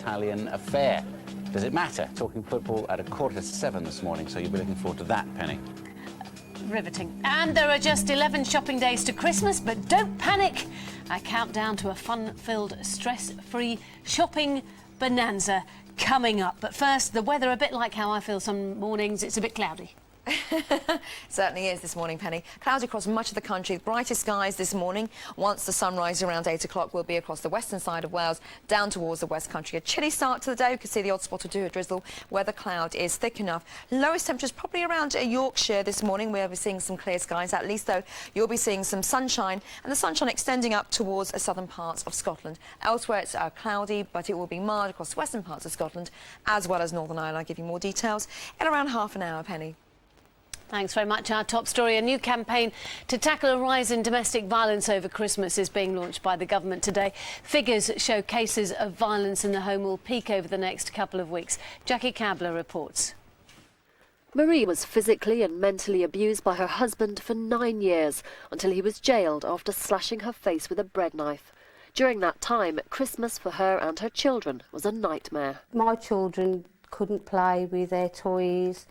Italian affair. Does it matter? Talking football at 6:45 this morning, so you'll be looking forward to that, Penny. Riveting. And there are just 11 shopping days to Christmas, but don't panic. I count down to a fun-filled, stress-free shopping bonanza coming up. But first, the weather, a bit like how I feel some mornings, it's a bit cloudy. Certainly is this morning, Penny. Clouds across much of the country. The brightest skies this morning. Once the sun rises around 8 o'clock, will be across the western side of Wales, down towards the West Country. A chilly start to the day. We can see the odd spot or two of drizzle where the cloud is thick enough. Lowest temperatures probably around Yorkshire this morning. We'll be seeing some clear skies. At least, though, you'll be seeing some sunshine, and the sunshine extending up towards the southern parts of Scotland. Elsewhere, it's cloudy, but it will be mild across the western parts of Scotland, as well as Northern Ireland. I'll give you more details in around half an hour, Penny. Thanks very much. Our top story, a new campaign to tackle a rise in domestic violence over Christmas is being launched by the government today. Figures show cases of violence in the home will peak over the next couple of weeks. Jackie Cabler reports. Marie was physically and mentally abused by her husband for 9 years until he was jailed after slashing her face with a bread knife. During that time, Christmas for her and her children was a nightmare. My children couldn't play with their toys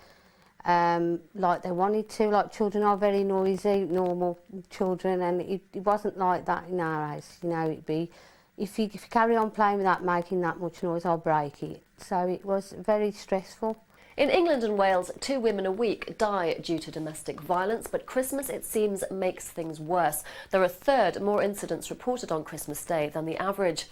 like they wanted to. Like, children are very noisy, normal children, and it wasn't like that in our house. You know, it'd be, if you carry on playing without making that much noise, I'll break it. So it was very stressful. In England and Wales, 2 women a week die due to domestic violence, but Christmas, it seems, makes things worse. There are a third more incidents reported on Christmas Day than the average.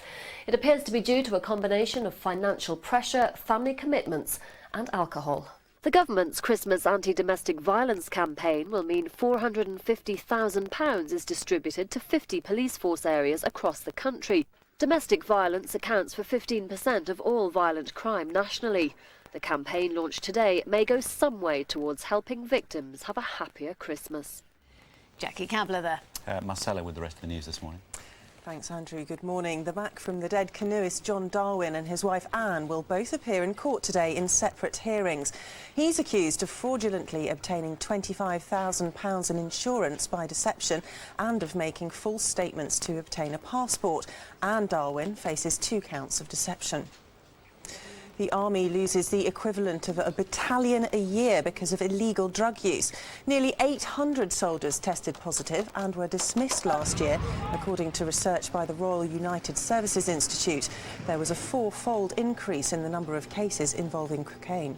It appears to be due to a combination of financial pressure, family commitments and alcohol. The government's Christmas anti-domestic violence campaign will mean £450,000 is distributed to 50 police force areas across the country. Domestic violence accounts for 15% of all violent crime nationally. The campaign launched today may go some way towards helping victims have a happier Christmas. Jackie Cabler there. Marcella with the rest of the news this morning. Thanks, Andrew. Good morning. The back from the dead canoeist John Darwin and his wife Anne will both appear in court today in separate hearings. He's accused of fraudulently obtaining £25,000 in insurance by deception and of making false statements to obtain a passport. Anne Darwin faces 2 counts of deception. The army loses the equivalent of a battalion a year because of illegal drug use. Nearly 800 soldiers tested positive and were dismissed last year, according to research by the Royal United Services Institute. There was a 4-fold increase in the number of cases involving cocaine.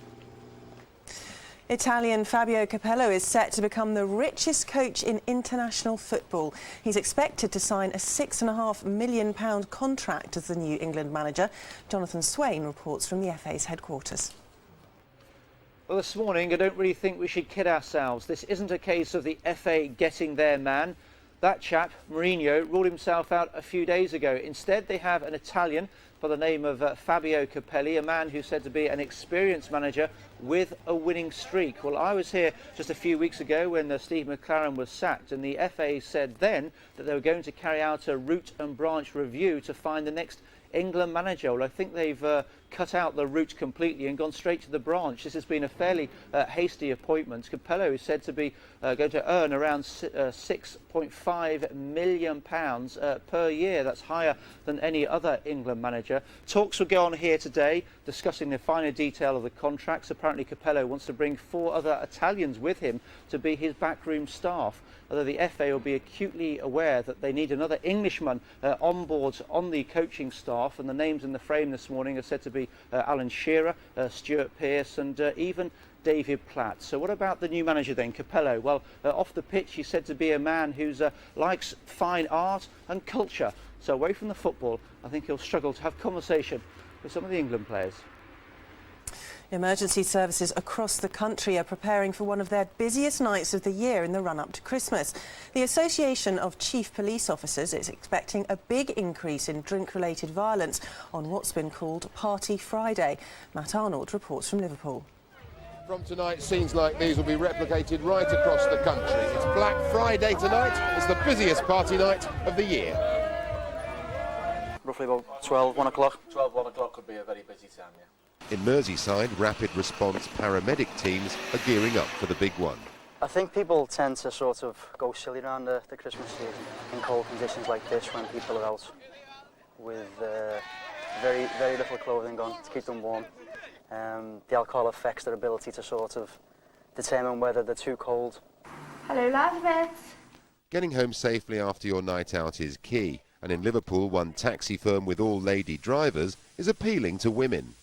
Italian Fabio Capello is set to become the richest coach in international football. He's expected to sign a £6.5 million contract as the new England manager. Jonathan Swain reports from the FA's headquarters. Well, this morning, I don't really think we should kid ourselves. This isn't a case of the FA getting their man. That chap, Mourinho, ruled himself out a few days ago. Instead, they have an Italian by the name of Fabio Capelli, a man who's said to be an experienced manager with a winning streak. Well, I was here just a few weeks ago when Steve McLaren was sacked, and the FA said then that they were going to carry out a root and branch review to find the next England manager. Well, I think they've cut out the root completely and gone straight to the branch. This has been a fairly hasty appointment. Capello is said to be going to earn around £6.5 million per year. That's higher than any other England manager. Talks will go on here today discussing the finer detail of the contracts. Apparently Capello wants to bring 4 other Italians with him to be his backroom staff, although the FA will be acutely aware that they need another Englishman on board on the coaching staff, and the names in the frame this morning are said to be Alan Shearer, Stuart Pearce and even David Platt. So what about the new manager then, Capello? Well, off the pitch he's said to be a man who likes fine art and culture. So away from the football, I think he'll struggle to have conversation with some of the England players. Emergency services across the country are preparing for one of their busiest nights of the year in the run-up to Christmas. The Association of Chief Police Officers is expecting a big increase in drink-related violence on what's been called Party Friday. Matt Arnold reports from Liverpool. From tonight, scenes like these will be replicated right across the country. It's Black Friday tonight. It's the busiest party night of the year. Roughly about 12, 1 o'clock. 12, 1 o'clock could be a very busy time, yeah. In Merseyside, rapid response paramedic teams are gearing up for the big one. I think people tend to sort of go silly around the Christmas season in cold conditions like this when people are out with very, very little clothing on to keep them warm. The alcohol affects their ability to sort of determine whether they're too cold. Hello, Lazarus. Getting home safely after your night out is key, and in Liverpool, one taxi firm with all lady drivers is appealing to women.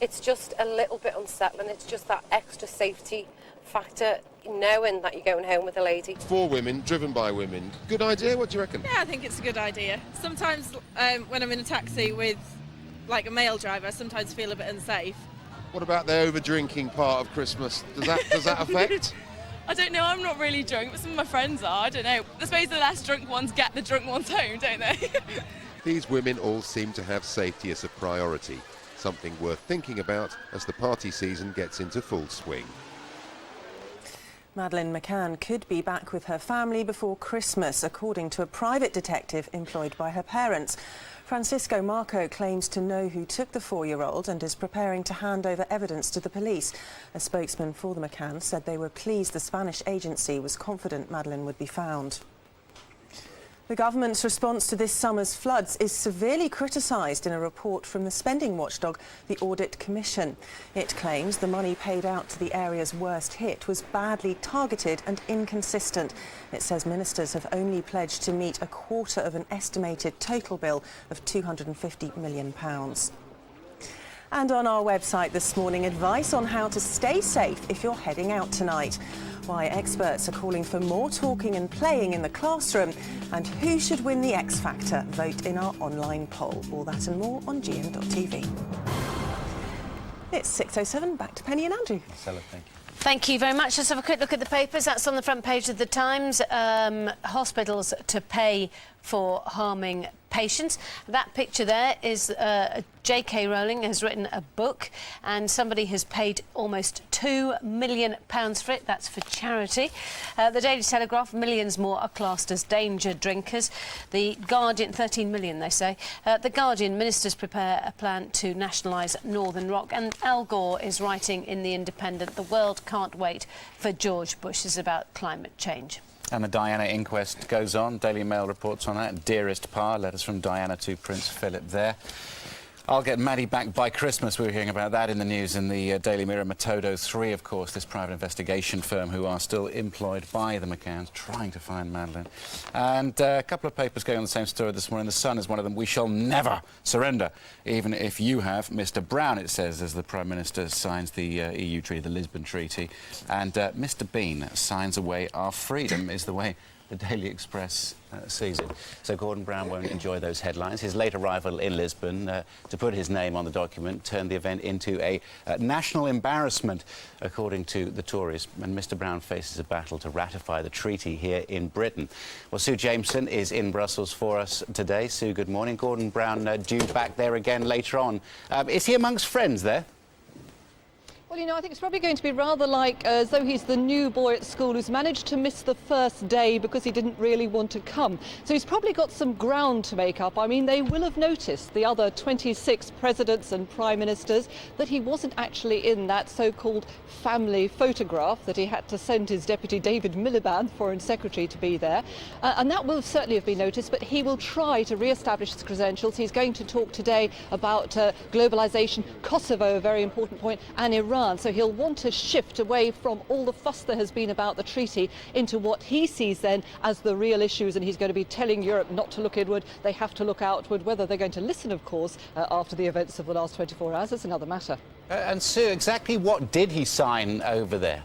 It's just a little bit unsettling. It's just that extra safety factor, knowing that you're going home with a lady. For women, driven by women. Good idea, what do you reckon? Yeah, I think it's a good idea. Sometimes when I'm in a taxi with like a male driver, I sometimes feel a bit unsafe. What about the over-drinking part of Christmas? Does that affect? I don't know, I'm not really drunk, but some of my friends are, I don't know. I suppose the less drunk ones get the drunk ones home, don't they? These women all seem to have safety as a priority, something worth thinking about as the party season gets into full swing. Madeleine McCann could be back with her family before Christmas, according to a private detective employed by her parents. Francisco Marco claims to know who took the 4-year-old and is preparing to hand over evidence to the police. A spokesman for the McCanns said they were pleased the Spanish agency was confident Madeleine would be found. The government's response to this summer's floods is severely criticised in a report from the spending watchdog, the Audit Commission. It claims the money paid out to the areas worst hit was badly targeted and inconsistent. It says ministers have only pledged to meet a quarter of an estimated total bill of £250 million. And on our website this morning, advice on how to stay safe if you're heading out tonight. Why experts are calling for more talking and playing in the classroom, and who should win the X Factor. Vote in our online poll. All that and more on GM.TV. It's 6:07. Back to Penny and Andrew. Stella, thank you. Thank you very much. Let's have a quick look at the papers. That's on the front page of the Times. Hospitals to pay for harming patients. That picture there is J.K. Rowling has written a book, and somebody has paid almost £2 million for it. That's for charity. The Daily Telegraph, millions more are classed as danger drinkers. The Guardian, 13 million they say. The Guardian, ministers prepare a plan to nationalise Northern Rock. And Al Gore is writing in The Independent, the world can't wait for George Bush. Is about climate change. And the Diana inquest goes on. Daily Mail reports on that. Dearest Pa, letters from Diana to Prince Philip there. I'll get Maddie back by Christmas. We were hearing about that in the news in the Daily Mirror. Metodo 3, of course, this private investigation firm who are still employed by the McCanns, trying to find Madeleine. And a couple of papers going on the same story this morning. The Sun is one of them. We shall never surrender, even if you have Mr. Brown, it says, as the Prime Minister signs the EU treaty, the Lisbon Treaty. And Mr. Bean signs away our freedom, is the way the Daily Express sees it. So Gordon Brown won't enjoy those headlines. His late arrival in Lisbon to put his name on the document turned the event into a national embarrassment, according to the Tories. And Mr. Brown faces a battle to ratify the treaty here in Britain. Well, Sue Jameson is in Brussels for us today. Sue, good morning. Gordon Brown due back there again later on. Is he amongst friends there? Well, you know, I think it's probably going to be rather like as though he's the new boy at school who's managed to miss the first day because he didn't really want to come. So he's probably got some ground to make up. I mean, they will have noticed, the other 26 presidents and prime ministers, that he wasn't actually in that so-called family photograph, that he had to send his deputy David Miliband, Foreign Secretary, to be there. And that will certainly have been noticed, but he will try to re-establish his credentials. He's going to talk today about globalisation, Kosovo, a very important point, and Iran. So he'll want to shift away from all the fuss there has been about the treaty into what he sees then as the real issues, and he's going to be telling Europe not to look inward, they have to look outward. Whether they're going to listen, of course, after the events of the last 24 hours is another matter. And Sue, exactly what did he sign over there?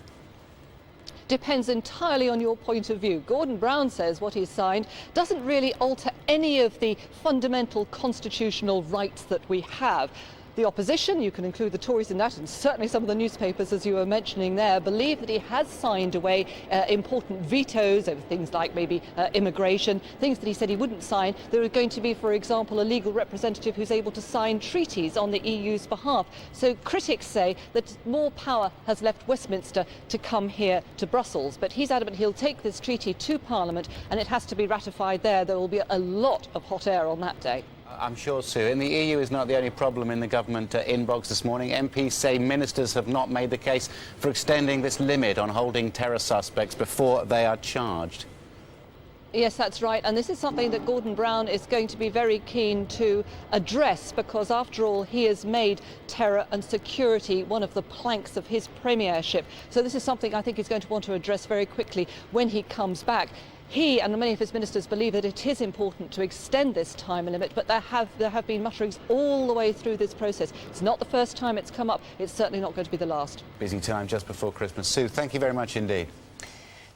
Depends entirely on your point of view. Gordon Brown says what he's signed doesn't really alter any of the fundamental constitutional rights that we have. The opposition, you can include the Tories in that, and certainly some of the newspapers, as you were mentioning there, believe that he has signed away important vetoes over things like maybe immigration, things that he said he wouldn't sign. There are going to be, for example, a legal representative who's able to sign treaties on the EU's behalf. So critics say that more power has left Westminster to come here to Brussels. But he's adamant he'll take this treaty to Parliament, and it has to be ratified there. There will be a lot of hot air on that day. I'm sure, Sue. And the EU is not the only problem in the government inbox this morning. MPs say ministers have not made the case for extending this limit on holding terror suspects before they are charged. Yes, that's right. And this is something that Gordon Brown is going to be very keen to address, because after all, he has made terror and security one of the planks of his premiership. So this is something I think he's going to want to address very quickly when he comes back. He and many of his ministers believe that it is important to extend this time limit, but there have been mutterings all the way through this process. It's not the first time it's come up. It's certainly not going to be the last. Busy time just before Christmas. Sue, thank you very much indeed.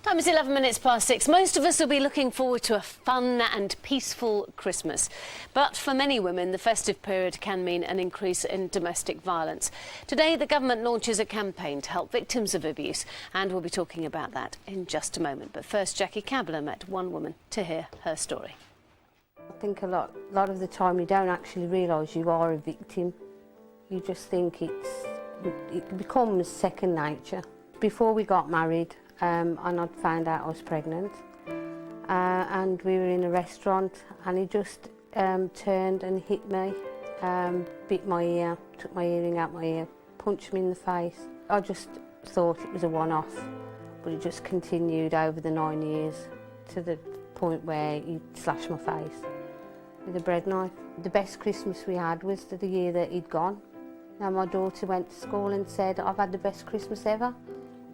Time is 11 minutes past 6. Most of us will be looking forward to a fun and peaceful Christmas. But for many women, the festive period can mean an increase in domestic violence. Today, the government launches a campaign to help victims of abuse, and we'll be talking about that in just a moment. But first, Jackie Cabler met one woman to hear her story. I think a lot of the time you don't actually realise you are a victim. You just think it becomes second nature. Before we got married, and I'd found out I was pregnant, and we were in a restaurant, and he just turned and hit me, bit my ear, took my earring out my ear, punched me in the face. I just thought it was a one-off, but it just continued over the 9 years to the point where he slashed my face with a bread knife. The best Christmas we had was the year that he'd gone. Now my daughter went to school and said, "I've had the best Christmas ever."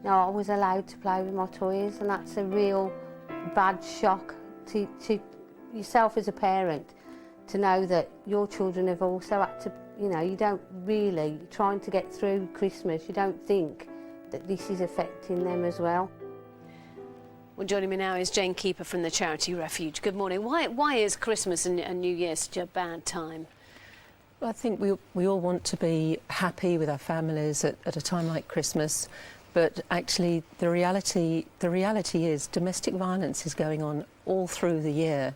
Now I was allowed to play with my toys, and that's a real bad shock to yourself as a parent, to know that your children have also had to, you know, you don't really, trying to get through Christmas, you don't think that this is affecting them as well. Well, joining me now is Jane Keeper from the charity Refuge. Good morning. Why is Christmas and New Year such a bad time? Well, I think we all want to be happy with our families at a time like Christmas. But actually, the reality is domestic violence is going on all through the year.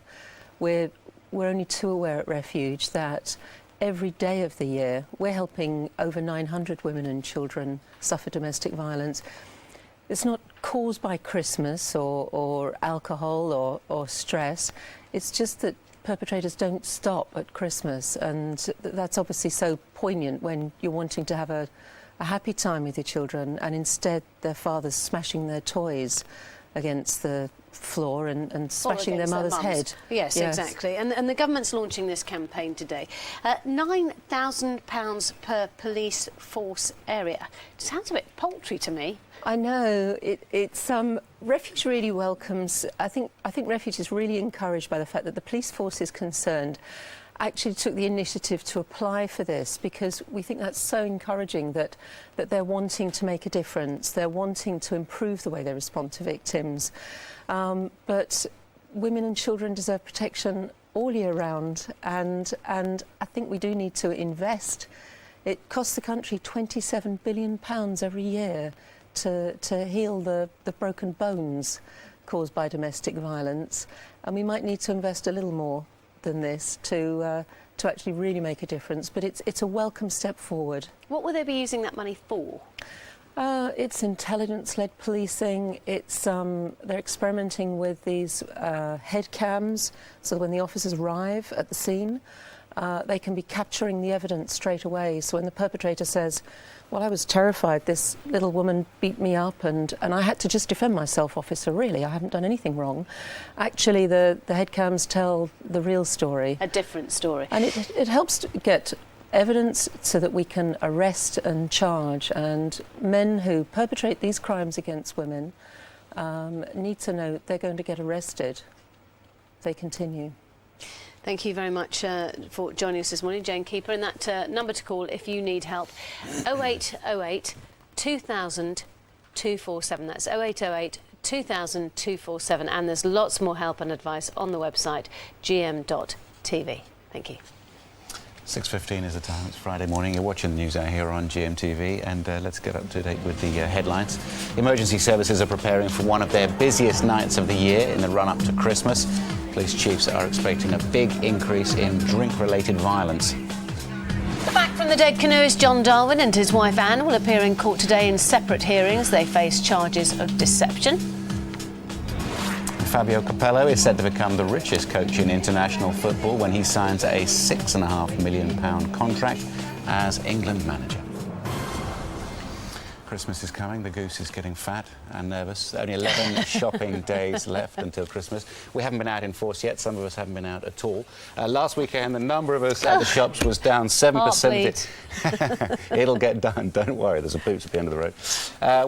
We're only too aware at Refuge that every day of the year we're helping over 900 women and children suffer domestic violence. It's not caused by Christmas or alcohol or stress. It's just that perpetrators don't stop at Christmas, and that's obviously so poignant when you're wanting to have a happy time with your children, and instead their father's smashing their toys against the floor and smashing their mother's head. Yes, exactly. And the government's launching this campaign today. £9,000 per police force area. It sounds a bit paltry to me. I know. It's Refuge really welcomes. I think Refuge is really encouraged by the fact that the police force is concerned. Actually took the initiative to apply for this, because we think that's so encouraging that they're wanting to make a difference. They're wanting to improve the way they respond to victims. But women and children deserve protection all year round, and I think we do need to invest. It costs the country £27 billion every year to heal the broken bones caused by domestic violence, and we might need to invest a little more than this to actually really make a difference. But it's a welcome step forward. What will they be using that money for? It's intelligence-led policing. It's they're experimenting with these head cams, so when the officers arrive at the scene, they can be capturing the evidence straight away. So when the perpetrator says, "Well, I was terrified, this little woman beat me up and I had to just defend myself, officer, really, I haven't done anything wrong," actually the head cams tell the real story. A different story. And it helps to get evidence so that we can arrest and charge, and men who perpetrate these crimes against women need to know they're going to get arrested if they continue. Thank you very much for joining us this morning, Jane Keeper. And that number to call if you need help, 0808 2000 247. That's 0808 2000 247. And there's lots more help and advice on the website, gm.tv. Thank you. 6:15 is the time. It's Friday morning. You're watching the news out here on GMTV, and let's get up to date with the headlines. Emergency services are preparing for one of their busiest nights of the year in the run-up to Christmas. Police chiefs are expecting a big increase in drink-related violence. Back from the dead canoeist John Darwin and his wife Anne will appear in court today in separate hearings. They face charges of deception. Fabio Capello is said to become the richest coach in international football when he signs a £6.5 million contract as England manager. Christmas is coming. The goose is getting fat and nervous. Only 11 shopping days left until Christmas. We haven't been out in force yet. Some of us haven't been out at all. Last weekend, the number of us at the shops was down 7%. It'll get done. Don't worry. There's a boots at the end of the road.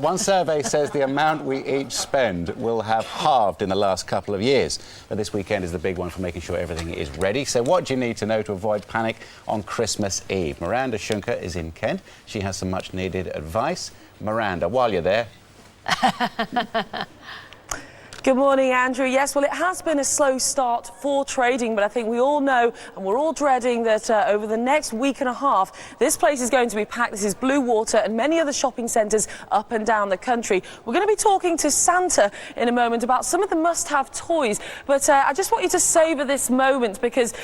One survey says the amount we each spend will have halved in the last couple of years. But this weekend is the big one for making sure everything is ready. So what do you need to know to avoid panic on Christmas Eve? Miranda Shunker is in Kent. She has some much-needed advice. Miranda, while you're there... Good morning, Andrew. Yes, well, it has been a slow start for trading, but I think we all know and we're all dreading that over the next week and a half, this place is going to be packed. This is Blue Water and many other shopping centres up and down the country. We're going to be talking to Santa in a moment about some of the must-have toys, but I just want you to savour this moment because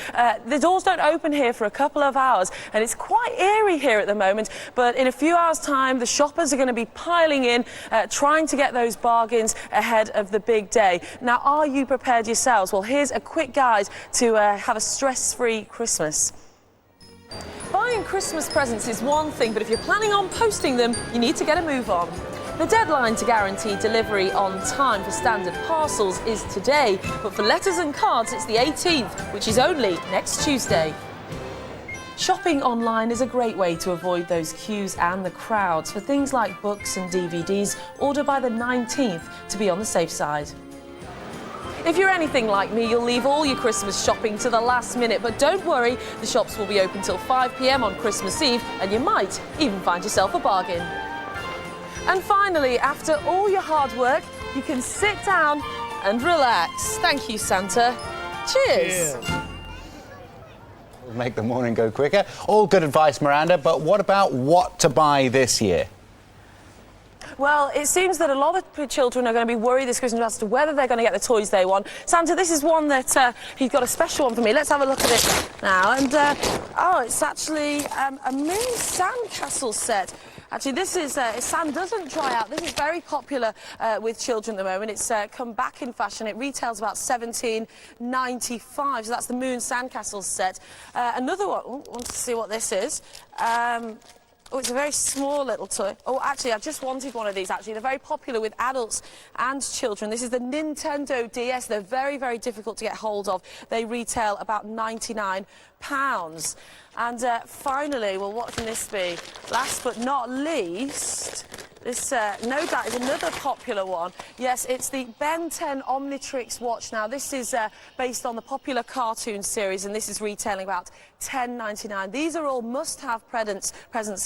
the doors don't open here for a couple of hours and it's quite eerie here at the moment, but in a few hours' time, the shoppers are going to be piling in, trying to get those bargains ahead of the big day. Now, are you prepared yourselves? Well, here's a quick guide to have a stress-free Christmas. Buying Christmas presents is one thing, but if you're planning on posting them, you need to get a move on. The deadline to guarantee delivery on time for standard parcels is today, but for letters and cards, it's the 18th, which is only next Tuesday. Shopping online is a great way to avoid those queues and the crowds. For things like books and DVDs, order by the 19th to be on the safe side. If you're anything like me, you'll leave all your Christmas shopping to the last minute, but don't worry, the shops will be open till 5 p.m. on Christmas Eve, and you might even find yourself a bargain. And finally, after all your hard work, you can sit down and relax. Thank you, Santa. Cheers. Make the morning go quicker. All good advice, Miranda, but what about what to buy this year? Well, it seems that a lot of children are going to be worried this Christmas as to whether they're going to get the toys they want. Santa, this is one that he's got a special one for me. Let's have a look at it now. And, oh, it's actually a moon sandcastle set. Actually, this is, sand doesn't dry out. This is very popular with children at the moment. It's come back in fashion. It retails about $17.95, so that's the Moon Sandcastle set. Another one, I want to see what this is. Oh, it's a very small little toy. Oh, actually, I just wanted one of these, actually. They're very popular with adults and children. This is the Nintendo DS. They're very, very difficult to get hold of. They retail about £99. And finally, well, what can this be? Last but not least, this, no doubt, is another popular one. Yes, it's the Ben 10 Omnitrix watch. Now, this is based on the popular cartoon series, and this is retailing about $10.99. These are all must-have presents,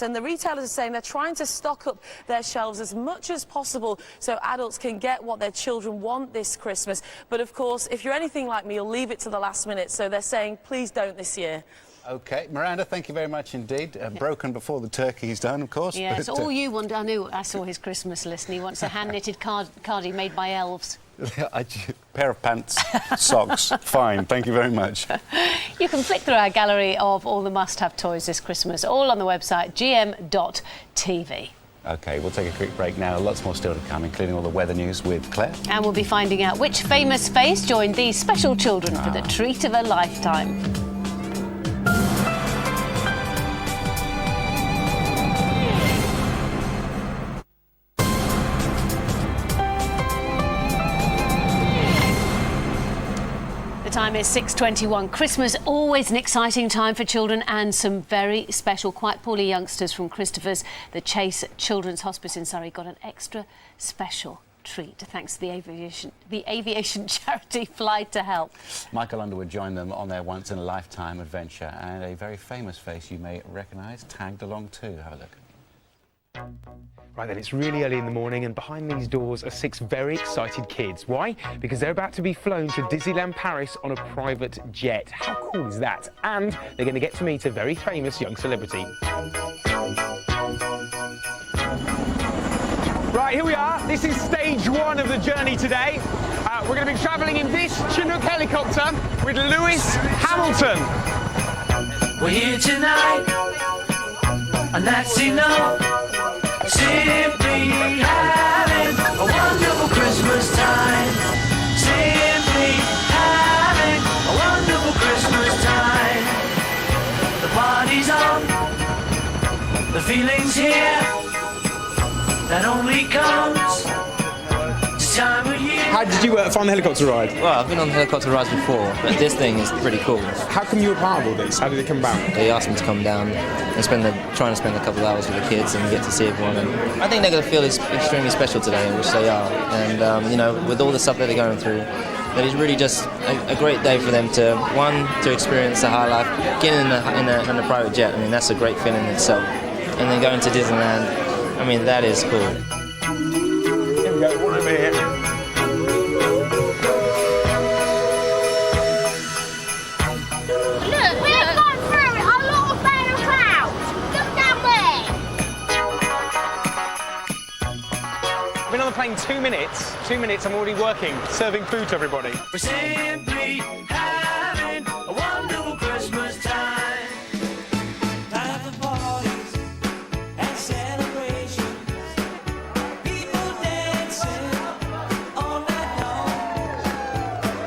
and the retailers are saying they're trying to stock up their shelves as much as possible so adults can get what their children want this Christmas. But, of course, if you're anything like me, you'll leave it to the last minute, so they're saying, please don't this year. OK. Miranda, thank you very much indeed. Broken before the turkey's done, of course. Yeah, it's all you want. I saw his Christmas list and he wants a hand-knitted cardi made by elves. Pair of pants, socks, fine. Thank you very much. You can flick through our gallery of all the must-have toys this Christmas, all on the website gm.tv. OK, we'll take a quick break now. Lots more still to come, including all the weather news with Claire. And we'll be finding out which famous face joined these special children for the treat of a lifetime. Time is 6:21. Christmas, always an exciting time for children and some very special, quite poorly youngsters from Christopher's The Chase Children's Hospice in Surrey got an extra special treat thanks to the aviation charity Fly to Help. Michael Underwood joined them on their once-in-a-lifetime adventure, and a very famous face you may recognise tagged along too. Have a look. Right then, it's really early in the morning and behind these doors are 6 very excited kids. Why? Because they're about to be flown to Disneyland Paris on a private jet. How cool is that? And they're going to get to meet a very famous young celebrity. Right, here we are. This is stage 1 of the journey today. We're going to be travelling in this Chinook helicopter with Lewis Hamilton. We're here tonight, and that's enough. Simply having a wonderful Christmas time. Simply having a wonderful Christmas time. The party's on, the feeling's here. that only comes this time of year. How did you find the helicopter ride? Well, I've been on helicopter rides before, but this thing is pretty cool. How come you were part of all this? How did it come about? They asked me to come down and trying to spend a couple of hours with the kids and get to see everyone. And I think they're going to feel extremely special today, which they are. And you know, with all the stuff that they're going through, that is really just a great day for them to experience the high life, getting in a private jet. I mean, that's a great feeling in itself. And then going to Disneyland, I mean, that is cool. Here we go, one over here. Look, we've gone through a lot of better clouds. Look down there. I've been on the plane 2 minutes. 2 minutes, I'm already working, serving food to everybody. We're simply having a wonderful Christmas time. Time for parties and celebrations. People dancing all night long.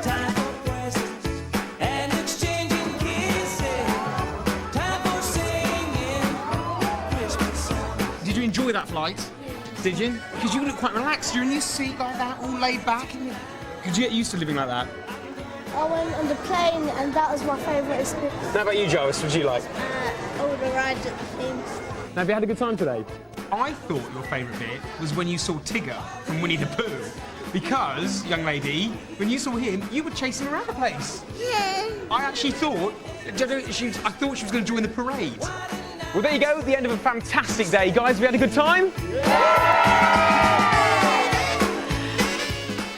Time for presents and exchanging kisses. Time for singing Christmas songs. Did you enjoy that flight? Did you? Because you look quite relaxed. You're in your seat like that, all laid back. Could you get used to living like that? I went on the plane and that was my favourite experience. How about you, Jarvis? What did you like? All the rides at the things. Now, have you had a good time today? I thought your favourite bit was when you saw Tigger from Winnie the Pooh. Because, young lady, when you saw him, you were chasing around the place. Yeah. I actually thought, I thought she was going to join the parade. Well, there you go, the end of a fantastic day. Guys, have you had a good time?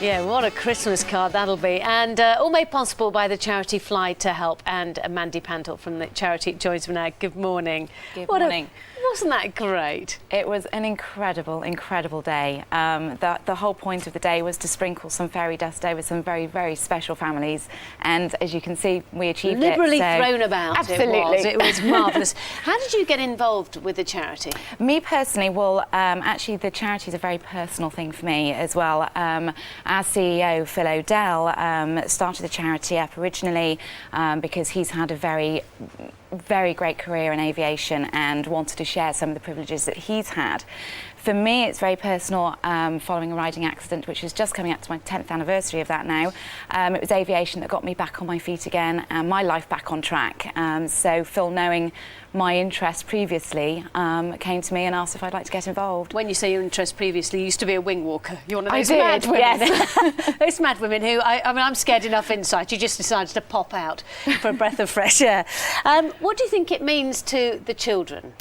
Yeah, what a Christmas card that'll be. And all made possible by the charity Fly to Help and Mandy Pantle from the charity joins me now. Good morning. Good morning. Wasn't that great? It was an incredible, incredible day. The whole point of the day was to sprinkle some fairy dust over some very, very special families. And as you can see, we achieved Liberally it. thrown about. Absolutely. It was marvellous. How did you get involved with the charity? Me personally, well, actually the charity is a very personal thing for me as well. Our CEO, Phil O'Dell, started the charity up originally because he's had a very great career in aviation and wanted to share some of the privileges that he's had. For me, it's very personal following a riding accident, which is just coming up to my 10th anniversary of that now. It was aviation that got me back on my feet again and my life back on track. So Phil, knowing my interest previously, came to me and asked if I'd like to get involved. When you say your interest previously, you used to be a wing walker. You're one of those I mad did, women. yes. Those mad women who, I mean, I'm scared enough inside. You just decided to pop out for a breath of fresh air. What do you think it means to the children?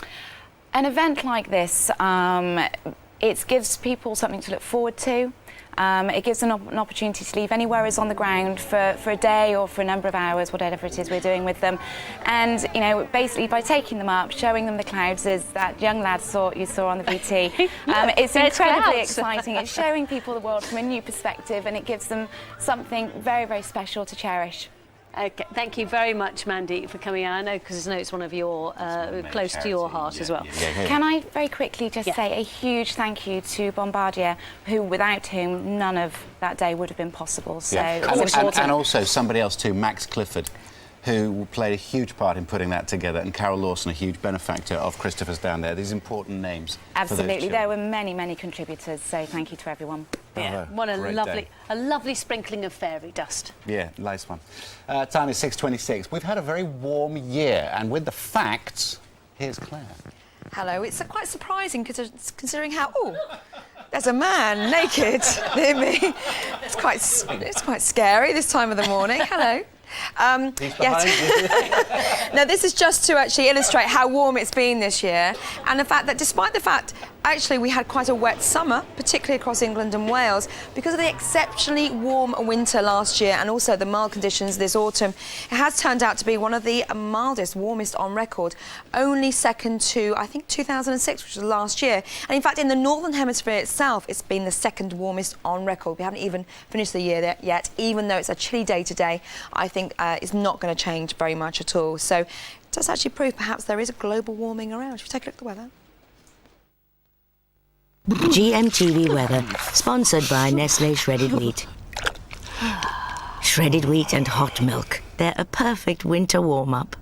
An event like this, it gives people something to look forward to. It gives them an opportunity to leave anywhere is on the ground for a day or for a number of hours, whatever it is we're doing with them. And, you know, basically by taking them up, showing them the clouds as that young lad you saw on the VT, it's incredibly exciting. It's showing people the world from a new perspective and it gives them something very, very special to cherish. Okay, thank you very much, Mandy, for coming out. I know because I know it's one of your close to your heart as well. Can I very quickly just say a huge thank you to Bombardier, without whom none of that day would have been possible. So and also somebody else too, Max Clifford, who played a huge part in putting that together, and Carol Lawson, a huge benefactor of Christopher's down there. These important names. Absolutely, there were many, many contributors, so thank you to everyone. Yeah, what a lovely sprinkling of fairy dust. Yeah, nice one. Time is 6:26. We've had a very warm year, and with the facts, here's Claire. Hello, it's quite surprising considering how... Oh, there's a man naked near me. It's quite scary this time of the morning. Hello. Yes. Now, this is just to actually illustrate how warm it's been this year, and the fact that despite the fact actually we had quite a wet summer, particularly across England and Wales, because of the exceptionally warm winter last year and also the mild conditions this autumn, it has turned out to be one of the mildest, warmest on record, only second to, I think, 2006, which was last year. And in fact, in the Northern Hemisphere itself, it's been the second warmest on record. We haven't even finished the year yet, even though it's a chilly day today. I think it's not going to change very much at all. So it does actually prove perhaps there is a global warming around. Should we take a look at the weather? GMTV weather, sponsored by Nestle Shredded Wheat. Shredded wheat and hot milk. They're a perfect winter warm-up.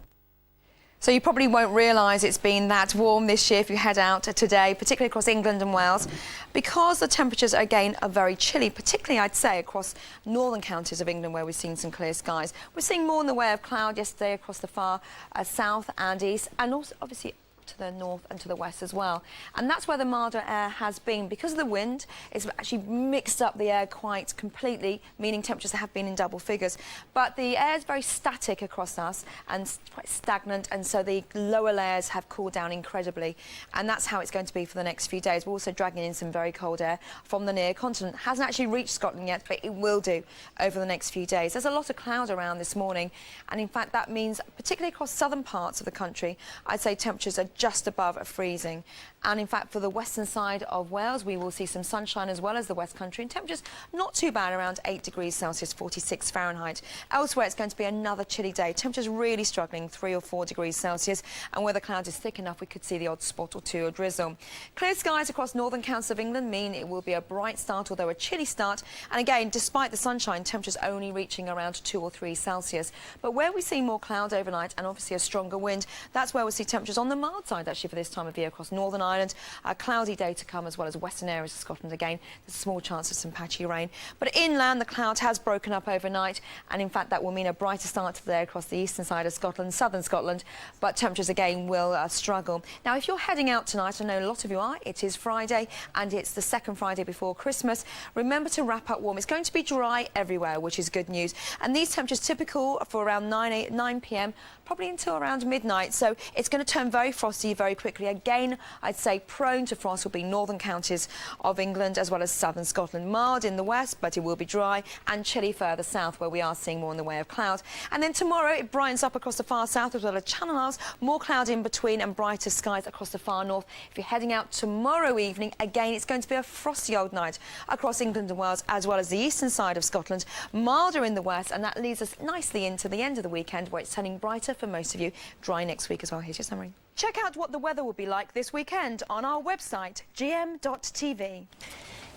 So you probably won't realise it's been that warm this year if you head out today, particularly across England and Wales, because the temperatures, again, are very chilly, particularly, I'd say, across northern counties of England where we've seen some clear skies. We're seeing more in the way of cloud yesterday across the far south and east, and also, obviously, to the north and to the west as well. And that's where the milder air has been. Because of the wind, it's actually mixed up the air quite completely, meaning temperatures have been in double figures. But the air is very static across us and quite stagnant, and so the lower layers have cooled down incredibly. And that's how it's going to be for the next few days. We're also dragging in some very cold air from the near continent. Hasn't actually reached Scotland yet, but it will do over the next few days. There's a lot of cloud around this morning, and in fact that means, particularly across southern parts of the country, I'd say temperatures are just above freezing. And in fact, for the western side of Wales, we will see some sunshine as well as the West Country, and temperatures not too bad, around 8 degrees Celsius, 46 Fahrenheit. Elsewhere, it's going to be another chilly day. Temperatures really struggling, 3 or 4 degrees Celsius, and where the cloud is thick enough, we could see the odd spot or two of drizzle. Clear skies across northern counties of England mean it will be a bright start, although a chilly start. And again, despite the sunshine, temperatures only reaching around 2 or 3 Celsius. But where we see more cloud overnight and obviously a stronger wind, that's where we'll see temperatures on the mild side, actually, for this time of year across Northern Ireland. A cloudy day to come, as well as western areas of Scotland. Again, there's a small chance of some patchy rain. But inland, the cloud has broken up overnight, and in fact that will mean a brighter start to the day across the eastern side of Scotland, southern Scotland, but temperatures again will struggle. Now, if you're heading out tonight, I know a lot of you are, it is Friday and it's the second Friday before Christmas. Remember to wrap up warm. It's going to be dry everywhere, which is good news. And these temperatures typical for around 9 p.m, probably until around midnight. So it's going to turn very frosty very quickly. Again, I'd say prone to frost will be northern counties of England as well as southern Scotland. Mild in the west, but it will be dry, and chilly further south, where we are seeing more in the way of cloud. And then tomorrow it brightens up across the far south as well as Channel Isles, more cloud in between and brighter skies across the far north. If you're heading out tomorrow evening, again it's going to be a frosty old night across England and Wales as well as the eastern side of Scotland. Milder in the west, and that leads us nicely into the end of the weekend, where it's turning brighter for most of you. Dry next week as well. Here's your summary. Check out what the weather will be like this weekend on our website, gm.tv.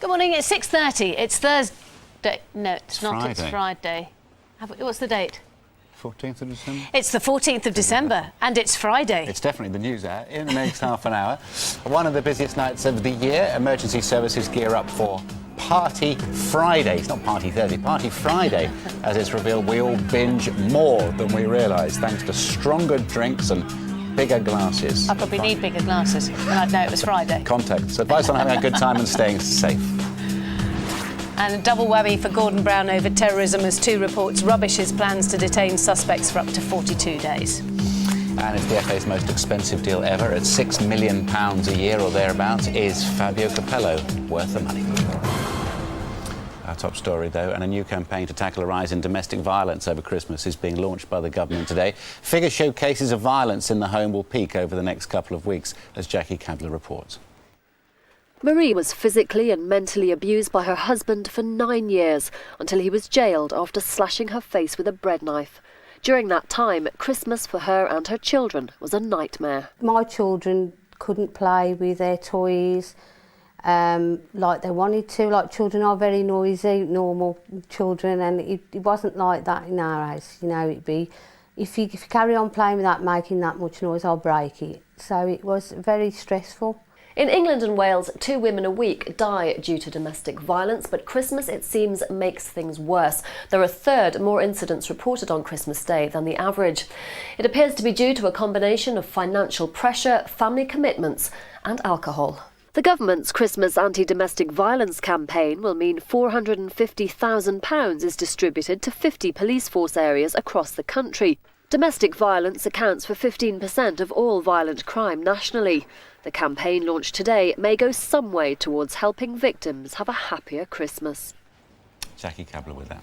Good morning, it's 6:30. It's Thursday. No, it's not. Friday. It's Friday. What's the date? 14th of December? It's the 14th of December, and it's Friday. It's definitely the news hour in the next half an hour. One of the busiest nights of the year. Emergency services gear up for Party Friday. It's not Party Thursday, Party Friday. As it's revealed, we all binge more than we realise, thanks to stronger drinks and bigger glasses. I probably need bigger glasses, and I'd know it was Friday. Context. Advice on having a good time and staying safe. And a double whammy for Gordon Brown over terrorism, as 2 reports rubbish his plans to detain suspects for up to 42 days. And it's the FA's most expensive deal ever. At £6 million a year or thereabouts. Is Fabio Capello worth the money? Our top story, though, and a new campaign to tackle a rise in domestic violence over Christmas is being launched by the government today. Figures show cases of violence in the home will peak over the next couple of weeks, as Jackie Cabler reports. Marie was physically and mentally abused by her husband for 9 years, until he was jailed after slashing her face with a bread knife. During that time, Christmas for her and her children was a nightmare. My children couldn't play with their toys like they wanted to. Like, children are very noisy, normal children, and it wasn't like that in our house. You know, it'd be, if you carry on playing without making that much noise, I'll break it. So it was very stressful. In England and Wales, 2 women a week die due to domestic violence, but Christmas, it seems, makes things worse. There are a third more incidents reported on Christmas Day than the average. It appears to be due to a combination of financial pressure, family commitments and alcohol. The government's Christmas anti-domestic violence campaign will mean £450,000 is distributed to 50 police force areas across the country. Domestic violence accounts for 15% of all violent crime nationally. The campaign launched today may go some way towards helping victims have a happier Christmas. Jackie Cabler with that.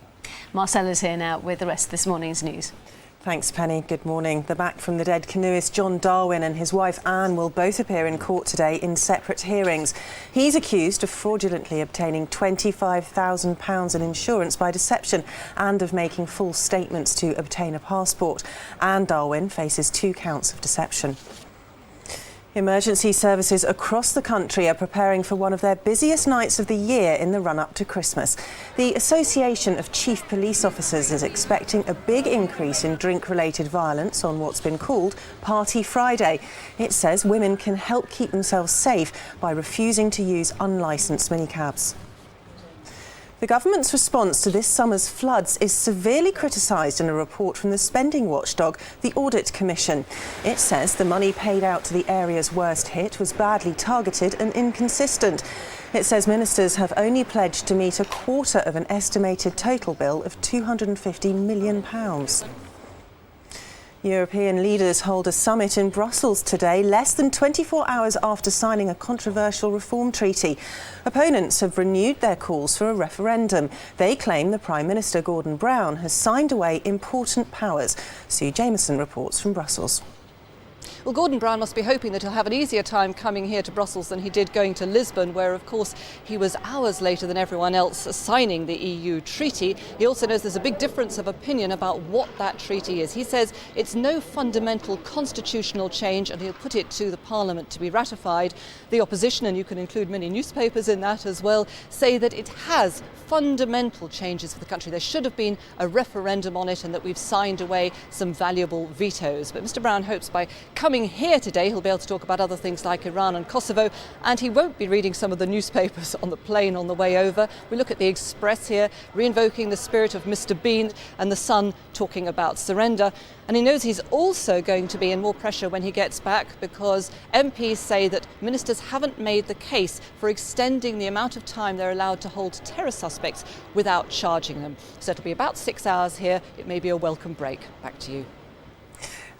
Marcella's here now with the rest of this morning's news. Thanks, Penny. Good morning. The back from the dead canoeist John Darwin and his wife Anne will both appear in court today in separate hearings. He's accused of fraudulently obtaining £25,000 in insurance by deception and of making false statements to obtain a passport. Anne Darwin faces 2 counts of deception. Emergency services across the country are preparing for one of their busiest nights of the year in the run-up to Christmas. The Association of Chief Police Officers is expecting a big increase in drink-related violence on what's been called Party Friday. It says women can help keep themselves safe by refusing to use unlicensed minicabs. The government's response to this summer's floods is severely criticised in a report from the spending watchdog, the Audit Commission. It says the money paid out to the areas worst hit was badly targeted and inconsistent. It says ministers have only pledged to meet a quarter of an estimated total bill of £250 million. European leaders hold a summit in Brussels today, less than 24 hours after signing a controversial reform treaty. Opponents have renewed their calls for a referendum. They claim the Prime Minister, Gordon Brown, has signed away important powers. Sue Jameson reports from Brussels. Well, Gordon Brown must be hoping that he'll have an easier time coming here to Brussels than he did going to Lisbon, where, of course, he was hours later than everyone else signing the EU treaty. He also knows there's a big difference of opinion about what that treaty is. He says it's no fundamental constitutional change, and he'll put it to the Parliament to be ratified. The opposition, and you can include many newspapers in that as well, say that it has fundamental changes for the country. There should have been a referendum on it, and that we've signed away some valuable vetoes. But Mr. Brown hopes by coming here today he'll be able to talk about other things like Iran and Kosovo, and he won't be reading some of the newspapers on the plane on the way over. We look at the Express here, reinvoking the spirit of Mr. Bean, and the Sun talking about surrender. And he knows he's also going to be in more pressure when he gets back, because MPs say that ministers haven't made the case for extending the amount of time they're allowed to hold terror suspects without charging them. So it'll be about 6 hours here. It may be a welcome break. Back to you.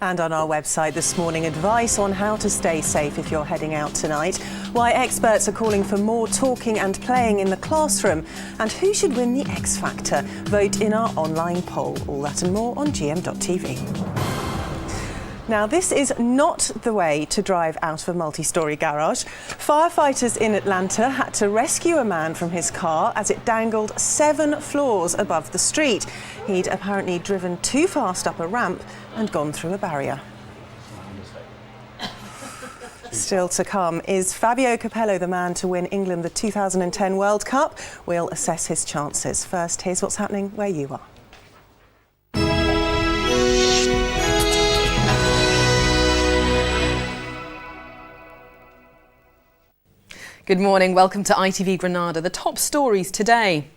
And on our website this morning, advice on how to stay safe if you're heading out tonight, why experts are calling for more talking and playing in the classroom, and who should win the X Factor. Vote in our online poll. All that and more on GM.TV. Now, this is not the way to drive out of a multi-storey garage. Firefighters in Atlanta had to rescue a man from his car as it dangled 7 floors above the street. He'd apparently driven too fast up a ramp and gone through a barrier. Still to come, is Fabio Capello the man to win England the 2010 World Cup? We'll assess his chances. First, here's what's happening where you are. Good morning, welcome to ITV Granada. The top stories today.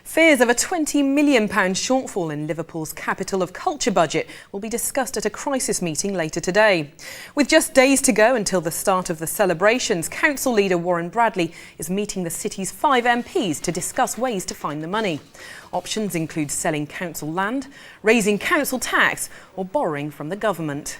Fears of a £20 million shortfall in Liverpool's Capital of Culture budget will be discussed at a crisis meeting later today. With just days to go until the start of the celebrations, Council leader Warren Bradley is meeting the city's 5 MPs to discuss ways to find the money. Options include selling council land, raising council tax or borrowing from the government.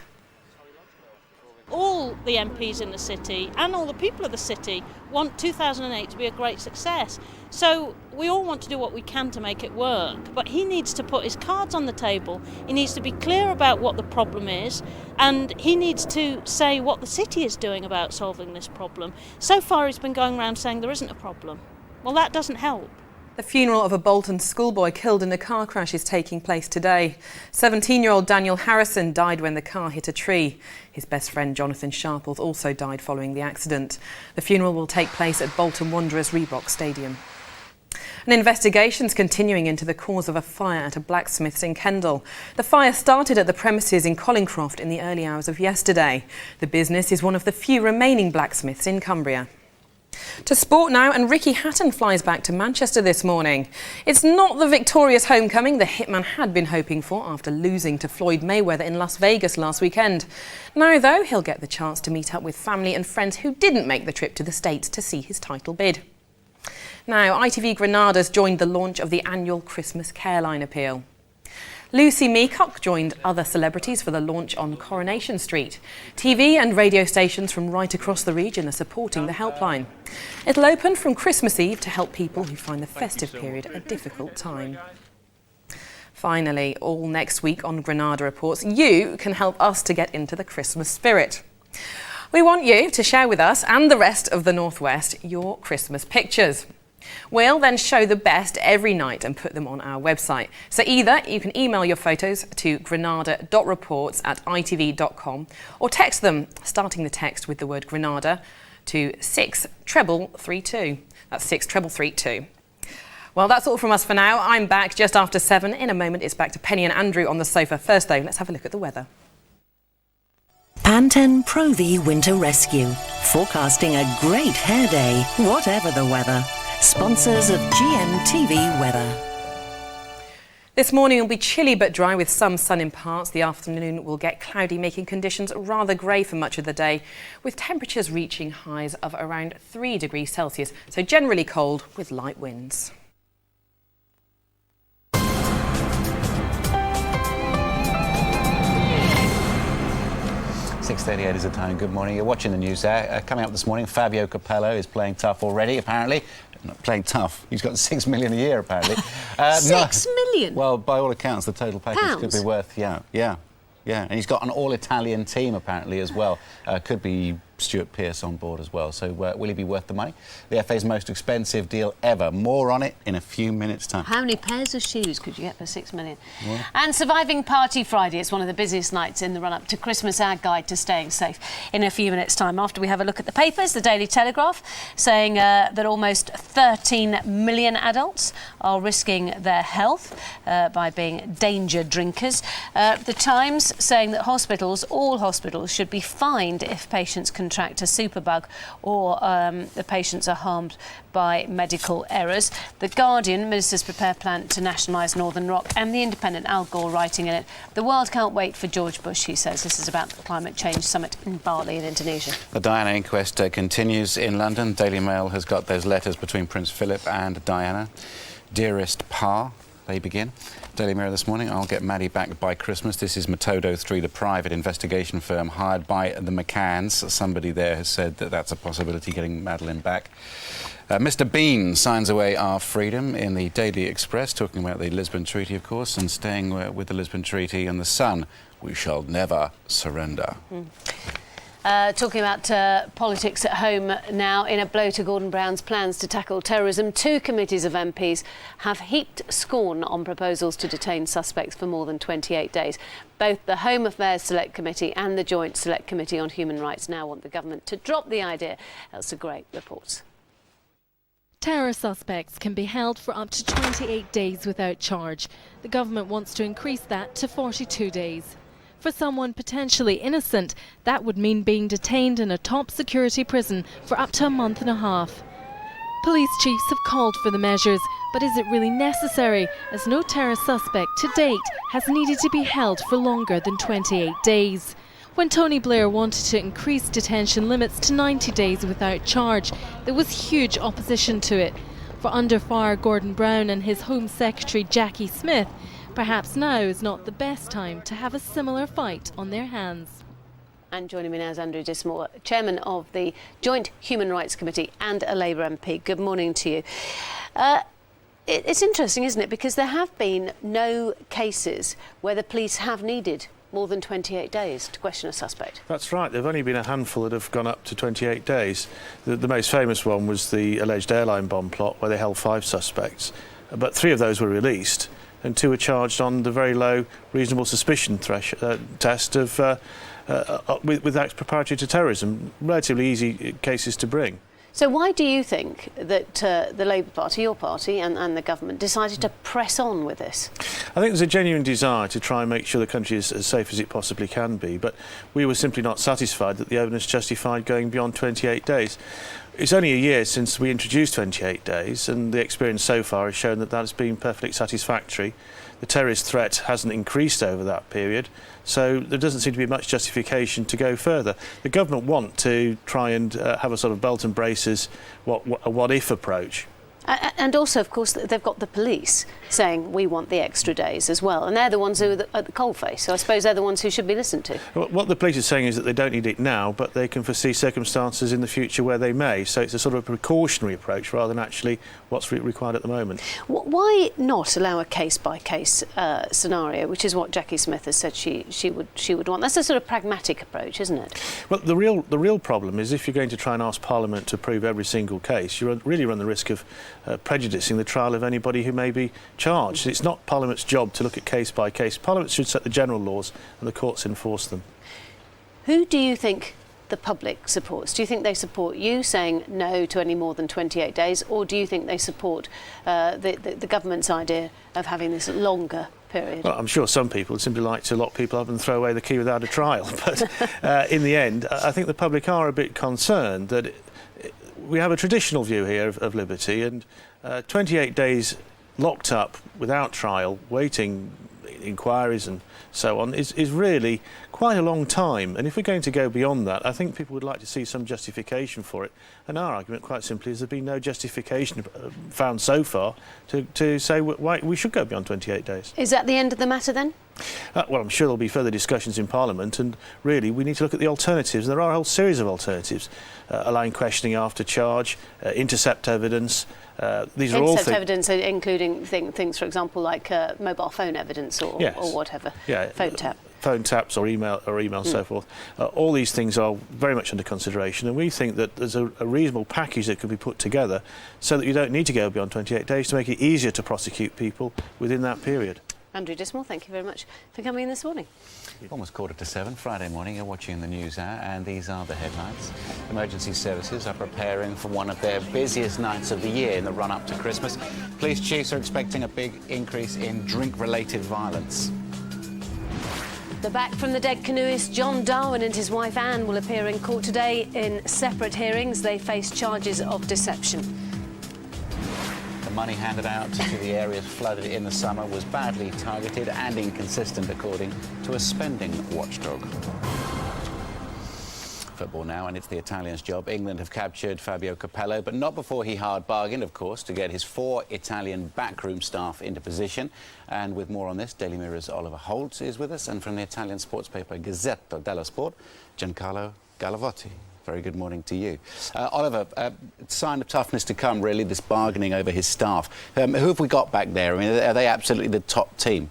All the MPs in the city and all the people of the city want 2008 to be a great success. So we all want to do what we can to make it work, but he needs to put his cards on the table. He needs to be clear about what the problem is, and he needs to say what the city is doing about solving this problem. So far he's been going around saying there isn't a problem. Well, that doesn't help. The funeral of a Bolton schoolboy killed in a car crash is taking place today. 17-year-old Daniel Harrison died when the car hit a tree. His best friend Jonathan Sharples also died following the accident. The funeral will take place at Bolton Wanderers Reebok Stadium. An investigation's continuing into the cause of a fire at a blacksmith's in Kendal. The fire started at the premises in Collincroft in the early hours of yesterday. The business is one of the few remaining blacksmiths in Cumbria. To sport now, and Ricky Hatton flies back to Manchester this morning. It's not the victorious homecoming the hitman had been hoping for after losing to Floyd Mayweather in Las Vegas last weekend. Now, though, he'll get the chance to meet up with family and friends who didn't make the trip to the States to see his title bid. Now, ITV Granada's joined the launch of the annual Christmas Careline appeal. Lucy Meacock joined other celebrities for the launch on Coronation Street. TV and radio stations from right across the region are supporting the helpline. It'll open from Christmas Eve to help people who find the festive period a difficult time. Finally, all next week on Granada Reports, you can help us to get into the Christmas spirit. We want you to share with us and the rest of the North West your Christmas pictures. We'll then show the best every night and put them on our website. So either you can email your photos to granada.reports@itv.com or text them, starting the text with the word Granada to 63332. That's 63332. Well, that's all from us for now. I'm back just after 7. In a moment, it's back to Penny and Andrew on the sofa. First, though, let's have a look at the weather. Pantene Pro V Winter Rescue. Forecasting a great hair day, whatever the weather. Sponsors of GMTV Weather. This morning will be chilly but dry with some sun in parts. The afternoon will get cloudy, making conditions rather grey for much of the day, with temperatures reaching highs of around 3 degrees Celsius, so generally cold with light winds. 6:38 is the time. Good morning. You're watching the news there. Coming up this morning, Fabio Capello is playing tough already, apparently. Not playing tough. He's got $6 million a year, apparently. $6 million? Well, by all accounts, the total package could be worth, yeah. And he's got an all-Italian team, apparently, as well. Could be Stuart Pearce on board as well. So will he be worth the money? The FA's most expensive deal ever. More on it in a few minutes' time. How many pairs of shoes could you get for $6 million? Yeah. And surviving Party Friday. It's one of the busiest nights in the run-up to Christmas. Our guide to staying safe in a few minutes' time. After we have a look at the papers, the Daily Telegraph saying that almost 13 million adults are risking their health by being danger drinkers. The Times saying that all hospitals should be fined if patients contract a superbug or the patients are harmed by medical errors. The Guardian, ministers prepare plan to nationalise Northern Rock, and The Independent, Al Gore writing in it, the world can't wait for George Bush, he says. This is about the climate change summit in Bali in Indonesia. The Diana inquest continues in London. Daily Mail has got those letters between Prince Philip and Diana. Dearest Pa, they begin. Daily Mirror this morning, I'll get Maddie back by Christmas. This is Metodo 3, the private investigation firm hired by the McCanns. Somebody there has said that that's a possibility, getting Madeleine back. Mr Bean signs away our freedom in the Daily Express, talking about the Lisbon Treaty, of course, and staying with the Lisbon Treaty and the Sun. We shall never surrender. Talking about politics at home now, in a blow to Gordon Brown's plans to tackle terrorism, 2 committees of MPs have heaped scorn on proposals to detain suspects for more than 28 days. Both the Home Affairs Select Committee and the Joint Select Committee on Human Rights now want the government to drop the idea. Elsa Gray reports. Terror suspects can be held for up to 28 days without charge. The government wants to increase that to 42 days. For someone potentially innocent, that would mean being detained in a top security prison for up to a month and a half. Police chiefs have called for the measures, but is it really necessary, as no terror suspect to date has needed to be held for longer than 28 days. When Tony Blair wanted to increase detention limits to 90 days without charge, there was huge opposition to it. For under fire Gordon Brown and his Home Secretary Jackie Smith, perhaps now is not the best time to have a similar fight on their hands. And joining me now is Andrew Dismore, Chairman of the Joint Human Rights Committee and a Labour MP. Good morning to you. It's interesting, isn't it? Because there have been no cases where the police have needed more than 28 days to question a suspect. That's right. There have only been a handful that have gone up to 28 days. The most famous one was the alleged airline bomb plot, where they held 5 suspects. But 3 of those were released, and 2 were charged on the very low reasonable suspicion test of with acts preparatory to terrorism. Relatively easy cases to bring. So why do you think that the Labour Party, your party, and the government decided to press on with this? I think there's a genuine desire to try and make sure the country is as safe as it possibly can be, but we were simply not satisfied that the evidence justified going beyond 28 days. It's only a year since we introduced 28 days, and the experience so far has shown that that has been perfectly satisfactory. The terrorist threat hasn't increased over that period, so there doesn't seem to be much justification to go further. The government want to try and have a sort of belt and braces, what-if approach. And also, of course, they've got the police saying we want the extra days as well, and they're the ones who are at the coalface, so I suppose they're the ones who should be listened to. What the police are saying is that they don't need it now, but they can foresee circumstances in the future where they may, so it's a sort of a precautionary approach rather than actually what's required at the moment. Why not allow a case-by-case scenario, which is what Jackie Smith has said she would want? That's a sort of pragmatic approach, isn't it? Well, the real problem is if you're going to try and ask Parliament to approve every single case, you really run the risk of prejudicing the trial of anybody who may be charged. It's not Parliament's job to look at case by case. Parliament should set the general laws and the courts enforce them. Who do you think the public supports? Do you think they support you saying no to any more than 28 days, or do you think they support the government's idea of having this longer period? Well, I'm sure some people would simply like to lock people up and throw away the key without a trial, but in the end, I think the public are a bit concerned that we have a traditional view here of liberty, and 28 days locked up without trial, waiting inquiries and so on, is really quite a long time. And if we're going to go beyond that, I think people would like to see some justification for it. And our argument, quite simply, is there's been no justification found so far to say why we should go beyond 28 days. Is that the end of the matter then? Well, I'm sure there'll be further discussions in Parliament, and really we need to look at the alternatives. There are a whole series of alternatives, allowing questioning after charge, intercept evidence. These are all intercept evidence, including things, for example, like mobile phone evidence or whatever, phone tap. Phone taps or email and so forth. All these things are very much under consideration, and we think that there's a reasonable package that could be put together so that you don't need to go beyond 28 days to make it easier to prosecute people within that period. Andrew Dismal, thank you very much for coming in this morning. Almost 6:45 Friday morning. You're watching the news hour, and these are the headlines. Emergency services are preparing for one of their busiest nights of the year in the run-up to Christmas. Police chiefs are expecting a big increase in drink-related violence. The back from the dead canoeist John Darwin and his wife Anne will appear in court today in separate hearings. They face charges of deception. The money handed out to the areas flooded in the summer was badly targeted and inconsistent, according to a spending watchdog. Football now, and it's the Italians' job. England have captured Fabio Capello, but not before he hard bargained, of course, to get his 4 Italian backroom staff into position. And with more on this, Daily Mirror's Oliver Holt is with us, and from the Italian sports paper Gazzetta dello Sport, Giancarlo Galavotti. Very good morning to you. Oliver, sign of toughness to come, really, this bargaining over his staff. Who have we got back there? I mean, are they absolutely the top team?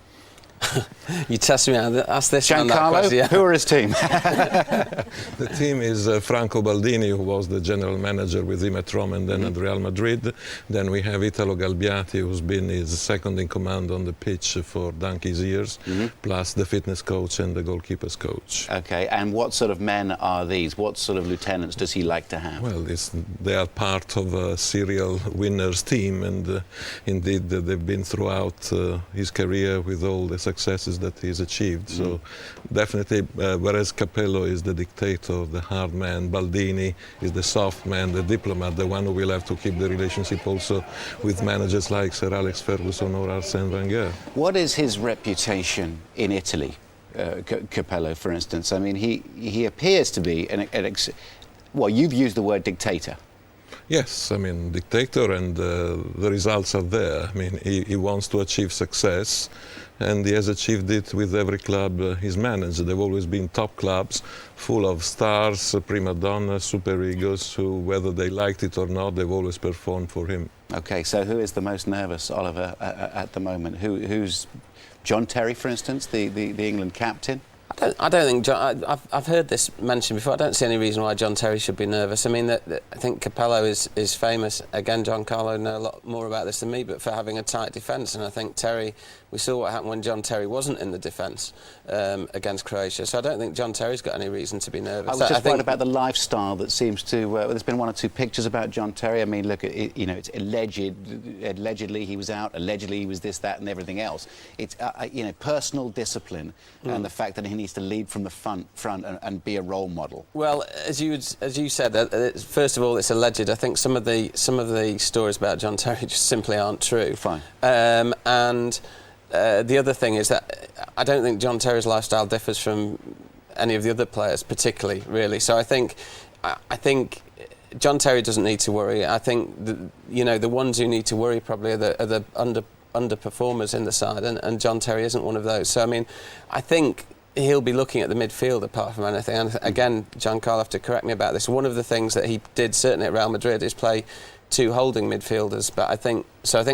You test me out. Ask this Giancarlo, yeah. Who are his team? The team is Franco Baldini, who was the general manager with him at Rome and then at Real Madrid. Then we have Italo Galbiati, who's been his second in command on the pitch for donkey's years, plus the fitness coach and the goalkeeper's coach. OK, and what sort of men are these? What sort of lieutenants does he like to have? Well, they are part of a serial winners team, and indeed they've been throughout his career with all the successes that he's achieved. So definitely, whereas Capello is the dictator, the hard man, Baldini is the soft man, the diplomat, the one who will have to keep the relationship also with managers like Sir Alex Ferguson or Arsène Wenger. What is his reputation in Italy, Capello, for instance? I mean, he appears to be well, you've used the word dictator. Yes, I mean, dictator, and the results are there. I mean, he wants to achieve success, and he has achieved it with every club he's managed. They've always been top clubs, full of stars, prima donnas, super egos, who, whether they liked it or not, they've always performed for him. OK, so who is the most nervous, Oliver, at the moment? Who's John Terry, for instance, the England captain? I don't think I've heard this mentioned before. I don't see any reason why John Terry should be nervous. I mean, I think Capello is famous. Again, Giancarlo knows a lot more about this than me, but for having a tight defence. And I think Terry, we saw what happened when John Terry wasn't in the defence against Croatia. So I don't think John Terry's got any reason to be nervous. I was just worried about the lifestyle that seems to. There's been 1 or 2 pictures about John Terry. I mean, look, it's allegedly he was out, allegedly he was this, that, and everything else. It's personal discipline and the fact that he needs to lead from the front and be a role model. Well, as you said, first of all, it's alleged. I think some of the stories about John Terry just simply aren't true. Fine. And the other thing is that I don't think John Terry's lifestyle differs from any of the other players, particularly, really. So I think John Terry doesn't need to worry. I think the ones who need to worry probably are the underperformers in the side, and John Terry isn't one of those. So I mean, I think he'll be looking at the midfield apart from anything. And again, Giancarlo will have to correct me about this. One of the things that he did certainly at Real Madrid is play 2 holding midfielders. But I think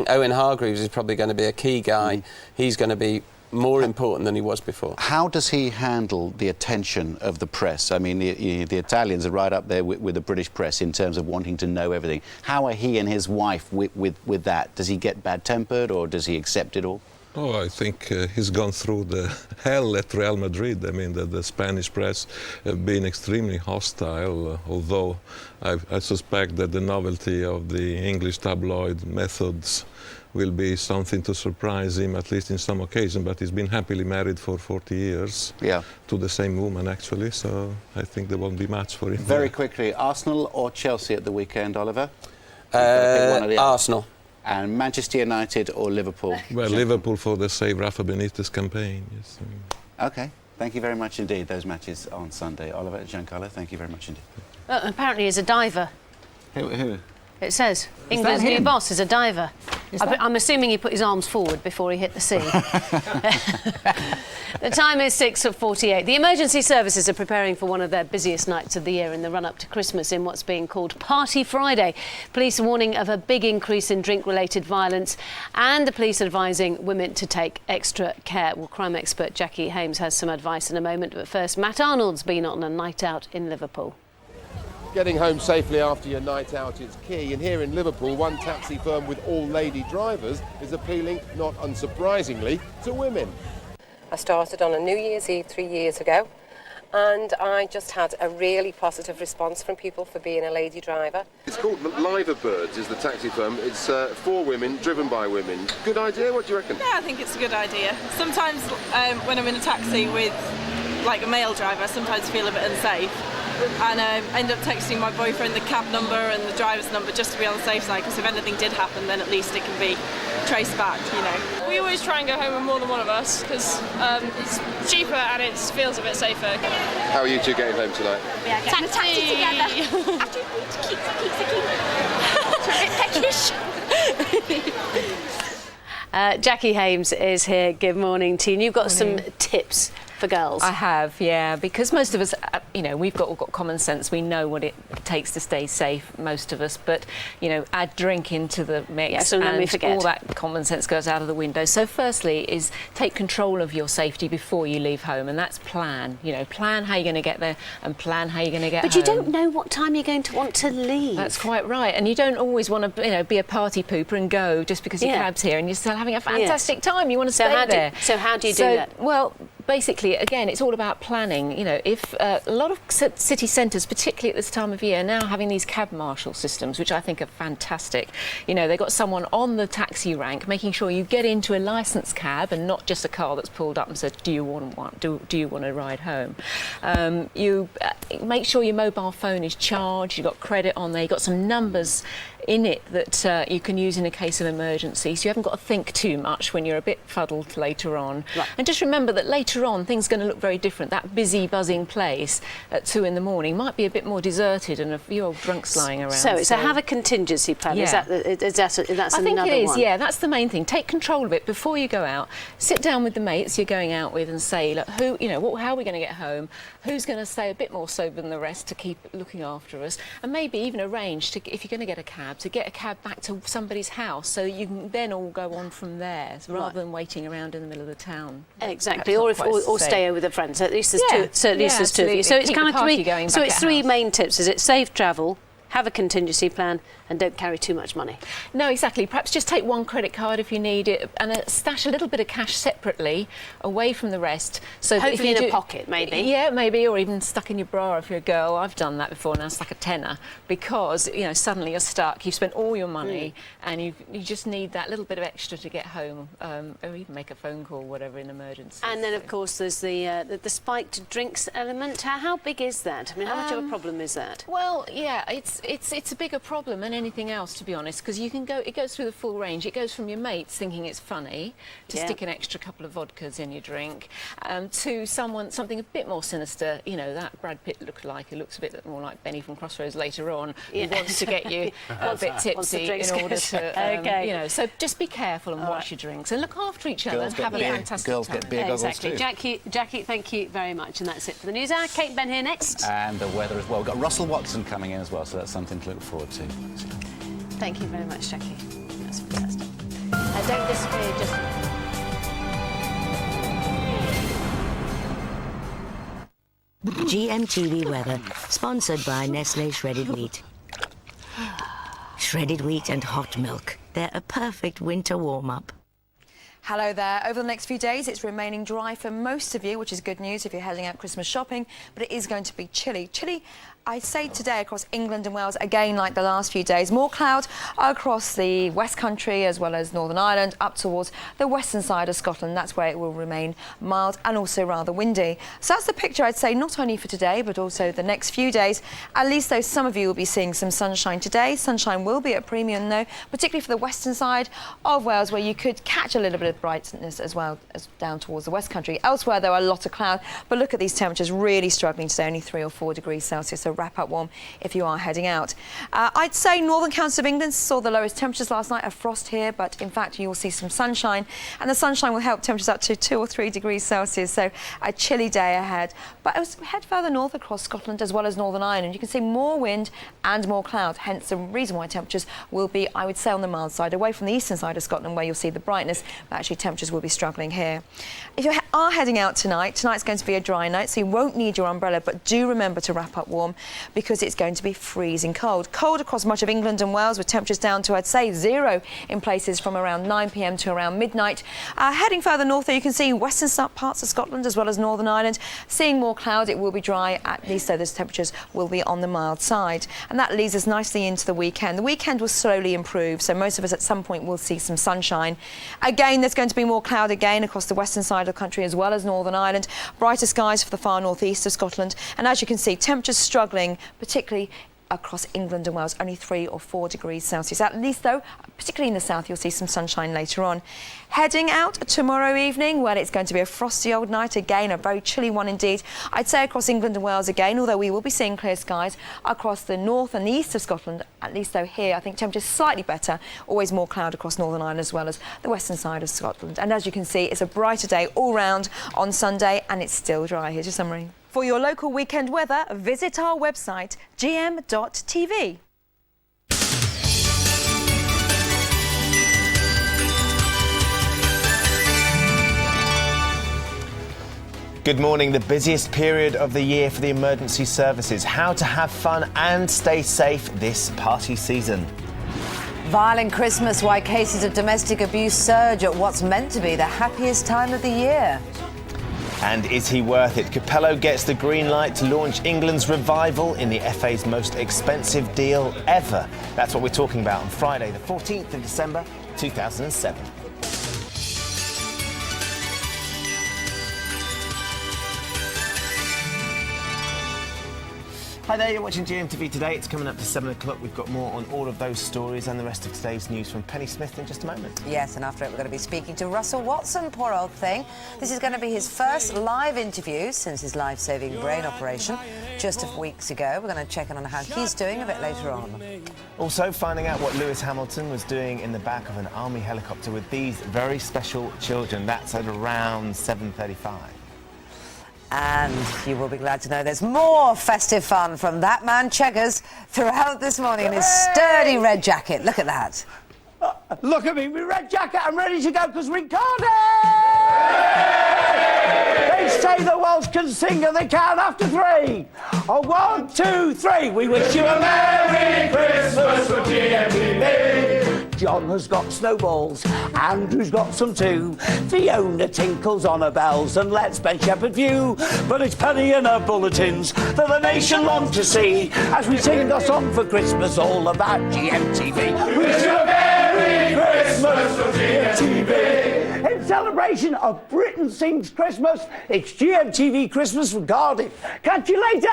Owen Hargreaves is probably going to be a key guy. He's going to be more important than he was before. How does he handle the attention of the press? I mean, the Italians are right up there with the British press in terms of wanting to know everything. How are he and his wife with that? Does he get bad-tempered or does he accept it all? Oh, I think he's gone through the hell at Real Madrid. I mean, the Spanish press have been extremely hostile, although I suspect that the novelty of the English tabloid methods will be something to surprise him, at least in some occasion. But he's been happily married for 40 years to the same woman, actually, so I think there won't be much for him. Very quickly, Arsenal or Chelsea at the weekend, Oliver? Arsenal. And Manchester United or Liverpool? Well, Liverpool for the Save Rafa Benitez campaign, yes. OK, thank you very much indeed. Those matches on Sunday. Oliver, Giancarlo, thank you very much indeed. Apparently he's a diver. Who? It says England's new boss is a diver. I'm assuming he put his arms forward before he hit the sea. The time is 6:48. The emergency services are preparing for one of their busiest nights of the year in the run-up to Christmas in what's being called Party Friday. Police are warning of a big increase in drink-related violence, and the police are advising women to take extra care. Well, crime expert Jackie Hames has some advice in a moment, but first, Matt Arnold's been on a night out in Liverpool. Getting home safely after your night out is key, and here in Liverpool, one taxi firm with all-lady drivers is appealing, not unsurprisingly, to women. I started on a New Year's Eve 3 years ago, and I just had a really positive response from people for being a lady driver. It's called Liver Birds, is the taxi firm. It's for women, driven by women. Good idea, what do you reckon? Yeah, I think it's a good idea. Sometimes when I'm in a taxi with like a male driver, I sometimes feel a bit unsafe. And end up texting my boyfriend the cab number and the driver's number just to be on the safe side, because if anything did happen, then at least it can be traced back, you know. We always try and go home with more than one of us because it's cheaper and it feels a bit safer. How are you two getting home tonight? Yeah, getting taxi together. After keeps a bit peckish. Jackie Hames is here. Good morning to you. You've got some tips for girls. I have, yeah, because most of us, you know, we've all got common sense. We know what it takes to stay safe, most of us, but, you know, add drink into the mix, yeah, so then we forget. All that common sense goes out of the window. So firstly is take control of your safety before you leave home, and that's plan. You know, plan how you're going to get there and plan how you're going to get home. But you don't know what time you're going to want to leave. That's quite right, and you don't always want to, you know, be a party pooper and go just because your cab's here and you're still having a fantastic time. You want to stay there. So how do you do that? Well, basically, again, it's all about planning. You know, if a lot of city centres, particularly at this time of year, are now having these cab marshal systems, which I think are fantastic. You know, they've got someone on the taxi rank making sure you get into a licensed cab and not just a car that's pulled up and said, do you want to ride home? You make sure your mobile phone is charged, you've got credit on there, you've got some numbers in it that you can use in a case of emergency, so you haven't got to think too much when you're a bit fuddled later on. Right. And just remember that later on things are going to look very different. That busy, buzzing place at 2 in the morning might be a bit more deserted and a few old drunks lying around. So have a contingency plan. Yeah. That's I think it is, yeah, that's the main thing. Take control of it before you go out. Sit down with the mates you're going out with and say, look, who, you know, how are we going to get home? Who's going to stay a bit more sober than the rest to keep looking after us? And maybe even arrange to, if you're going to get a cab, to get a cab back to somebody's house so you can then all go on from there rather than waiting around in the middle of the town. Exactly, or stay over with a friend. So at least there's two. At least there's two of you. So it's kind of three. So it's three main tips. Is it safe travel, have a contingency plan, and don't carry too much money? No, exactly. Perhaps just take one credit card if you need it, and stash a little bit of cash separately away from the rest. So hopefully in a pocket, maybe. Yeah, maybe, or even stuck in your bra if you're a girl. I've done that before, now stuck a tenner, because you know suddenly you're stuck. You've spent all your money, and you just need that little bit of extra to get home, or even make a phone call, whatever, in emergency. And then of course there's the spiked drinks element. How big is that? I mean, how much of a problem is that? Well, yeah, it's a bigger problem than anything else, to be honest, because you can go. It goes through the full range. It goes from your mates thinking it's funny to stick an extra couple of vodkas in your drink, to something a bit more sinister. You know, that Brad Pitt lookalike who looks a bit more like Benny from Crossroads later on, who wants to get you a bit tipsy in order to, you know. So just be careful and watch your drinks and look after each other and have a fantastic time. Girls get beer goggles too. Jackie, thank you very much, and that's it for the news hour. Kate Ben here next. And the weather as well. We've got Russell Watson coming in as well, so that's something to look forward to. Thank you very much, Jackie. That's fantastic. Don't disappear just... GMTV weather, sponsored by Nestle Shredded Wheat. Shredded wheat and hot milk. They're a perfect winter warm-up. Hello there. Over the next few days, it's remaining dry for most of you, which is good news if you're heading out Christmas shopping, but it is going to be chilly. Chilly, I'd say today across England and Wales, again like the last few days. More cloud across the West Country as well as Northern Ireland, up towards the western side of Scotland. That's where it will remain mild and also rather windy. So that's the picture, I'd say, not only for today, but also the next few days. At least, though, some of you will be seeing some sunshine today. Sunshine will be at premium, though, particularly for the western side of Wales, where you could catch a little bit of brightness as well as down towards the West Country. Elsewhere, there are a lot of cloud, but look at these temperatures really struggling today, only 3 or 4 degrees Celsius. So wrap up warm if you are heading out. I'd say northern counties of England saw the lowest temperatures last night, a frost here, but in fact you will see some sunshine, and the sunshine will help temperatures up to 2 or 3 degrees Celsius, so a chilly day ahead. But as we head further north across Scotland as well as Northern Ireland, you can see more wind and more cloud, hence the reason why temperatures will be, I would say, on the mild side, away from the eastern side of Scotland where you'll see the brightness, but actually temperatures will be struggling here. If you are heading out tonight's going to be a dry night, so you won't need your umbrella, but do remember to wrap up warm because it's going to be freezing cold. Cold across much of England and Wales, with temperatures down to, I'd say, 0 in places from around 9 p.m. to around midnight. Heading further north, there you can see western parts of Scotland as well as Northern Ireland. Seeing more cloud, it will be dry, at least so those temperatures will be on the mild side. And that leads us nicely into the weekend. The weekend will slowly improve, so most of us at some point will see some sunshine. Again, there's going to be more cloud again across the western side of the country as well as Northern Ireland. Brighter skies for the far northeast of Scotland. And as you can see, temperatures struggling, particularly across England and Wales, only 3 or 4 degrees Celsius. At least, though, particularly in the south, you'll see some sunshine later on. Heading out tomorrow evening, well, it's going to be a frosty old night again, a very chilly one indeed. I'd say across England and Wales again, although we will be seeing clear skies across the north and the east of Scotland. At least, though, here, I think temperatures slightly better. Always more cloud across Northern Ireland as well as the western side of Scotland. And as you can see, it's a brighter day all round on Sunday, and it's still dry. Here's your summary. For your local weekend weather, visit our website, gm.tv. Good morning. The busiest period of the year for the emergency services. How to have fun and stay safe this party season. Violent Christmas, why cases of domestic abuse surge at what's meant to be the happiest time of the year. And is he worth it? Capello gets the green light to launch England's revival in the FA's most expensive deal ever. That's what we're talking about on Friday, the 14th of December, 2007. Hi there, you're watching GMTV Today. It's coming up to 7 o'clock. We've got more on all of those stories and the rest of today's news from Penny Smith in just a moment. Yes, and after it, we're going to be speaking to Russell Watson, poor old thing. This is going to be his first live interview since his life-saving brain operation just a few weeks ago. We're going to check in on how he's doing a bit later on. Also, finding out what Lewis Hamilton was doing in the back of an army helicopter with these very special children. That's at around 7:35. And you will be glad to know there's more festive fun from that man Cheggers throughout this morning in his sturdy red jacket. Look at that. Look at me, my red jacket. I'm ready to go because recording! They say the Welsh can sing and they count after 3. Oh, 1, 2, 3. We wish you a Merry Christmas from GMTV. John has got snowballs, Andrew's got some too. Fiona tinkles on her bells and let's Ben Shepherd view. But it's Penny and her bulletins that the nation long to see as we sing a song for Christmas all about GMTV. Wish you a Merry Christmas from GMTV. In celebration of Britain Sings Christmas, it's GMTV Christmas from Cardiff. Catch you later!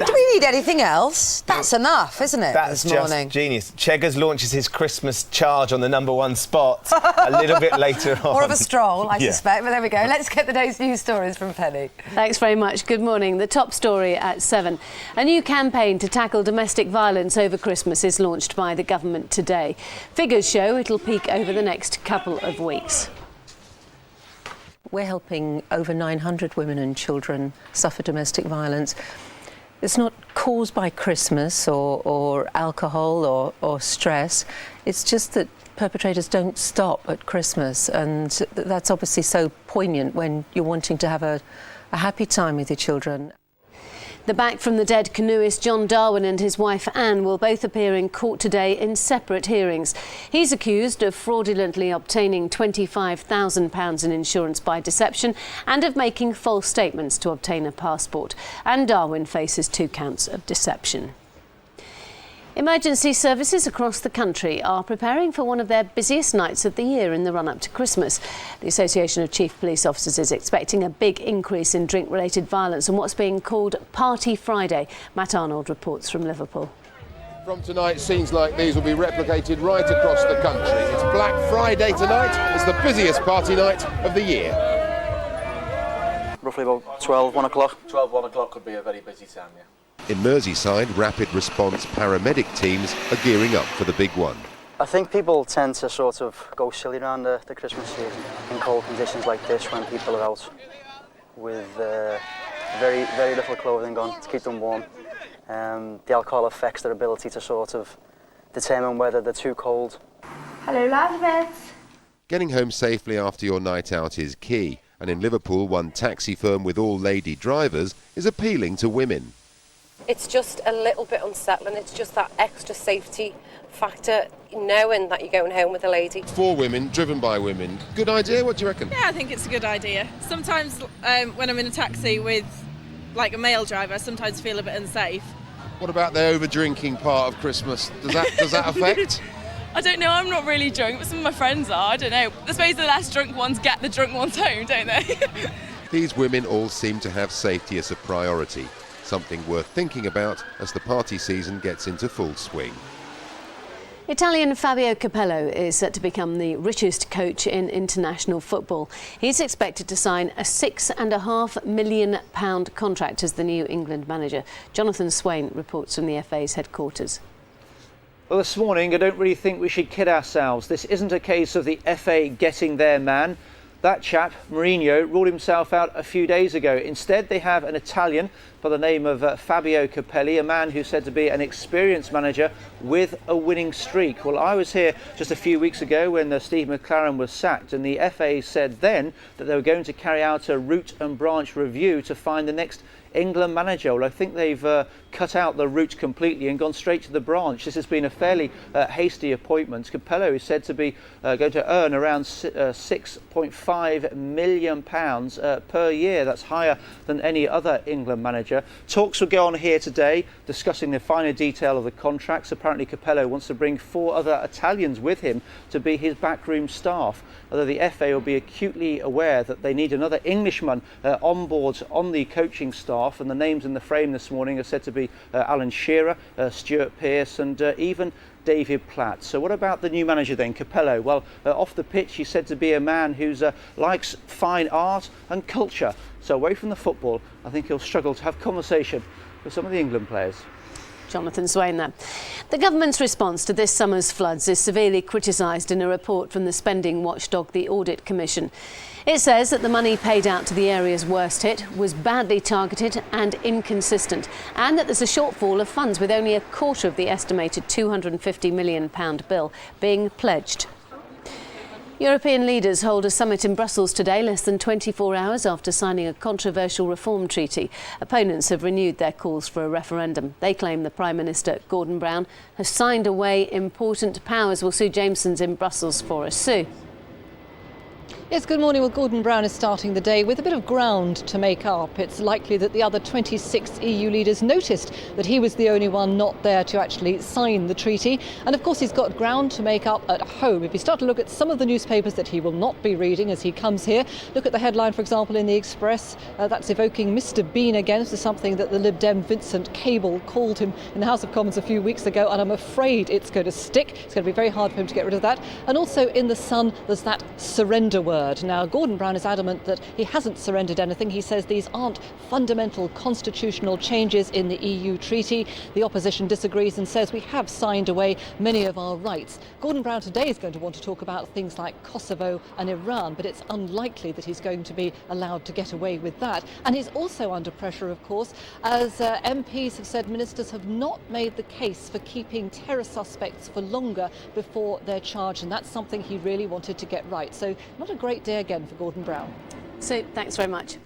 Do we need anything else? That's enough, isn't it, That's this morning? just genius. Cheggers launches his Christmas charge on the #1 spot a little bit later on. More of a stroll, I Yeah. suspect, but there we go. Let's get the day's news stories from Penny. Thanks very much. Good morning. The top story at 7. A new campaign to tackle domestic violence over Christmas is launched by the government today. Figures show it'll peak over the next couple of weeks. We're helping over 900 women and children suffer domestic violence. It's not caused by Christmas or alcohol or stress. It's just that perpetrators don't stop at Christmas, and that's obviously so poignant when you're wanting to have a a happy time with your children. The back from the dead canoeist John Darwin and his wife Anne will both appear in court today in separate hearings. He's accused of fraudulently obtaining £25,000 in insurance by deception and of making false statements to obtain a passport. And Darwin faces 2 counts of deception. Emergency services across the country are preparing for one of their busiest nights of the year in the run-up to Christmas. The Association of Chief Police Officers is expecting a big increase in drink-related violence on what's being called Party Friday. Matt Arnold reports from Liverpool. From tonight, scenes like these will be replicated right across the country. It's Black Friday tonight. It's the busiest party night of the year. Roughly about 12, 1 o'clock. 12, 1 o'clock could be a very busy time, yeah. In Merseyside, rapid response paramedic teams are gearing up for the big one. I think people tend to sort of go silly around the Christmas season in cold conditions like this when people are out with very little clothing on to keep them warm. The alcohol affects their ability to sort of determine whether they're too cold. Hello, lads. Getting home safely after your night out is key, and in Liverpool, one taxi firm with all lady drivers is appealing to women. It's just a little bit unsettling. It's just that extra safety factor, knowing that you're going home with a lady. 4 women, driven by women. Good idea? What do you reckon? Yeah, I think it's a good idea. Sometimes when I'm in a taxi with like a male driver, I sometimes feel a bit unsafe. What about the over-drinking part of Christmas? Does that affect? I don't know, I'm not really drunk, but some of my friends are. I don't know. I suppose the less drunk ones get the drunk ones home, don't they? These women all seem to have safety as a priority. Something worth thinking about as the party season gets into full swing. Italian Fabio Capello is set to become the richest coach in international football. He's expected to sign a £6.5 million contract as the new England manager. Jonathan Swain reports from the FA's headquarters. Well, this morning, I don't really think we should kid ourselves. This isn't a case of the FA getting their man. That chap, Mourinho, ruled himself out a few days ago. Instead, they have an Italian by the name of Fabio Capello, a man who's said to be an experienced manager with a winning streak. Well, I was here just a few weeks ago when Steve McClaren was sacked, and the FA said then that they were going to carry out a root and branch review to find the next England manager. Well, I think they've cut out the root completely and gone straight to the branch. This has been a fairly hasty appointment. Capello is said to be going to earn around £6.5 million per year. That's higher than any other England manager. Talks will go on here today discussing the finer detail of the contracts. Apparently Capello wants to bring 4 other Italians with him to be his backroom staff, although the FA will be acutely aware that they need another Englishman on board on the coaching staff, and the names in the frame this morning are said to be Alan Shearer, Stuart Pearce and even David Platt. So what about the new manager then, Capello? Well, off the pitch he's said to be a man who likes fine art and culture. So away from the football, I think he'll struggle to have conversation with some of the England players. Jonathan Swain there. The government's response to this summer's floods is severely criticised in a report from the spending watchdog, the Audit Commission. It says that the money paid out to the areas worst hit was badly targeted and inconsistent, and that there's a shortfall of funds with only a quarter of the estimated £250 million bill being pledged. European leaders hold a summit in Brussels today, less than 24 hours after signing a controversial reform treaty. Opponents have renewed their calls for a referendum. They claim the Prime Minister, Gordon Brown, has signed away important powers. Well, Sue Jameson's in Brussels for us. Sue. Yes, good morning. Well, Gordon Brown is starting the day with a bit of ground to make up. It's likely that the other 26 EU leaders noticed that he was the only one not there to actually sign the treaty. And of course, he's got ground to make up at home. If you start to look at some of the newspapers that he will not be reading as he comes here, look at the headline, for example, in the Express. That's evoking Mr. Bean again. This is something that the Lib Dem Vincent Cable called him in the House of Commons a few weeks ago, and I'm afraid it's going to stick. It's going to be very hard for him to get rid of that. And also in the Sun, there's that surrender word. Now, Gordon Brown is adamant that he hasn't surrendered anything. He says these aren't fundamental constitutional changes in the EU treaty. The opposition disagrees and says we have signed away many of our rights. Gordon Brown today is going to want to talk about things like Kosovo and Iran, but it's unlikely that he's going to be allowed to get away with that. And he's also under pressure, of course, as MPs have said ministers have not made the case for keeping terror suspects for longer before they're charged, and that's something he really wanted to get right. So not a great day again for Gordon Brown. So, thanks very much.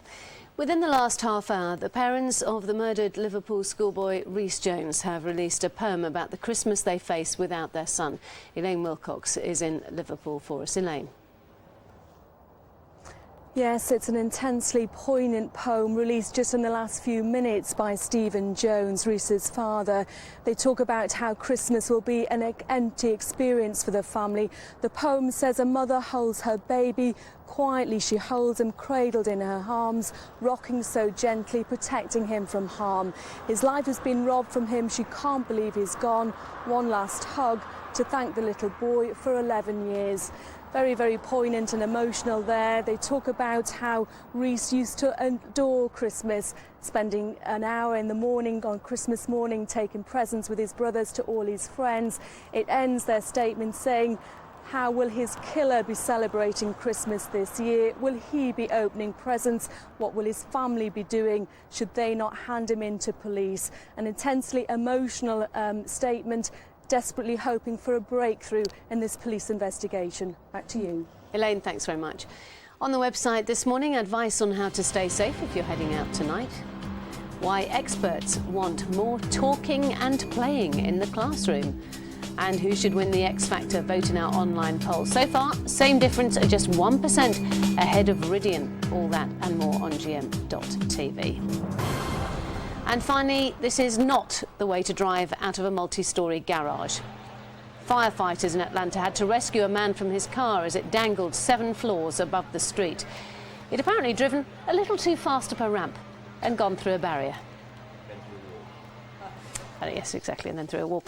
Within the last half hour, the parents of the murdered Liverpool schoolboy Rhys Jones have released a poem about the Christmas they face without their son. Elaine Wilcox is in Liverpool for us. Elaine. Yes, it's an intensely poignant poem released just in the last few minutes by Stephen Jones, Rhys's father. They talk about how Christmas will be an empty experience for the family. The poem says a mother holds her baby. Quietly she holds him cradled in her arms, rocking so gently, protecting him from harm. His life has been robbed from him. She can't believe he's gone. One last hug to thank the little boy for 11 years. Very, very poignant and emotional there. They talk about how Rhys used to adore Christmas, spending an hour in the morning on Christmas morning taking presents with his brothers to all his friends. It ends their statement saying, how will his killer be celebrating Christmas this year? Will he be opening presents? What will his family be doing should they not hand him in to police? An intensely emotional statement, desperately hoping for a breakthrough in this police investigation. Back to you. Elaine, thanks very much. On the website this morning, advice on how to stay safe if you're heading out tonight. Why experts want more talking and playing in the classroom. And who should win the X Factor vote in our online poll. So far, same difference at just 1% ahead of Viridian. All that and more on GM.TV. And finally, this is not the way to drive out of a multi-storey garage. Firefighters in Atlanta had to rescue a man from his car as it dangled 7 floors above the street. He'd apparently driven a little too fast up a ramp and gone through a barrier. Yes, exactly, and then through a wall.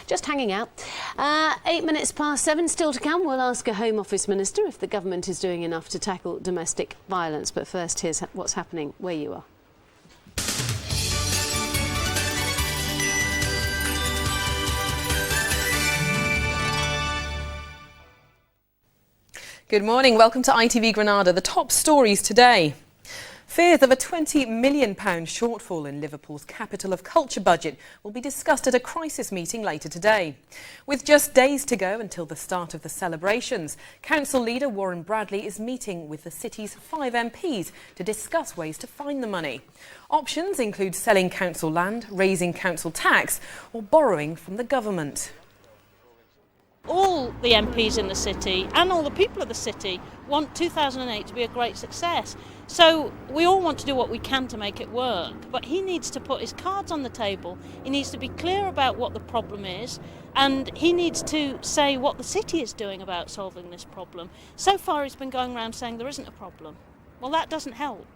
Just hanging out. 8 minutes past 7, still to come. We'll ask a Home Office Minister if the government is doing enough to tackle domestic violence. But first, here's what's happening where you are. Good morning. Welcome to ITV Granada. The top stories today. Fears of a £20 million shortfall in Liverpool's Capital of Culture budget will be discussed at a crisis meeting later today. With just days to go until the start of the celebrations, Council leader Warren Bradley is meeting with the city's 5 MPs to discuss ways to find the money. Options include selling council land, raising council tax or borrowing from the government. All the MPs in the city and all the people of the city want 2008 to be a great success. So we all want to do what we can to make it work, but he needs to put his cards on the table. He needs to be clear about what the problem is, and he needs to say what the city is doing about solving this problem. So far he's been going around saying there isn't a problem. Well, that doesn't help.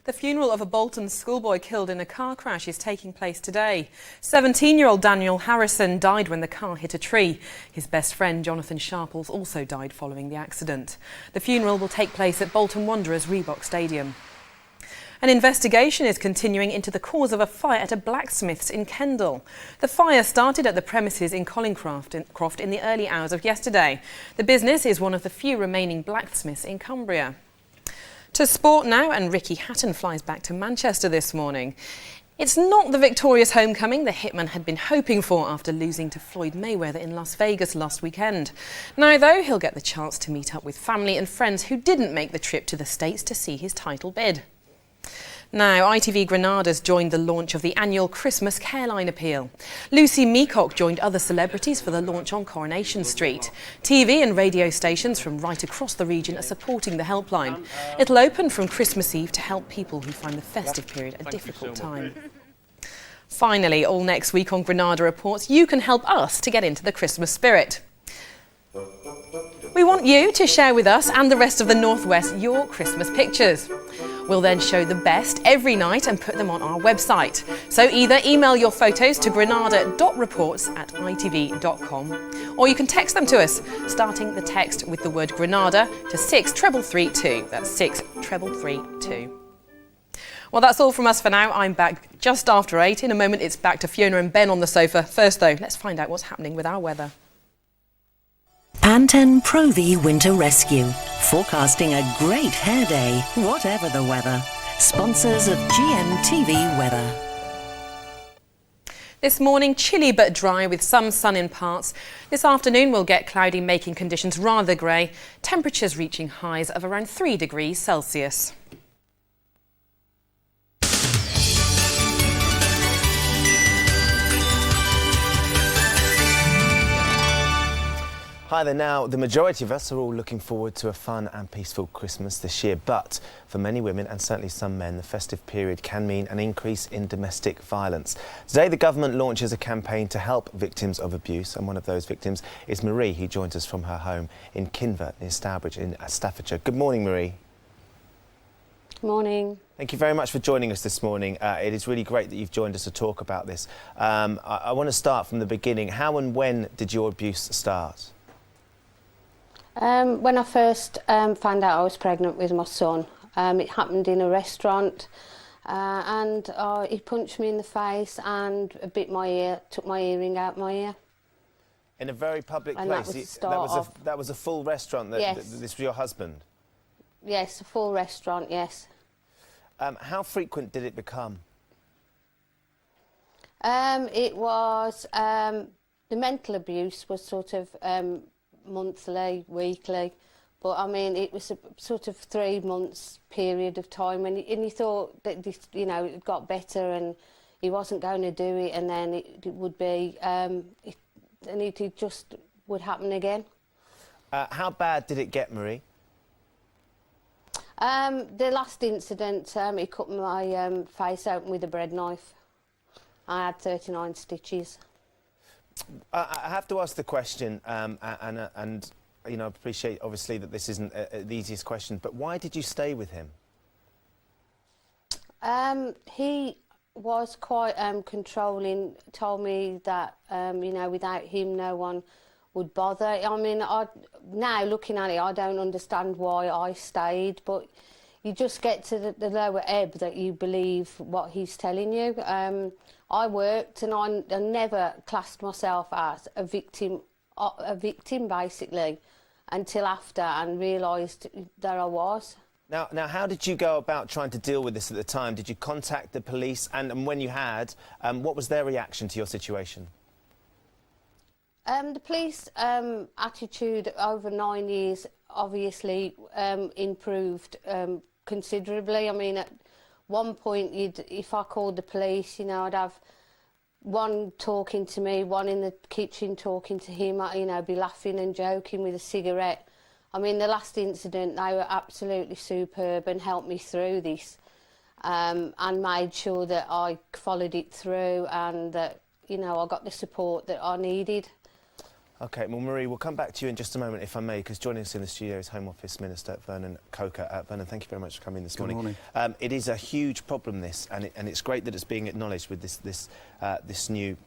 The funeral of a Bolton schoolboy killed in a car crash is taking place today. 17-year-old Daniel Harrison died when the car hit a tree. His best friend, Jonathan Sharples, also died following the accident. The funeral will take place at Bolton Wanderers Reebok Stadium. An investigation is continuing into the cause of a fire at a blacksmith's in Kendal. The fire started at the premises in Collingcroft in the early hours of yesterday. The business is one of the few remaining blacksmiths in Cumbria. To sport now, and Ricky Hatton flies back to Manchester this morning. It's not the victorious homecoming the hitman had been hoping for after losing to Floyd Mayweather in Las Vegas last weekend. Now, though, he'll get the chance to meet up with family and friends who didn't make the trip to the States to see his title bid. Now, ITV Granada's joined the launch of the annual Christmas Careline Appeal. Lucy Meacock joined other celebrities for the launch on Coronation Street. TV and radio stations from right across the region are supporting the helpline. It'll open from Christmas Eve to help people who find the festive period a difficult time. Finally, all next week on Granada Reports, you can help us to get into the Christmas spirit. We want you to share with us and the rest of the North West your Christmas pictures. We'll then show the best every night and put them on our website. So either email your photos to granada.reports@itv.com or you can text them to us, starting the text with the word Granada to 63332. That's 63332. Well, that's all from us for now. I'm back just after 8. In a moment, it's back to Fiona and Ben on the sofa. First, though, let's find out what's happening with our weather. Pantene Pro-V Winter Rescue. Forecasting a great hair day, whatever the weather. Sponsors of GMTV Weather. This morning, chilly but dry with some sun in parts. This afternoon, we'll get cloudy, making conditions rather grey. Temperatures reaching highs of around 3 degrees Celsius. Hi there. Now, the majority of us are all looking forward to a fun and peaceful Christmas this year, but for many women and certainly some men, the festive period can mean an increase in domestic violence. Today, the government launches a campaign to help victims of abuse, and one of those victims is Marie, who joins us from her home in Kinver, near Stourbridge in Staffordshire. Good morning, Marie. Morning. Thank you very much for joining us this morning. It is really great that you've joined us to talk about this. I want to start from the beginning. How and when did your abuse start? When I first found out I was pregnant with my son, it happened in a restaurant, and he punched me in the face and bit my ear, took my earring out my ear. In a very public And place? that was the start that was a full restaurant? Yes. This was your husband? Yes, a full restaurant, yes. How frequent did it become? It was, the mental abuse was sort of monthly, weekly, but I mean it was a sort of 3 months period of time, and you thought that this, you know, it got better and he wasn't going to do it, and then it would be, and it just would happen again. How bad did it get, Marie? The last incident, he cut my face open with a bread knife. I had 39 stitches. I have to ask the question, and you know, I appreciate obviously that this isn't the easiest question, but why did you stay with him? He was quite controlling. Told me that you know, without him, no one would bother. I mean, now looking at it, I don't understand why I stayed, but you just get to the lower ebb that you believe what he's telling you. I worked, and I never classed myself as a victim basically, until after, and realised that I was. Now, how did you go about trying to deal with this at the time? Did you contact the police, and when you had, what was their reaction to your situation? The police attitude over 9 years obviously improved considerably. I mean, at one point, if I called the police, you know, I'd have one talking to me, one in the kitchen talking to him, you know, be laughing and joking with a cigarette. I mean, the last incident, they were absolutely superb and helped me through this, and made sure that I followed it through and that, you know, I got the support that I needed. OK, well, Marie, we'll come back to you in just a moment, if I may, because joining us in the studio is Home Office Minister Vernon Coker. Vernon, thank you very much for coming this morning. Good morning. It is a huge problem, this, and it's great that it's being acknowledged with this new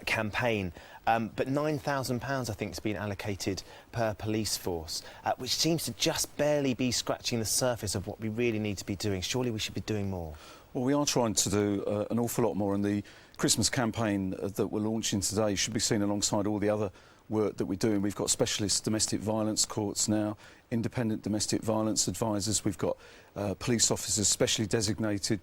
campaign. But £9,000, I think, has been allocated per police force, which seems to just barely be scratching the surface of what we really need to be doing. Surely we should be doing more. Well, we are trying to do an awful lot more, and the Christmas campaign that we're launching today should be seen alongside all the other work that we're doing. We've got specialist domestic violence courts now, independent domestic violence advisors. We've got police officers specially designated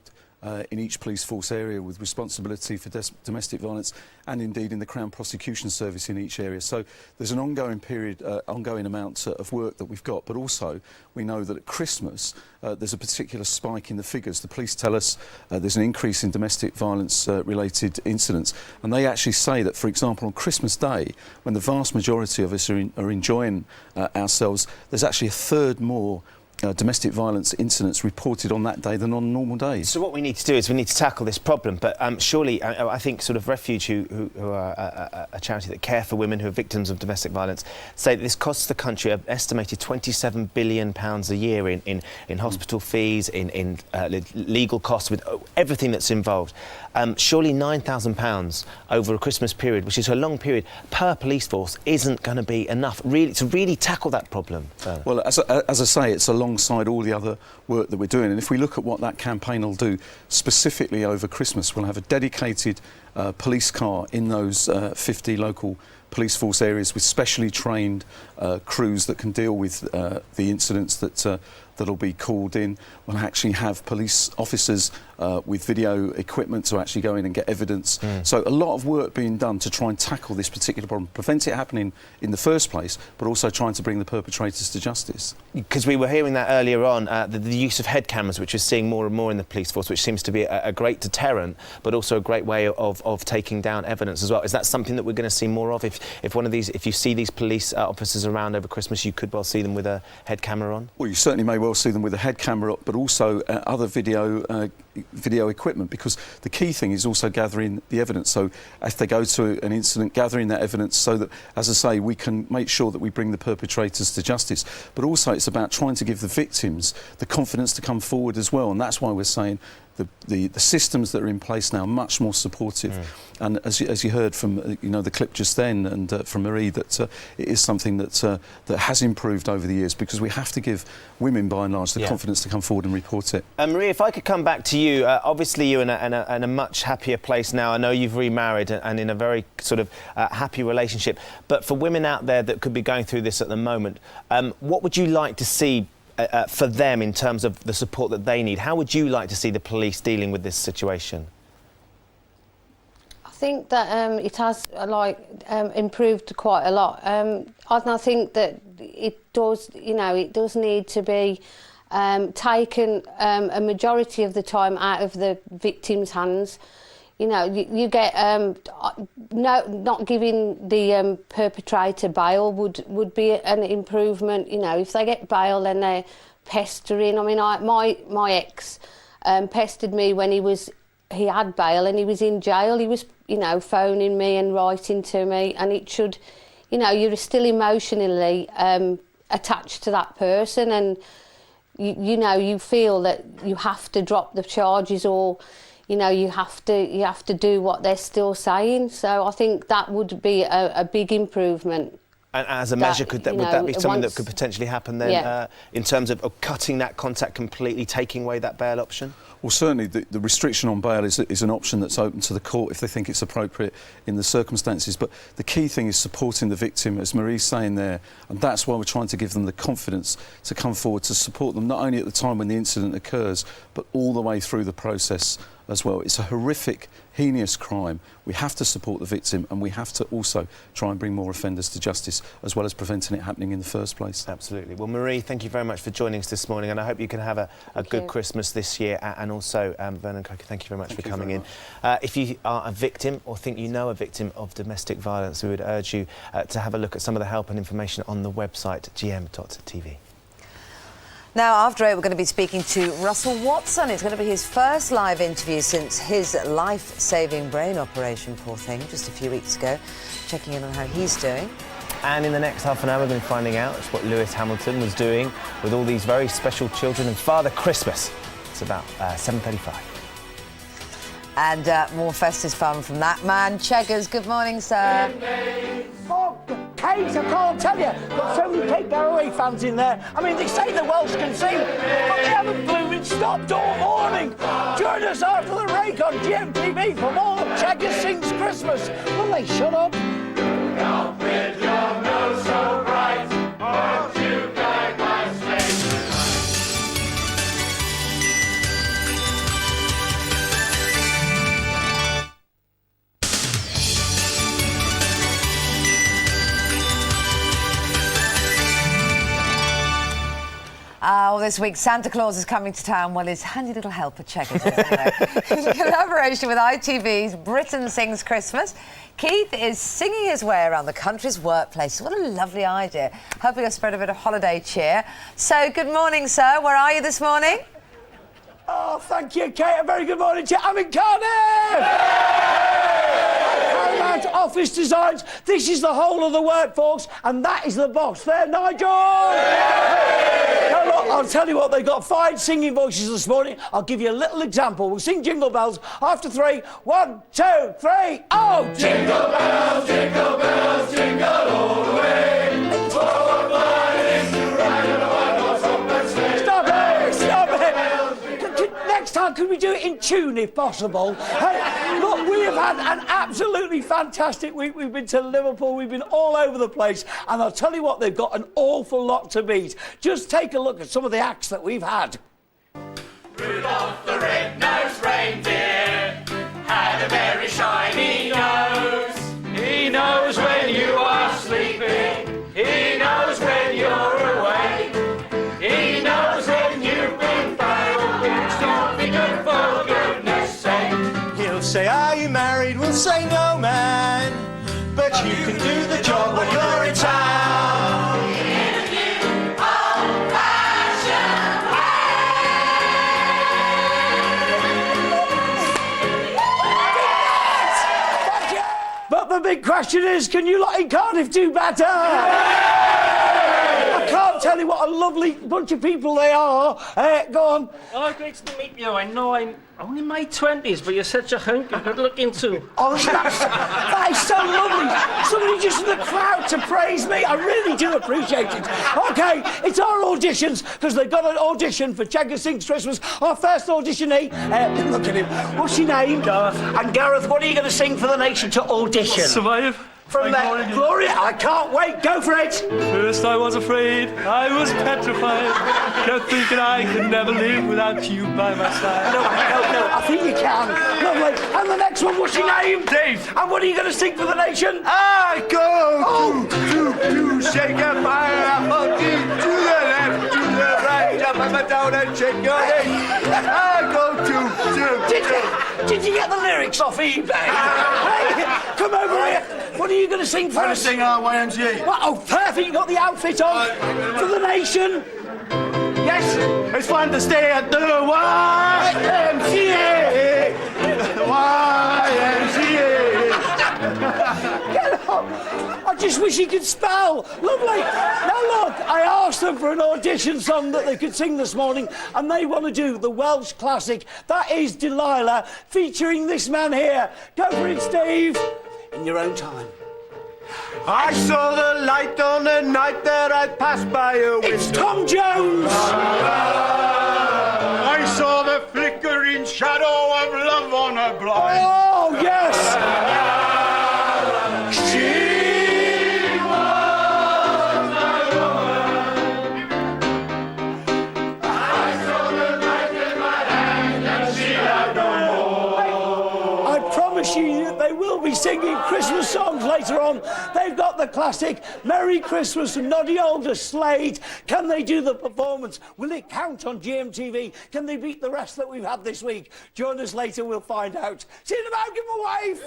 in each police force area with responsibility for domestic violence, and indeed in the Crown Prosecution Service in each area. So there's an ongoing amount of work that we've got, but also we know that at Christmas there's a particular spike in the figures. The police tell us there's an increase in domestic violence related incidents, and they actually say that, for example, on Christmas Day, when the vast majority of us are enjoying ourselves, there's actually a third more domestic violence incidents reported on that day than on normal days. So what we need to do is we need to tackle this problem, but surely I think sort of Refuge, who are a charity that care for women who are victims of domestic violence, say that this costs the country an estimated £27 billion a year in hospital fees, in legal costs, with everything that's involved. Surely £9,000 over a Christmas period, which is a long period, per police force isn't going to be enough to really tackle that problem. Well, as I say, it's alongside all the other work that we're doing, and if we look at what that campaign will do specifically over Christmas, we'll have a dedicated police car in those 50 local police force areas with specially trained crews that can deal with the incidents that'll be called in. We'll actually have police officers with video equipment to actually go in and get evidence. So a lot of work being done to try and tackle this particular problem, prevent it happening in the first place, but also trying to bring the perpetrators to justice. Because we were hearing that earlier on, the use of head cameras, which we're seeing more and more in the police force, which seems to be a great deterrent, but also a great way of of taking down evidence as well. Is that something that we're going to see more of? If you see these police officers around over Christmas, you could well see them with a head camera on? Well, you certainly may well see them with a head camera up, but also other video equipment, because the key thing is also gathering the evidence. So if they go to an incident, gathering that evidence so that, as I say, we can make sure that we bring the perpetrators to justice. But also it's about trying to give the victims the confidence to come forward as well, and that's why we're saying the systems that are in place now are much more supportive. And as you heard from the clip just then, and from Marie, that it is something that has improved over the years, because we have to give women, by and large, the confidence to come forward and report it. Marie, if I could come back to you, obviously you're in a much happier place now. I know you've remarried and in a very sort of happy relationship. But for women out there that could be going through this at the moment, what would you like to see for them in terms of the support that they need? How would you like to see the police dealing with this situation? I think that it has improved quite a lot. I think that it does, it does need to be taken a majority of the time out of the victim's hands. You get not giving the perpetrator bail would be an improvement. If they get bail, then they're pestering. I mean, my ex pestered me when he had bail and he was in jail. He was phoning me and writing to me, and it should, you're still emotionally attached to that person, and you feel that you have to drop the charges, or you have to do what they're still saying. So I think that would be a big improvement. And as a measure, would that be something that could potentially happen then, in terms of cutting that contact completely, taking away that bail option? Well, certainly the restriction on bail is an option that's open to the court if they think it's appropriate in the circumstances. But the key thing is supporting the victim, as Marie's saying there, and that's why we're trying to give them the confidence to come forward, to support them, not only at the time when the incident occurs, but all the way through the process as well. It's a horrific, heinous crime. We have to support the victim, and we have to also try and bring more offenders to justice, as well as preventing it happening in the first place. Absolutely. Well, Marie, thank you very much for joining us this morning, and I hope you can have a good Christmas this year. And also, Vernon Coker, thank you very much for coming in. If you are a victim or think you know a victim of domestic violence, we would urge you to have a look at some of the help and information on the website gm.tv. Now, after 8, we're going to be speaking to Russell Watson. It's going to be his first live interview since his life-saving brain operation, poor thing, just a few weeks ago. Checking in on how he's doing. And in the next half an hour, we're going to be finding out what Lewis Hamilton was doing with all these very special children and Father Christmas. It's about 7:35. And more festive fun from that man. Cheggers, good morning, sir. Oh, Kate, I can't tell you. Got so many Kate Garraway fans in there. I mean, they say the Welsh can sing, but they haven't blooming stopped all morning. Join us after the break on GMTV for more Cheggers Sings Christmas. Will they shut up? Out with your nose so bright, won't you guide my sleigh? Well, this week Santa Claus is coming to town. Well, his handy little helper Cheggers, isn't it? In collaboration with ITV's Britain Sings Christmas, Keith is singing his way around the country's workplaces. What a lovely idea. Hoping to spread a bit of holiday cheer. So, good morning, sir. Where are you this morning? Oh, thank you, Kate. A very good morning to you. I'm in Cardiff! Paramount Office Designs. This is the whole of the workforce, and that is the boss there, Nigel! Now, look, I'll tell you what, they got fine singing voices this morning. I'll give you a little example. We'll sing Jingle Bells after 3. 1, 2, 3, oh! Jingle bells, jingle all the way. Oh, what fun it is to ride in a one-horse open sleigh. Stop it! Stop it! Next time, could we do it in tune, if possible? Hey, look, we have had an absolutely fantastic week. We've been to Liverpool, we've been all over the place, and I'll tell you what, they've got an awful lot to beat. Just take a look at some of the acts that we've had. Rudolph the red-nosed reindeer had a very shiny nose. He knows when you are sleeping, he knows when you're awake, he knows when you've been bad, for goodness sake. He'll say, are you married? We'll man, but you can do the job when you're in town. But the big question is, can you lot in Cardiff do better? I can't tell you what a lovely bunch of people they are. Go on. Oh, great to meet you. I know I'm only in my 20s, but you're such a hunk and good looking too. Oh, that is so lovely. Somebody just in the crowd to praise me. I really do appreciate it. OK, it's our auditions, because they've got an audition for Jagger Sings Christmas. Our first auditionee. Look at him. What's your name? Gareth. And Gareth, what are you going to sing for the nation to audition? Survive. From there, Gloria, I can't wait. Go for it. First I was afraid, I was petrified. Kept thinking I could never live without you by my side. No, I think you can. Lovely. And the next one, what's your name? Dave. And what are you going to sing for the nation? I go to shake a fire apple to the left, to the right, jump up and down and shake your head. I go to. Did you get the lyrics off eBay? Hey, come over here. What are you going to sing for us? I'm going to sing our YMCA. What? Oh, perfect. You got the outfit on. For the nation. Yes. It's fun to stay at the YMCA. Get up. I just wish he could spell. Lovely. Now look, I asked them for an audition song that they could sing this morning, and they want to do the Welsh classic. That is Delilah, featuring this man here. Go for it, Steve. In your own time. I saw the light on the night that I passed by a window. It's Tom Jones! I saw the flickering shadow of love on a blind. Oh, yes! She was my woman. I saw the knife in my hand and she had no more. I promise you that they will be singing Christmas songs later on. They've got the classic Merry Christmas and Noddy Older Slade. Can they do the performance? Will it count on GMTV? Can they beat the rest that we've had this week? Join us later, we'll find out. See you in about, give them a wave.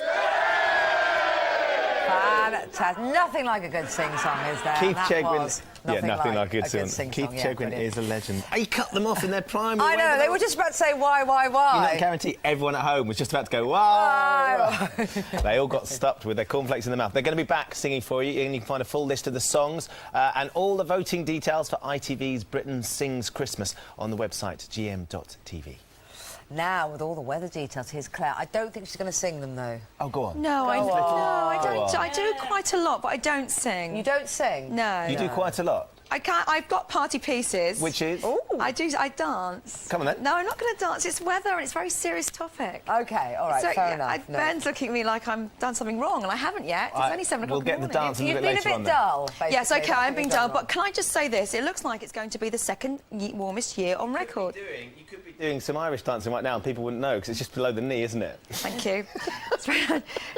Fantastic. Nothing like a good sing-song, is there? Keith That Chegwin. was Nothing like a good sing-song. Keith Chegwin is a legend. He cut them off in their prime. I know, they were just about to say why. You know, guarantee everyone at home was just about to go, why? They all got stuffed with their cornflakes in their mouth. They're going to be back singing for you, and you can find a full list of the songs and all the voting details for ITV's Britain Sings Christmas on the website gm.tv. Now, with all the weather details, here's Claire. I don't think she's going to sing them, though. Oh, go on. No, I don't. I do quite a lot, but I don't sing. You don't sing? No. You do quite a lot? I can't. I've got party pieces. Which is? Ooh. I dance. Come on, then. No, I'm not going to dance. It's weather and it's a very serious topic. OK, all right, fair enough. Ben's looking at me like I've done something wrong, and I haven't yet. It's only 7 o'clock in the morning. We'll get the dance a You've bit been later a on, bit dull, basically. Yes, OK, I'm being dull. But can I just say this? It looks like it's going to be the second warmest year on record. You could be doing some Irish dancing right now and people wouldn't know because it's just below the knee, isn't it? Thank you.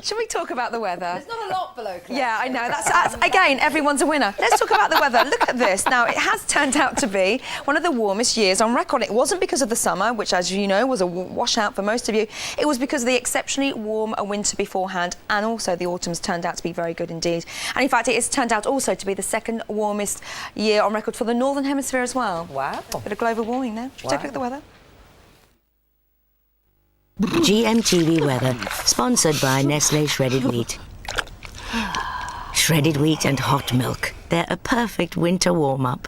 Should we talk about the weather? There's not a lot below, Claire. Yeah, I know. That's again, everyone's a winner. Let's talk about the weather. Look at this. Now, it has turned out to be one of the warmest years on record. It wasn't because of the summer, which, as you know, was a washout for most of you. It was because of the exceptionally warm winter beforehand, and also the autumn's turned out to be very good indeed. And in fact, it has turned out also to be the second warmest year on record for the Northern Hemisphere as well. Wow. Bit of global warming there. Should we take a look at the weather? GMTV weather, sponsored by Nestle Shredded Wheat. Shredded wheat and hot milk. They're a perfect winter warm-up.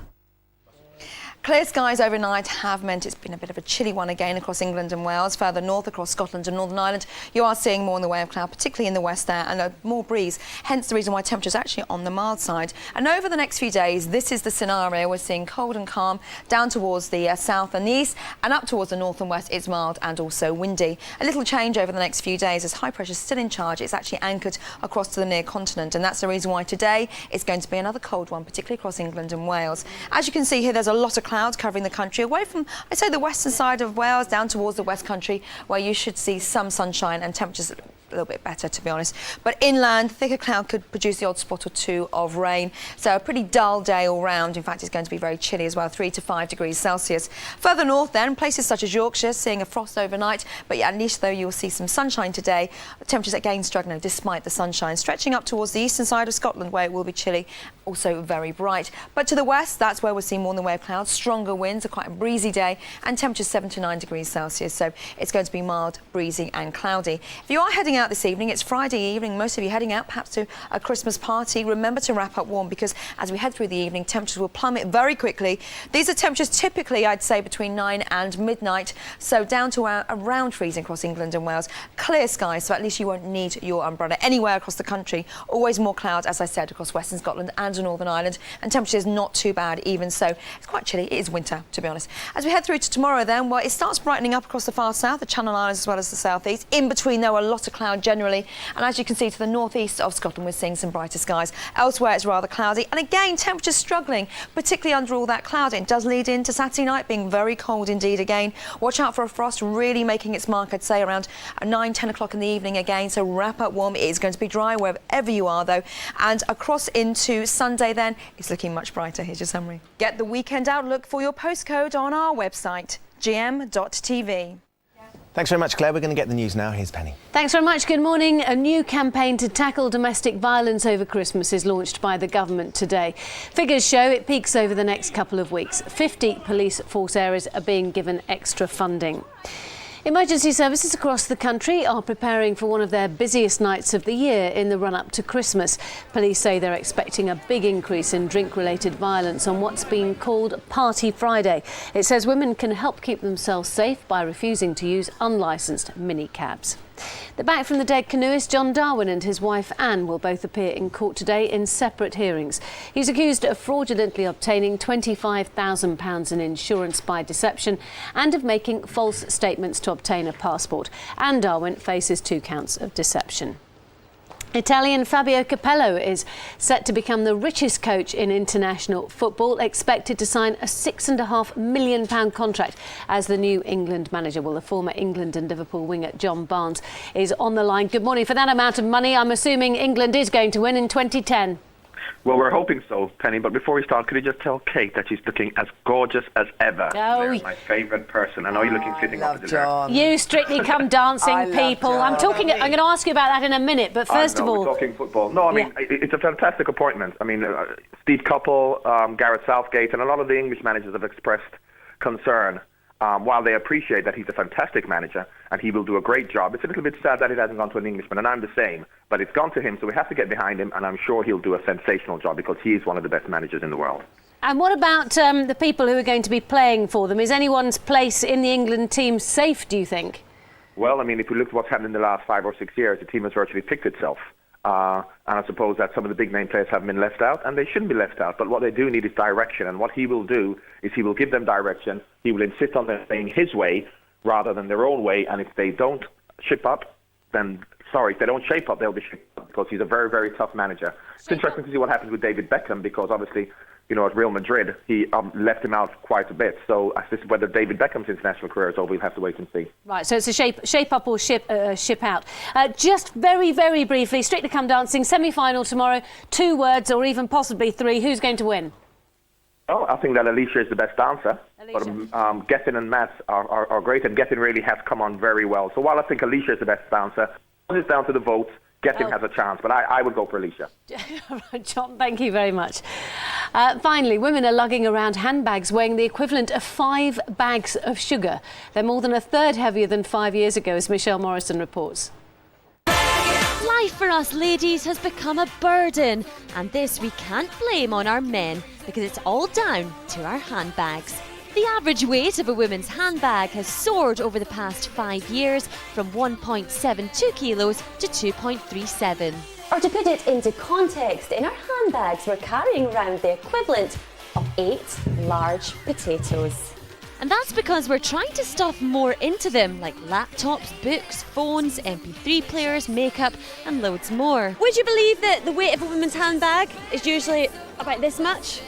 Clear skies overnight have meant it's been a bit of a chilly one again across England and Wales. Further north across Scotland and Northern Ireland, you are seeing more in the way of cloud, particularly in the west there, and more breeze, hence the reason why temperatures are actually on the mild side. And over the next few days, this is the scenario. We're seeing cold and calm down towards the south and the east, and up towards the north and west, it's mild and also windy. A little change over the next few days as high pressure is still in charge. It's actually anchored across to the near continent, and that's the reason why today it's going to be another cold one, particularly across England and Wales. As you can see here, there's a lot of clouds covering the country, away from, I'd say, the western side of Wales down towards the West Country, where you should see some sunshine and temperatures a little bit better, to be honest. But inland, thicker cloud could produce the odd spot or two of rain. So a pretty dull day all round. In fact, it's going to be very chilly as well, 3 to 5 degrees Celsius. Further north then, places such as Yorkshire seeing a frost overnight. But yeah, at least though you'll see some sunshine today. Temperatures again struggling despite the sunshine. Stretching up towards the eastern side of Scotland where it will be chilly. Also very bright. But to the west, that's where we'll see more in the way of clouds. Stronger winds, a quite a breezy day, and temperatures 7 to 9 degrees Celsius. So it's going to be mild, breezy and cloudy. If you are heading out this evening, it's Friday evening. Most of you heading out perhaps to a Christmas party. Remember to wrap up warm because as we head through the evening, temperatures will plummet very quickly. These are temperatures typically, I'd say, between 9 and midnight. So down to around freezing across England and Wales. Clear skies, so at least you won't need your umbrella anywhere across the country. Always more clouds, as I said, across Western Scotland and Northern Ireland, and temperatures not too bad even so. It's quite chilly. It is winter, to be honest. As we head through to tomorrow then, well, it starts brightening up across the far south, the Channel Islands as well as the southeast. In between, though, a lot of cloud generally, and as you can see to the northeast of Scotland, we're seeing some brighter skies. Elsewhere, it's rather cloudy, and again, temperatures struggling, particularly under all that cloud. It does lead into Saturday night being very cold indeed again. Watch out for a frost really making its mark, I'd say, around 9, 10 o'clock in the evening again, so wrap up warm. It is going to be dry wherever you are, though, and across into Sunday then, it's looking much brighter. Here's your summary. Get the weekend outlook for your postcode on our website, gm.tv. Thanks very much, Claire. We're going to get the news now. Here's Penny. Thanks very much. Good morning. A new campaign to tackle domestic violence over Christmas is launched by the government today. Figures show it peaks over the next couple of weeks. 50 police force areas are being given extra funding. Emergency services across the country are preparing for one of their busiest nights of the year in the run-up to Christmas. Police say they're expecting a big increase in drink-related violence on what's been called Party Friday. It says women can help keep themselves safe by refusing to use unlicensed minicabs. The back from the dead canoeist John Darwin and his wife Anne will both appear in court today in separate hearings. He's accused of fraudulently obtaining £25,000 in insurance by deception and of making false statements to obtain a passport. Anne Darwin faces 2 counts of deception. Italian Fabio Capello is set to become the richest coach in international football, expected to sign a £6.5 million contract as the new England manager. Well, the former England and Liverpool winger John Barnes is on the line. Good morning. For that amount of money, I'm assuming England is going to win in 2010. Well, we're hoping so, Penny, but before we start, could you just tell Kate that she's looking as gorgeous as ever? Oh, my favourite person. I know you're looking sitting opposite her. You Strictly Come Dancing people. I'm going to ask you about that in a minute, but first of all... we're talking football. No, I mean, it's a fantastic appointment. I mean, Steve Coppell, Gareth Southgate, and a lot of the English managers have expressed concern. While they appreciate that he's a fantastic manager and he will do a great job, it's a little bit sad that it hasn't gone to an Englishman, and I'm the same. But it's gone to him, so we have to get behind him, and I'm sure he'll do a sensational job because he is one of the best managers in the world. And what about the people who are going to be playing for them? Is anyone's place in the England team safe, do you think? Well, I mean, if we look at what's happened in the last 5 or 6 years, the team has virtually picked itself. And I suppose that some of the big name players have been left out, and they shouldn't be left out. But what they do need is direction, and what he will do is he will give them direction. He will insist on them playing his way rather than their own way, and if they don't shape up, if they don't shape up, they'll be shaped up because he's a very, very tough manager. It's interesting to see what happens with David Beckham because obviously, you know, at Real Madrid, he left him out quite a bit. So as to whether David Beckham's international career is over, we'll have to wait and see. Right, so it's a shape up or ship out. Just very, very briefly, Strictly Come Dancing, semi-final tomorrow, 2 words or even possibly 3. Who's going to win? Oh, I think that Alicia is the best dancer. But Gethin and Matt are great, and Gethin really has come on very well. So while I think Alicia is the best dancer, it's down to the votes. Gethin has a chance, but I would go for Alicia. All right, John, thank you very much. Finally, women are lugging around handbags weighing the equivalent of 5 bags of sugar. They're more than a third heavier than 5 years ago, as Michelle Morrison reports. Life for us ladies has become a burden, and this we can't blame on our men because it's all down to our handbags. The average weight of a woman's handbag has soared over the past 5 years from 1.72 kilos to 2.37. Or to put it into context, in our handbags we're carrying around the equivalent of 8 large potatoes. And that's because we're trying to stuff more into them, like laptops, books, phones, MP3 players, makeup, and loads more. Would you believe that the weight of a woman's handbag is usually about this much?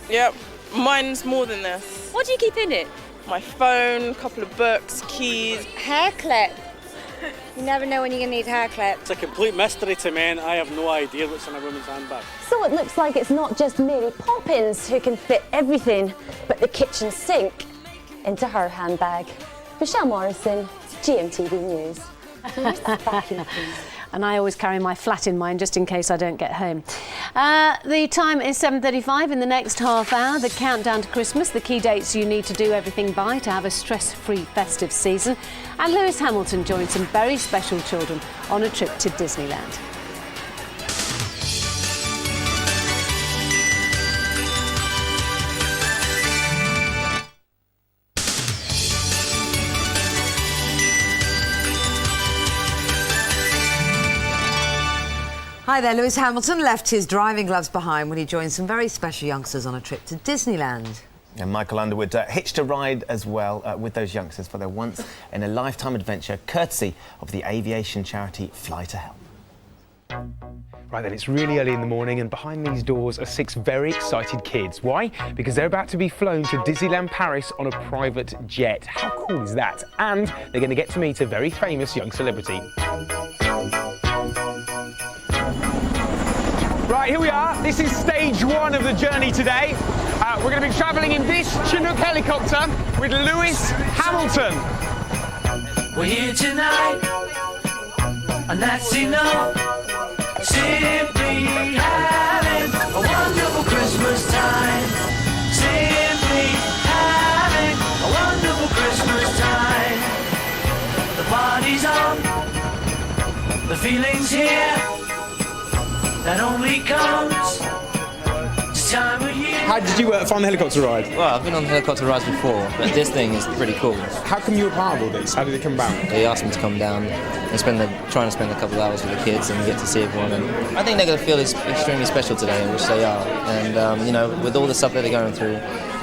Yep, mine's more than this. What do you keep in it? My phone, a couple of books, keys. Hair clip. You never know when you're going to need a haircut. It's a complete mystery to me, and I have no idea what's in a woman's handbag. So it looks like it's not just Mary Poppins who can fit everything but the kitchen sink into her handbag. Michelle Morrison, GMTV News. Where's that vacuum, please? And I always carry my flat in mine just in case I don't get home. The time is 7:35. In the next half hour, the countdown to Christmas, the key dates you need to do everything by to have a stress-free festive season. And Lewis Hamilton joins some very special children on a trip to Disneyland. Hi there, Lewis Hamilton left his driving gloves behind when he joined some very special youngsters on a trip to Disneyland. And Michael Underwood hitched a ride as well with those youngsters for their once-in-a-lifetime adventure, courtesy of the aviation charity Fly to Help. Right then, it's really early in the morning and behind these doors are 6 very excited kids. Why? Because they're about to be flown to Disneyland Paris on a private jet. How cool is that? And they're going to get to meet a very famous young celebrity. Right, here we are. This is stage 1 of the journey today. We're going to be travelling in this Chinook helicopter with Lewis Hamilton. We're here tonight, and that's enough. Simply having a wonderful Christmas time. Simply having a wonderful Christmas time. The party's on, the feeling's here. That only comes this time of year. How did you find the helicopter ride? Well, I've been on helicopter rides before, but this thing is pretty cool. How come you were part of all this? How did it come about? They asked me to come down and trying to spend a couple of hours with the kids and get to see everyone. And I think they're going to feel extremely special today, which they are. And, you know, with all the stuff that they're going through,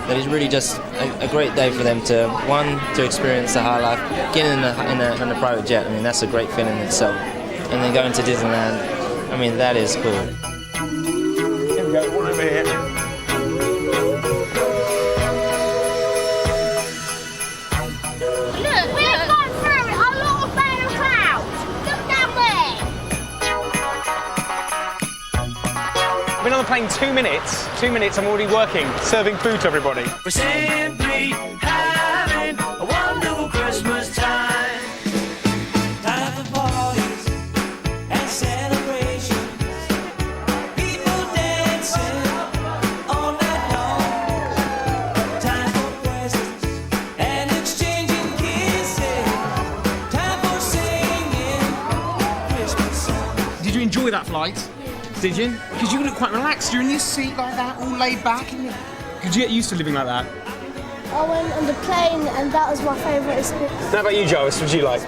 that is really just a great day for them to, one, to experience the high life, getting in a private jet. I mean, that's a great feeling in itself. And then going to Disneyland, I mean, that is cool. Here we go, one over here. Look, we've gone through a lot of bad clouds. Look down there. I've been on the plane 2 minutes. 2 minutes, I'm already working, serving food to everybody. We're simply having a wonderful Christmas time. Time for parties and celebrations. People dancing all night long. Time for presents and exchanging kisses. Time for singing Christmas songs. Did you enjoy that flight? Did you? Because you look quite relaxed. You're in your seat like that, all laid back. Did you get used to living like that? I went on the plane and that was my favourite experience. How about you, Joyce? What did you like?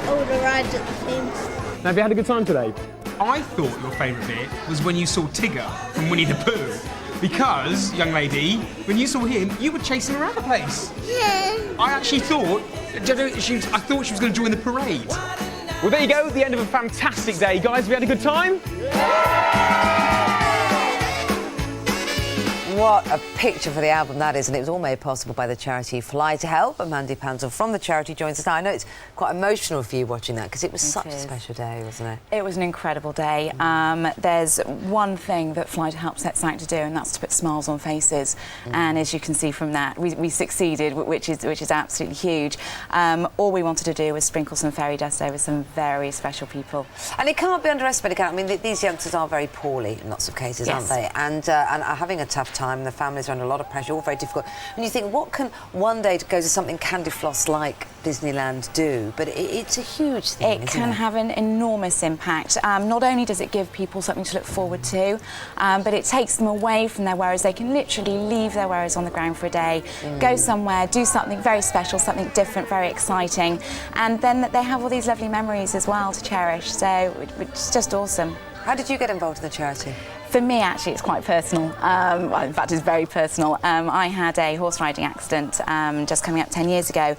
All the rides at the themes. Now, have you had a good time today? I thought your favourite bit was when you saw Tigger from Winnie the Pooh. Because, young lady, when you saw him, you were chasing around the place. Yeah. I actually thought, I thought she was going to join the parade. Well, there you go, the end of a fantastic day. Guys, have you had a good time? What a picture for the album that is, and it was all made possible by the charity Fly to Help. And Mandy Pansel from the charity joins us now. I know it's quite emotional for you watching that because it was such a special day, wasn't it? It was an incredible day. There's one thing that Fly to Help sets out to do, and that's to put smiles on faces. And as you can see from that, we succeeded, which is absolutely huge. All we wanted to do was sprinkle some fairy dust over some very special people. And it can't be underestimated, can it? I mean, these youngsters are very poorly in lots of cases, Yes. aren't they? And are having a tough time. The families are under a lot of pressure, all very difficult. And you think, what can one day to go to something candy floss like Disneyland do? But it's a huge thing. It can have an enormous impact. Not only does it give people something to look forward to, but it takes them away from their worries. They can literally leave their worries on the ground for a day, go somewhere, do something very special, something different, very exciting, and then they have all these lovely memories as well to cherish. So it's just awesome. How did you get involved in the charity? For me, actually, it's quite personal. Well, in fact, it's very personal. I had a horse riding accident just coming up 10 years ago,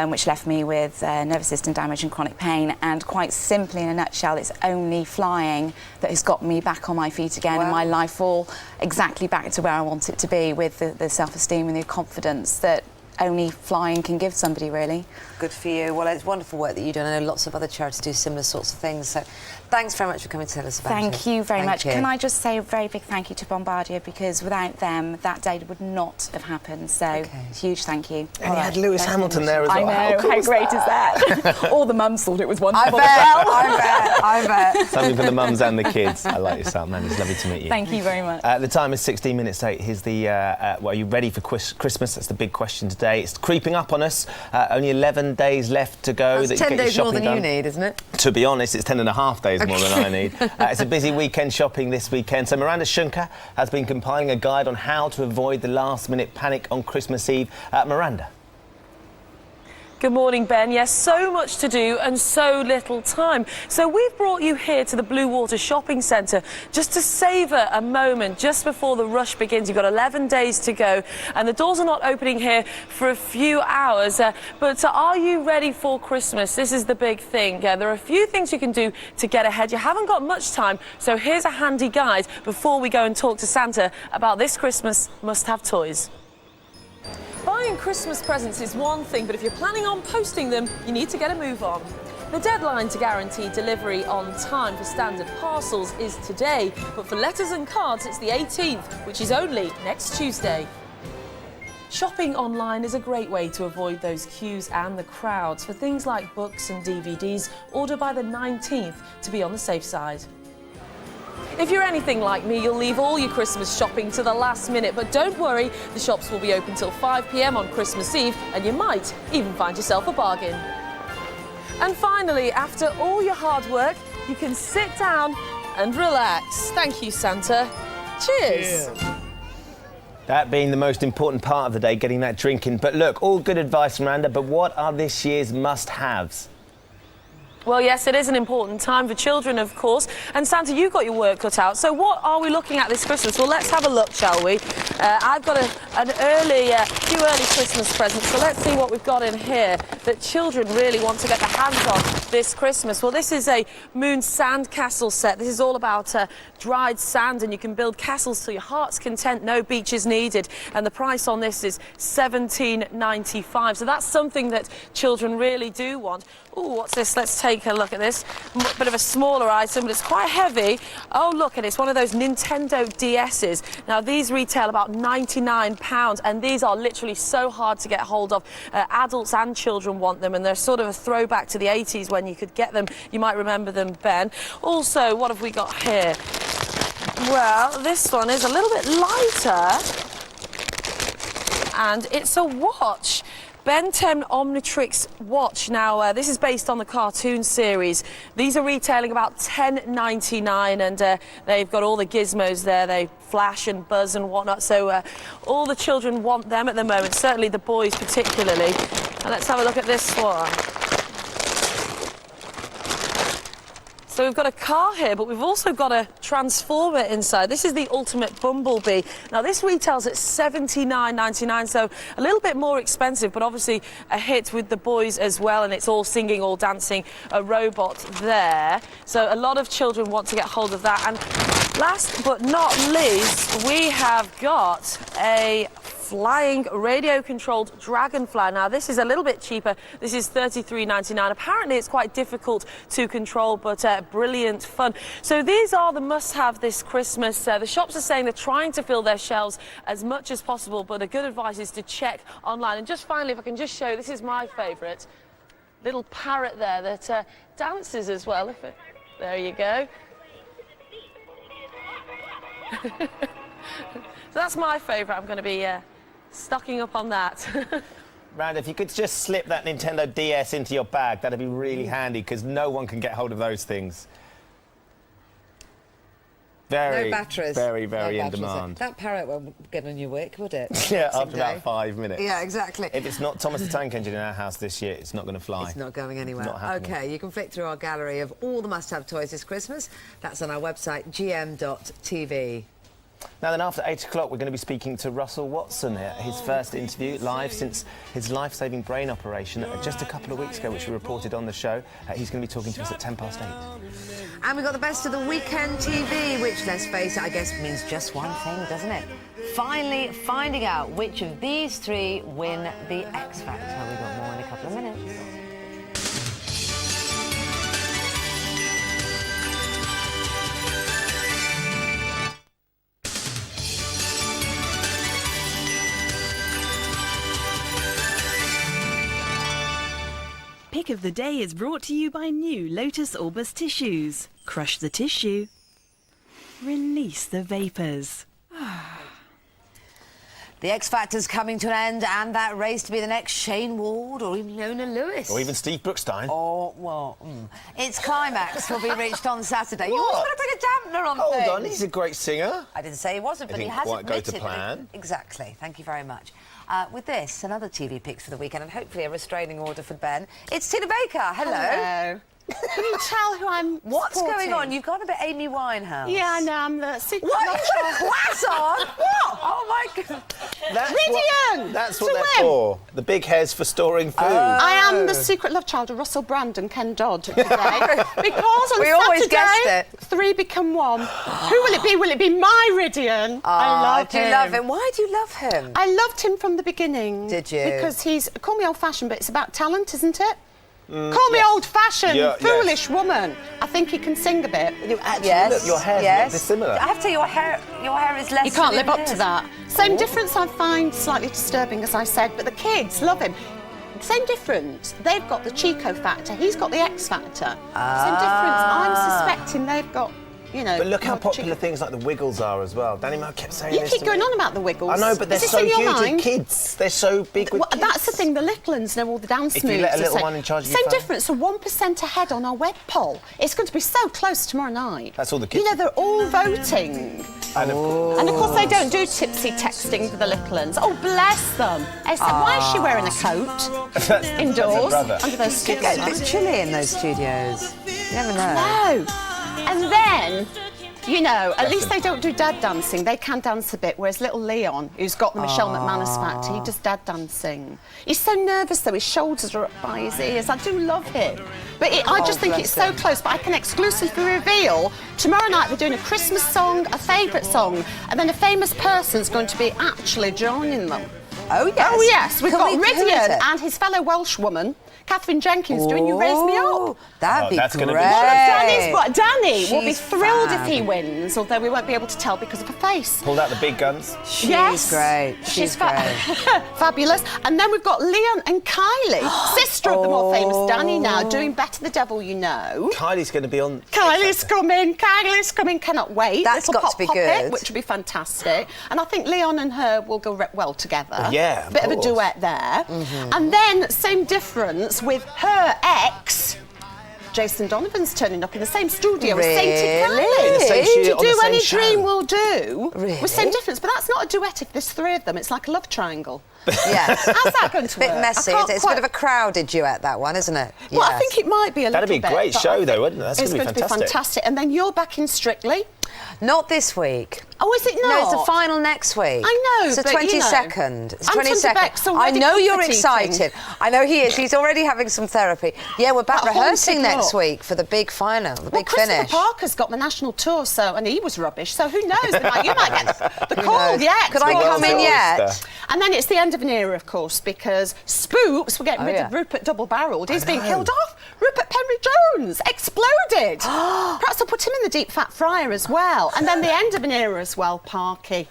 which left me with nervous system damage and chronic pain. And quite simply, in a nutshell, it's only flying that has got me back on my feet again and my life all exactly back to where I want it to be, with the self-esteem and the confidence that only flying can give somebody, really. Good for you. Well, it's wonderful work that you do. I know lots of other charities do similar sorts of things. So thanks very much for coming to tell us about it. Thank you very much. you. Can I just say a very big thank you to Bombardier, because without them, that day would not have happened. So, huge thank you. And you had Lewis Hamilton there as well. I know, how great is that? All the mums thought it was wonderful. I bet. Something for the mums and the kids. I like yourself, man. It's lovely to meet you. Thank you very much. The time is 16 minutes 8. Here's the, well, are you ready for Christmas? That's the big question today. It's creeping up on us. Only 11 days left to go. That's that 10 you get days your more shopping than done. you need, isn't it? To be honest, it's 10.5 days more than I need. It's a busy weekend shopping this weekend. So Miranda Shunker has been compiling a guide on how to avoid the last-minute panic on Christmas Eve. Miranda. Good morning, Ben. Yes, so much to do and so little time. So we've brought you here to the Blue Water Shopping Centre just to savour a moment just before the rush begins. You've got 11 days to go and the doors are not opening here for a few hours. But are you ready for Christmas? This is the big thing. There are a few things you can do to get ahead. You haven't got much time, so here's a handy guide before we go and talk to Santa about this Christmas must-have toys. Buying Christmas presents is one thing, but if you're planning on posting them, you need to get a move on. The deadline to guarantee delivery on time for standard parcels is today, but for letters and cards it's the 18th, which is only next Tuesday. Shopping online is a great way to avoid those queues and the crowds. For things like books and DVDs, order by the 19th to be on the safe side. If you're anything like me, you'll leave all your Christmas shopping to the last minute, but don't worry, the shops will be open till 5 p.m. on Christmas Eve, and you might even find yourself a bargain. And finally, after all your hard work, you can sit down and relax. Thank you, Santa. Cheers. That being the most important part of the day, getting that drink in. But look, all good advice, Miranda, but what are this year's must-haves? Well, yes, it is an important time for children, of course. And Santa, you've got your work cut out. So what are we looking at this Christmas? Well, let's have a look, shall we? I've got a few early Christmas presents. So let's see what we've got in here that children really want to get their hands on this Christmas. Well, this is a moon sand castle set. This is all about dried sand, and you can build castles to your heart's content. No beaches needed. And the price on this is $17.95. So that's something that children really do want. Oh, what's this? Let's take a look at this. Bit of a smaller item, but it's quite heavy. Oh, look, and it's one of those Nintendo DS's. Now, these retail about £99, and these are literally so hard to get hold of. Adults and children want them, and they're sort of a throwback to the 80s when you could get them. You might remember them, Ben. Also, what have we got here? Well, this one is a little bit lighter, and it's a watch. Ben 10 Omnitrix watch. Now, this is based on the cartoon series. These are retailing about $10.99, and they've got all the gizmos there. They flash and buzz and whatnot, so all the children want them at the moment, certainly the boys particularly. And let's have a look at this one. So we've got a car here, but we've also got a transformer inside. This is the ultimate bumblebee. Now, this retails at $79.99, so a little bit more expensive, but obviously a hit with the boys as well, and it's all singing, all dancing, a robot there. So a lot of children want to get hold of that. And last but not least, we have got a flying radio-controlled dragonfly. Now, this is a little bit cheaper. This is $33.99. Apparently, it's quite difficult to control, but brilliant fun. So these are the must-have this Christmas. The shops are saying they're trying to fill their shelves as much as possible, but the good advice is to check online. And just finally, if I can just show, this is my favourite. Little parrot there that dances as well. There you go. So that's my favourite. I'm going to be stocking up on that. Miranda, if you could just slip that Nintendo DS into your bag, that'd be really handy, because no one can get hold of those things. Very, no batteries. Very, very no in batteries. demand. That parrot won't get on your wick, would it? Yeah, after about 5 minutes. Yeah, exactly. If it's not Thomas the Tank Engine in our house this year, it's not going to fly. It's not going anywhere. It's not happening. OK, you can flick through our gallery of all the must-have toys this Christmas. That's on our website, gm.tv. Now then, after 8 o'clock, we're going to be speaking to Russell Watson here. His first interview live since his life-saving brain operation just a couple of weeks ago, which we reported on the show. He's going to be talking to us at 8:10. And we've got the best of the weekend TV, which, let's face it, I guess means just one thing, doesn't it? finally finding out which of these three win the X Factor. We've got more in a couple of minutes. Pick of the Day is brought to you by new Lotus Orbis tissues. Crush the tissue. Release the vapours. The X Factor's coming to an end, and that race to be the next Shane Ward or even Leona Lewis. Or even Steve Brookstein. Or, well, its climax will be reached on Saturday. You always got to bring a dampener on Hold things. on, he's a great singer. I didn't say he wasn't, but he has quite admitted go to plan. Exactly. Thank you very much. With this, another TV picks for the weekend, and hopefully a restraining order for Ben. It's Tina Baker. Hello. Hello. Can you tell who I'm What's supporting? going on? You've gone a bit Amy Winehouse. Yeah, I know. I'm the secret What? love You put a child. glass on? What? Oh, my God. Ridian! That's what to they're win. for. The big hair's for storing food. I am the secret love child of Russell Brand and Ken Dodd today. Because on We Saturday, always guessed it. 3 become 1. Who will it be? Will it be my Ridian? I love do him. you love him? Why do you love him? I loved him from the beginning. Did you? Because he's, call me old-fashioned, but it's about talent, isn't it? Call me old-fashioned, foolish woman. I think he can sing a bit. Yes. Look, your hair's not dissimilar. I have to say, your hair is less. You can't than live up his. to that. Same difference I find slightly disturbing, as I said, but the kids love him. Same difference. They've got the Chico factor. He's got the X factor. Same difference. I'm suspecting they've got, you know. But look how more popular things like the Wiggles are as well. Danny Moore kept saying You this keep to going me. on about the Wiggles. I know, but they're Is this so in your huge mind? with kids. They're so big with Well, kids. that's the thing. The little ones know all the dance If moves. you let a the little same- one in charge of your Same phone. difference. So 1% ahead on our web poll. It's going to be so close tomorrow night. That's all the kids. You know, they're all voting. And of course, they don't do tipsy texting for the little ones. Oh, bless them. I said, why is she wearing a coat indoors under those It studio gets a lights? bit chilly in those studios. You never know. No. And then, you know, at least they don't do dad dancing. They can dance a bit, whereas little Leon, who's got the Michelle McManus factor, he does dad dancing. He's so nervous, though. His shoulders are up by his ears. I do love him. But I just think it's so close. But I can exclusively reveal, tomorrow night they're doing a Christmas song, a favourite song, and then a famous person's going to be actually joining them. Oh, yes. Oh, yes. We've got Who is Ridian it? and his fellow Welsh woman, Catherine Jenkins, doing You Raise Me Up. That'd be that's great. gonna be Danny will be She's thrilled fab. if he wins, although we won't be able to tell because of her face. Pulled out the big guns. She's great. She's great. Fabulous. And then we've got Leon and Kylie, sister of the more famous Danny now, doing Better the Devil You Know. Kylie's going to be on. Kylie's coming, cannot wait. That's Little got pop to be poppet, good. which will be fantastic. And I think Leon and her will go well together. Yeah, of Bit of a course. duet there. And then, same difference with her ex, Jason Donovan's turning up in the same studio as Sainted Really? Kylie. In the same studio, To on the do same Any show. Dream Will Do. Really? With same difference, but that's not a duet if there's 3 of them. It's like a love triangle. Yes. How's that going to Bit work? messy. I can't It's a bit of a crowded duet, that one, isn't it? Well, I Yes. think it might be a That'd little be a bit. great but show, I think though, wouldn't it? That's it's gonna going be to be fantastic. fantastic. And then you're back in Strictly. Not this week. Oh, is it not? No, it's the final next week. I know, It's the but, you know, 22nd. It's Anton de 22nd. Beck's I already know you're comforting. excited. I know he is. He's already having some therapy. Yeah, we're back That rehearsing haunted next look. week for the big final, the Well, big Christopher finish. Parker's got the national tour, and he was rubbish. So who knows? You might get the Who call. knows? Yeah. Could I come in yet? And then it's the end of an era, of course, because Spooks, we're getting rid of Rupert double-barrelled. He's being killed off. Rupert Penry-Jones exploded. Perhaps I'll put him in the deep fat fryer as well. And then the end of an era as well, Parky,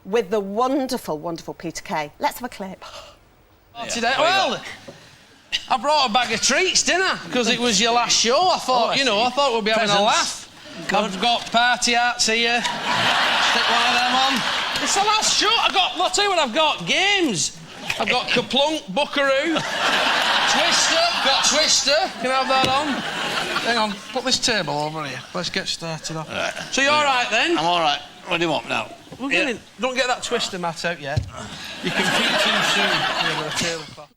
with the wonderful, wonderful Peter Kay. Let's have a clip. Today, well, I brought a bag of treats, didn't I? Because it was your last show. I thought, I thought we'd be having a laugh. I've got party hats here. Stick one of them on. It's the last show. I'll tell you what I've got. Games. I've got Kaplunk, Buckaroo, Twister. Got Twister. Can I have that on? Hang on. Put this table over here. Let's get started off. Right. So you're all right then? I'm all right. What do you want now? We're getting. Don't get that Twister mat out yet. You can peek too soon. Yeah, with a tablecloth.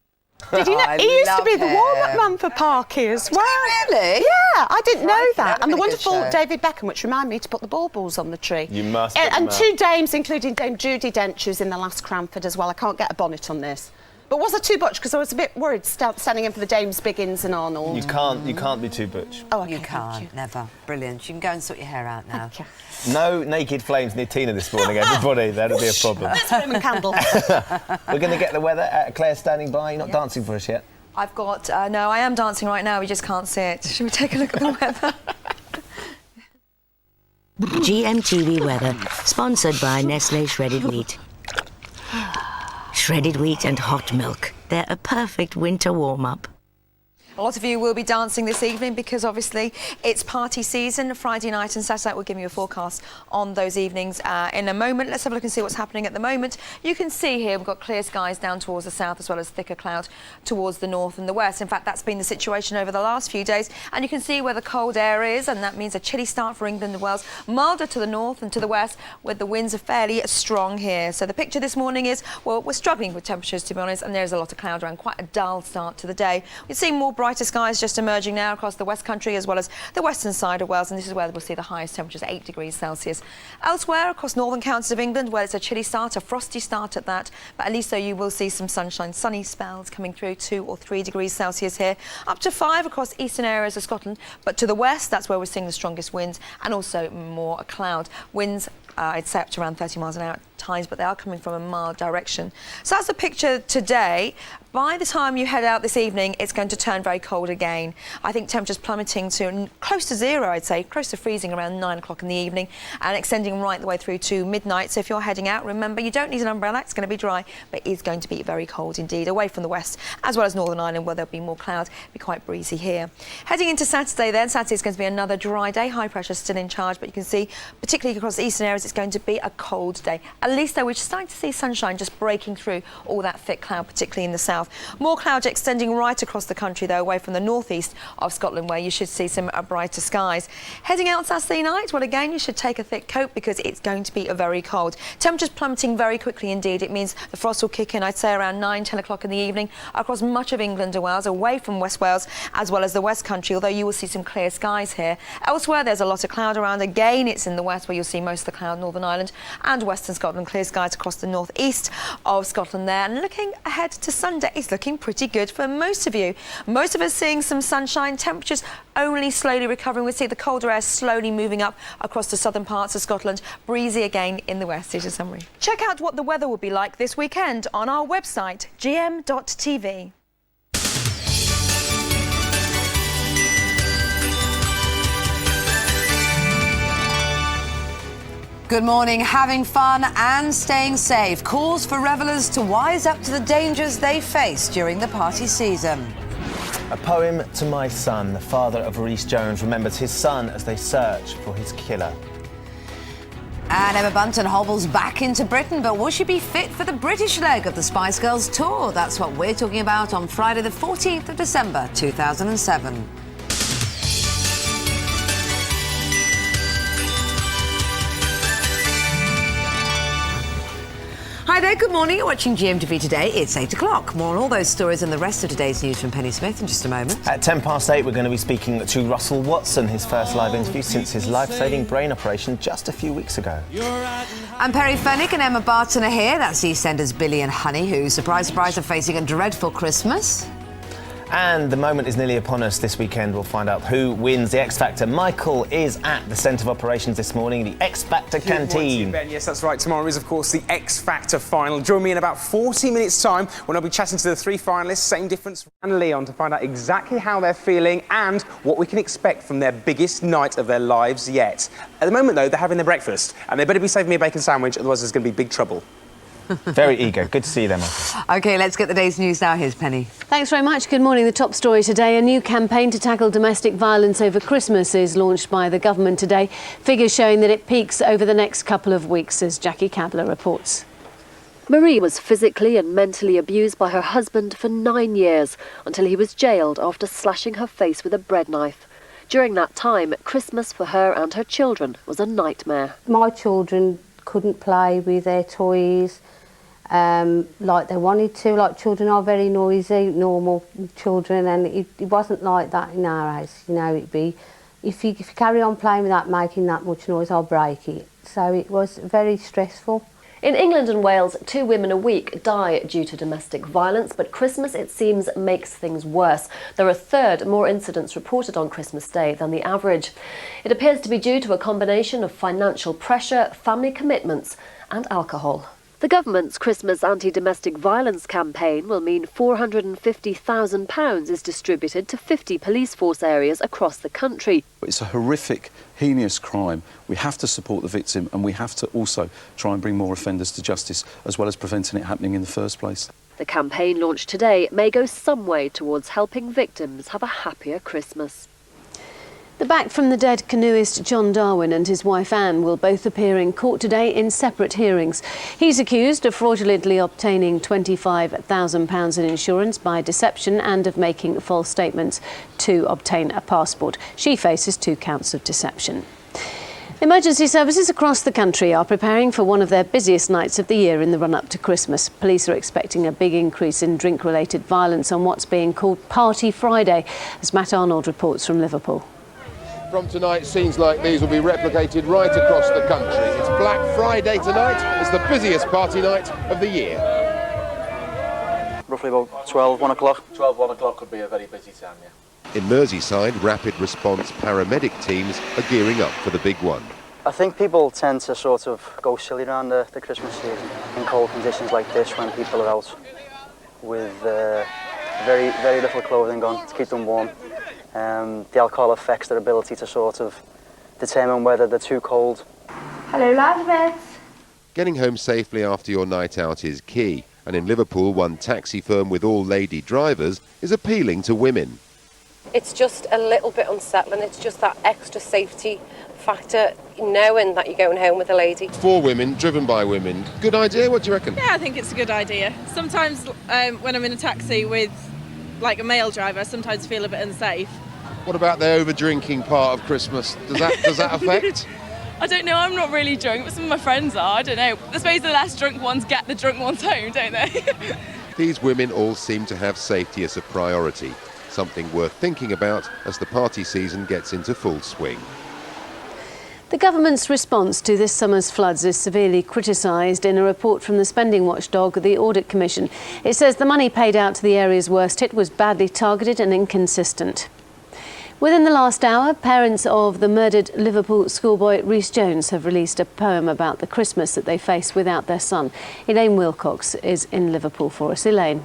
Did you know? I He used to love be the him. warm-up man for Parky as well. Really? Yeah, I didn't know that. that'd And the be a good wonderful show. David Beckham, which reminded me to put the baubles on the tree. You must put And them two dames, including Dame Judi Dench, who's in The Last Cranford as well. I can't get a bonnet on this. But was I too butch? Because I was a bit worried standing in for the James Biggins and Arnold. You can't be too butch. Oh, okay, you can't, never. Brilliant. You can go and sort your hair out now. No naked flames near Tina this morning, everybody. That'll be a problem. Let's Roman candle. We're going to get the weather. Claire's standing by. You're not dancing for us yet. I've got... no, I am dancing right now. We just can't see it. Should we take a look at the weather? GMTV weather, sponsored by Nestle Shredded Wheat. Shredded wheat and hot milk. They're a perfect winter warm-up. A lot of you will be dancing this evening because obviously it's party season. Friday night and Saturday night will give you a forecast on those evenings in a moment. Let's have a look and see what's happening at the moment. You can see here we've got clear skies down towards the south as well as thicker cloud towards the north and the west. In fact, that's been the situation over the last few days, and you can see where the cold air is, and that means a chilly start for England and Wales, milder to the north and to the west, where the winds are fairly strong here. So the picture this morning is, well, we're struggling with temperatures, to be honest, and there's a lot of cloud around, quite a dull start to the day. We're seeing more brighter skies just emerging now across the West Country as well as the western side of Wales, and this is where we'll see the highest temperatures, 8 degrees Celsius. Elsewhere across northern counties of England, where it's a chilly start, a frosty start at that, but at least though you will see some sunshine, sunny spells coming through, 2 or 3 degrees Celsius here, up to 5 across eastern areas of Scotland, but to the west, that's where we're seeing the strongest winds and also more cloud. Winds, I'd say up to around 30 miles an hour at times, but they are coming from a mild direction. So that's the picture today. By the time you head out this evening, it's going to turn very cold again. I think temperatures plummeting to close to zero, I'd say, close to freezing around 9 o'clock in the evening and extending right the way through to midnight. So if you're heading out, remember, you don't need an umbrella. It's going to be dry, but it is going to be very cold indeed, away from the west as well as Northern Ireland, where there'll be more clouds. It'll be quite breezy here. Heading into Saturday then, Saturday's going to be another dry day. High pressure still in charge, but you can see, particularly across the eastern areas, it's going to be a cold day. At least though, we're starting to see sunshine just breaking through all that thick cloud, particularly in the south. More clouds extending right across the country, though, away from the northeast of Scotland, where you should see some brighter skies. Heading out Saturday night, well, again, you should take a thick coat because it's going to be very cold. Temperatures plummeting very quickly indeed. It means the frost will kick in, I'd say, around 9, 10 o'clock in the evening across much of England and Wales, away from West Wales as well as the West Country, although you will see some clear skies here. Elsewhere, there's a lot of cloud around. Again, it's in the west where you'll see most of the cloud, Northern Ireland and Western Scotland. Clear skies across the northeast of Scotland there. And looking ahead to Sunday, it's looking pretty good for most of you. Most of us seeing some sunshine, temperatures only slowly recovering. We see the colder air slowly moving up across the southern parts of Scotland, breezy again in the west. Here's a summary. Check out what the weather will be like this weekend on our website, gm.tv. Good morning. Having fun and staying safe. Calls for revellers to wise up to the dangers they face during the party season. A poem to my son. The father of Rhys Jones remembers his son as they search for his killer. And Emma Bunton hobbles back into Britain, but will she be fit for the British leg of the Spice Girls tour? That's what we're talking about on Friday the 14th of December 2007. Hi there, good morning. You're watching GMTV today. It's 8 o'clock. More on all those stories and the rest of today's news from Penny Smith in just a moment. At 8:10, we're going to be speaking to Russell Watson, his first live interview since his life-saving brain operation just a few weeks ago. And Perry Fenwick and Emma Barton are here. That's EastEnders Billy and Honey, who, surprise, surprise, are facing a dreadful Christmas. And the moment is nearly upon us. This weekend we'll find out who wins the X Factor. Michael is at the centre of operations this morning, the X Factor canteen. Ben, yes, that's right. Tomorrow is, of course, the X Factor final. Join me in about 40 minutes' time when I'll be chatting to the 3 finalists, Same Difference and Leon, to find out exactly how they're feeling and what we can expect from their biggest night of their lives yet. At the moment, though, they're having their breakfast, and they better be saving me a bacon sandwich, otherwise there's going to be big trouble. Very eager. Good to see you there, Michael. OK, let's get the day's news now. Here's Penny. Thanks very much. Good morning. The top story today, a new campaign to tackle domestic violence over Christmas is launched by the government today. Figures showing that it peaks over the next couple of weeks, as Jackie Cadler reports. Marie was physically and mentally abused by her husband for 9 years until he was jailed after slashing her face with a bread knife. During that time, Christmas for her and her children was a nightmare. My children couldn't play with their toys like they wanted to. Like, children are very noisy, normal children, and it wasn't like that in our house. You know, it'd be, if you carry on playing without making that much noise, I'll break it. So it was very stressful. In England and Wales, 2 women a week die due to domestic violence, but Christmas, it seems, makes things worse. There are a third more incidents reported on Christmas Day than the average. It appears to be due to a combination of financial pressure, family commitments and alcohol. The government's Christmas anti-domestic violence campaign will mean £450,000 is distributed to 50 police force areas across the country. It's a horrific, heinous crime. We have to support the victim, and we have to also try and bring more offenders to justice, as well as preventing it happening in the first place. The campaign launched today may go some way towards helping victims have a happier Christmas. The Back from the Dead canoeist John Darwin and his wife Anne will both appear in court today in separate hearings. He's accused of fraudulently obtaining £25,000 in insurance by deception and of making false statements to obtain a passport. She faces 2 counts of deception. Emergency services across the country are preparing for one of their busiest nights of the year in the run-up to Christmas. Police are expecting a big increase in drink-related violence on what's being called Party Friday, as Matt Arnold reports from Liverpool. From tonight, scenes like these will be replicated right across the country. It's Black Friday tonight. It's the busiest party night of the year. Roughly about 12, 1 o'clock. 12, 1 o'clock could be a very busy time, yeah. In Merseyside, rapid response paramedic teams are gearing up for the big one. I think people tend to sort of go silly around the Christmas season in cold conditions like this when people are out with very, very little clothing on to keep them warm. The alcohol affects their ability to sort of determine whether they're too cold. Hello, lads. Getting home safely after your night out is key, and in Liverpool, one taxi firm with all lady drivers is appealing to women. It's just a little bit unsettling. It's just that extra safety factor, knowing that you're going home with a lady. 4 women, driven by women. Good idea, what do you reckon? Yeah, I think it's a good idea. Sometimes when I'm in a taxi with like a male driver, I sometimes feel a bit unsafe. What about the over-drinking part of Christmas? Does that affect? I don't know, I'm not really drunk, but some of my friends are, I don't know. I suppose the less drunk ones get the drunk ones home, don't they? These women all seem to have safety as a priority, something worth thinking about as the party season gets into full swing. The government's response to this summer's floods is severely criticised in a report from the spending watchdog, the Audit Commission. It says the money paid out to the areas worst hit was badly targeted and inconsistent. Within the last hour, parents of the murdered Liverpool schoolboy Rhys Jones have released a poem about the Christmas that they face without their son. Elaine Wilcox is in Liverpool for us. Elaine.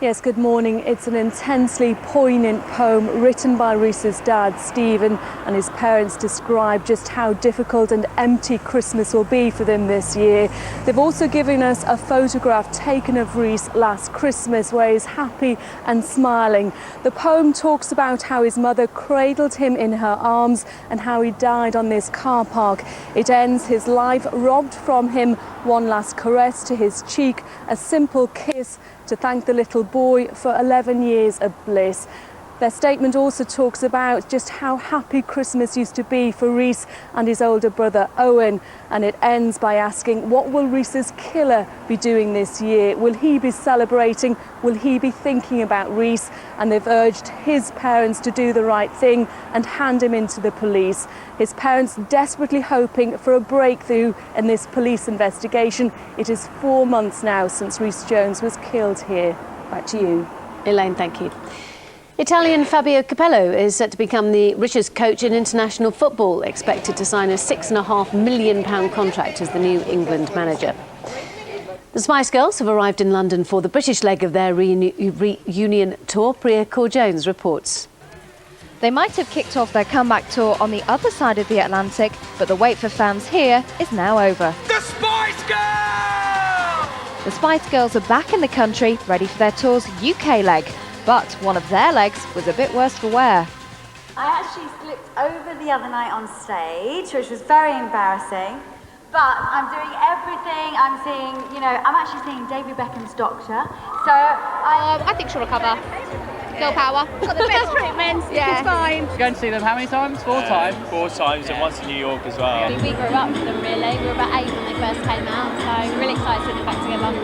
Yes, good morning. It's an intensely poignant poem written by Rhys's dad, Stephen, and his parents describe just how difficult and empty Christmas will be for them this year. They've also given us a photograph taken of Rhys last Christmas where he's happy and smiling. The poem talks about how his mother cradled him in her arms and how he died on this car park. It ends his life robbed from him, one last caress to his cheek, a simple kiss to thank the little boy for 11 years of bliss. Their statement also talks about just how happy Christmas used to be for Rhys and his older brother Owen, and it ends by asking, what will Rhys's killer be doing this year? Will he be celebrating? Will he be thinking about Rhys? And they've urged his parents to do the right thing and hand him into the police. His parents desperately hoping for a breakthrough in this police investigation. It is 4 months now since Rhys Jones was killed here. Back to you. Elaine, thank you. Italian Fabio Capello is set to become the richest coach in international football, expected to sign a £6.5 million contract as the new England manager. The Spice Girls have arrived in London for the British leg of their reunion tour. Priya Kaur-Jones reports. They might have kicked off their comeback tour on the other side of the Atlantic, but the wait for fans here is now over. The Spice Girls! The Spice Girls are back in the country, ready for their tour's UK leg. But one of their legs was a bit worse for wear. I actually slipped over the other night on stage, which was very embarrassing. But I'm doing everything. I'm actually seeing David Beckham's doctor. So I think she'll recover. Girl power. Got the best treatment. Yeah. It's fine. Going to see them how many times? 4 times? 4 times, and once in New York as well. We grew up with them, really. We were about 8 when they first came out, so really excited to be back together.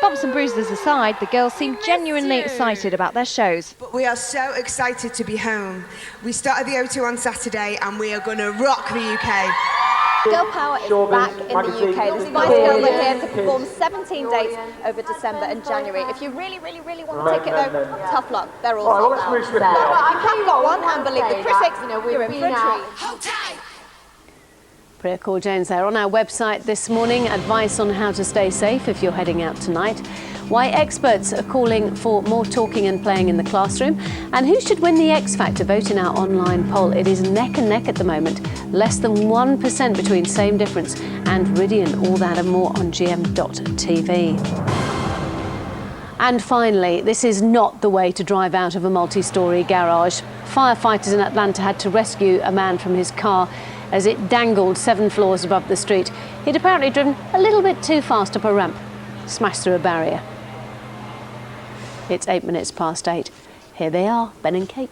Bumps and bruises aside, the girls seem genuinely excited about their shows. But we are so excited to be home. We start at the O2 on Saturday and we are going to rock the UK. Girl Power is back in the UK. The Spice Girls are here to perform 17 dates over December and January. If you really want a ticket though, tough luck. They're all sold out. But if you have got one and believe the critics, you're in for a treat. Priya Kaur Jones there. On our website this morning, advice on how to stay safe if you're heading out tonight. Why experts are calling for more talking and playing in the classroom. And who should win the X Factor? Vote in our online poll. It is neck and neck at the moment. Less than 1% between Same Difference and Ridian. All that and more on GM.TV. And finally, this is not the way to drive out of a multi-storey garage. Firefighters in Atlanta had to rescue a man from his car as it dangled 7 floors above the street. He'd apparently driven a little bit too fast up a ramp, smashed through a barrier. It's 8 minutes past 8. Here they are, Ben and Kate.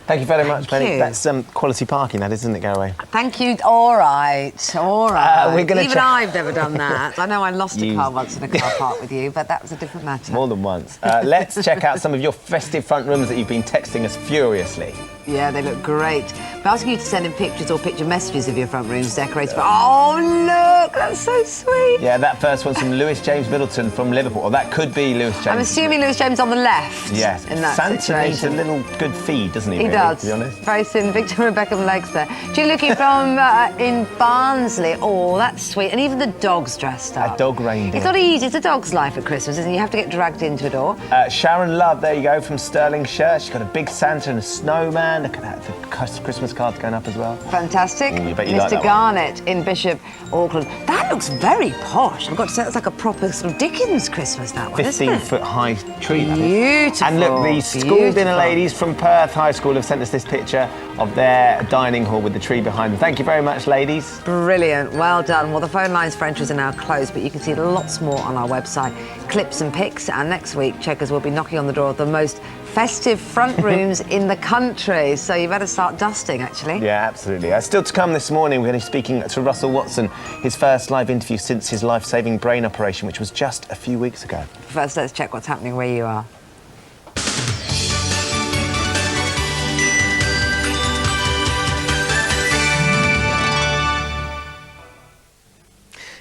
Thank you very much, Penny. you. That's quality parking, that, isn't it, Garraway? Thank you. All right. We're gonna Even check- I've never done that. I know I lost a car once in a car park with you, but that was a different matter. More than once. Let's check out some of your festive front rooms that you've been texting us furiously. Yeah, they look great. I'm asking you to send in pictures or picture messages of your front rooms decorated. Oh, look, that's so sweet. Yeah, that first one's from Lewis James Middleton from Liverpool. Or that could be Lewis James. I'm assuming Lewis James on the left. Yes. In that Santa needs a situation. little good feed, doesn't he? He really, does. To be honest. Very soon, Victor and Rebecca legs there. Julie looking from in Barnsley. Oh, that's sweet. And even the dog's dressed up. A dog reindeer. It's not easy. It's a dog's life at Christmas, isn't it? You have to get dragged into it all. Sharon Love, there you go, from Stirlingshire. She's got a big Santa and a snowman. Look at that, the Christmas cards going up as well. Fantastic. Ooh, you bet you like Mr. that one. Garnett in Bishop Auckland. That looks very posh. I've got to say, it's like a proper sort of Dickens Christmas, that one, isn't it? 15-foot high tree. that is. Beautiful. And look, the school Beautiful. dinner ladies from Perth High School have sent us this picture of their dining hall with the tree behind them. Thank you very much, ladies. Brilliant. Well done. Well, the phone lines for entries are now closed, but you can see lots more on our website. Clips and pics. And next week, Checkers will be knocking on the door of the most festive front rooms in the country. So you better start dusting, actually. Yeah, absolutely. Still to come this morning, we're going to be speaking to Russell Watson, his first live interview since his life-saving brain operation, which was just a few weeks ago. First, let's check what's happening where you are.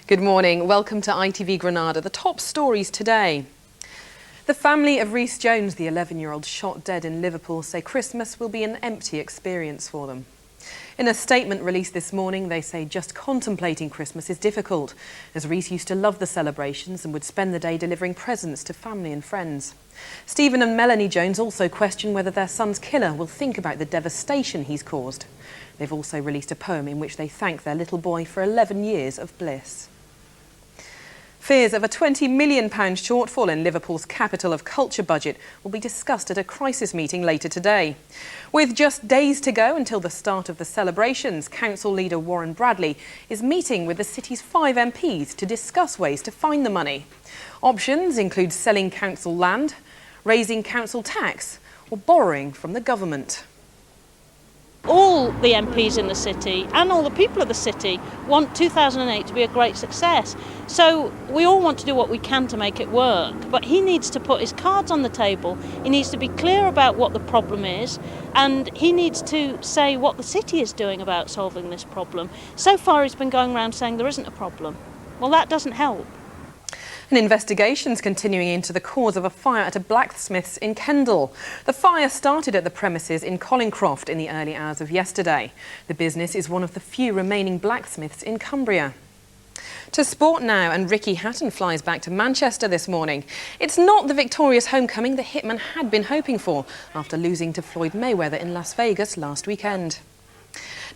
Good morning. Welcome to ITV Granada. The top stories today. The family of Rhys Jones, the 11-year-old shot dead in Liverpool, say Christmas will be an empty experience for them. In a statement released this morning, they say just contemplating Christmas is difficult, as Rhys used to love the celebrations and would spend the day delivering presents to family and friends. Stephen and Melanie Jones also question whether their son's killer will think about the devastation he's caused. They've also released a poem in which they thank their little boy for 11 years of bliss. Fears of a £20 million shortfall in Liverpool's Capital of Culture budget will be discussed at a crisis meeting later today. With just days to go until the start of the celebrations, Council leader Warren Bradley is meeting with the city's 5 MPs to discuss ways to find the money. Options include selling council land, raising council tax, or borrowing from the government. All the MPs in the city and all the people of the city want 2008 to be a great success. So we all want to do what we can to make it work, but he needs to put his cards on the table. He needs to be clear about what the problem is, and he needs to say what the city is doing about solving this problem. So far he's been going around saying there isn't a problem. Well, that doesn't help. An investigation's continuing into the cause of a fire at a blacksmith's in Kendal. The fire started at the premises in Collincroft in the early hours of yesterday. The business is one of the few remaining blacksmiths in Cumbria. To sport now, and Ricky Hatton flies back to Manchester this morning. It's not the victorious homecoming the hitman had been hoping for after losing to Floyd Mayweather in Las Vegas last weekend.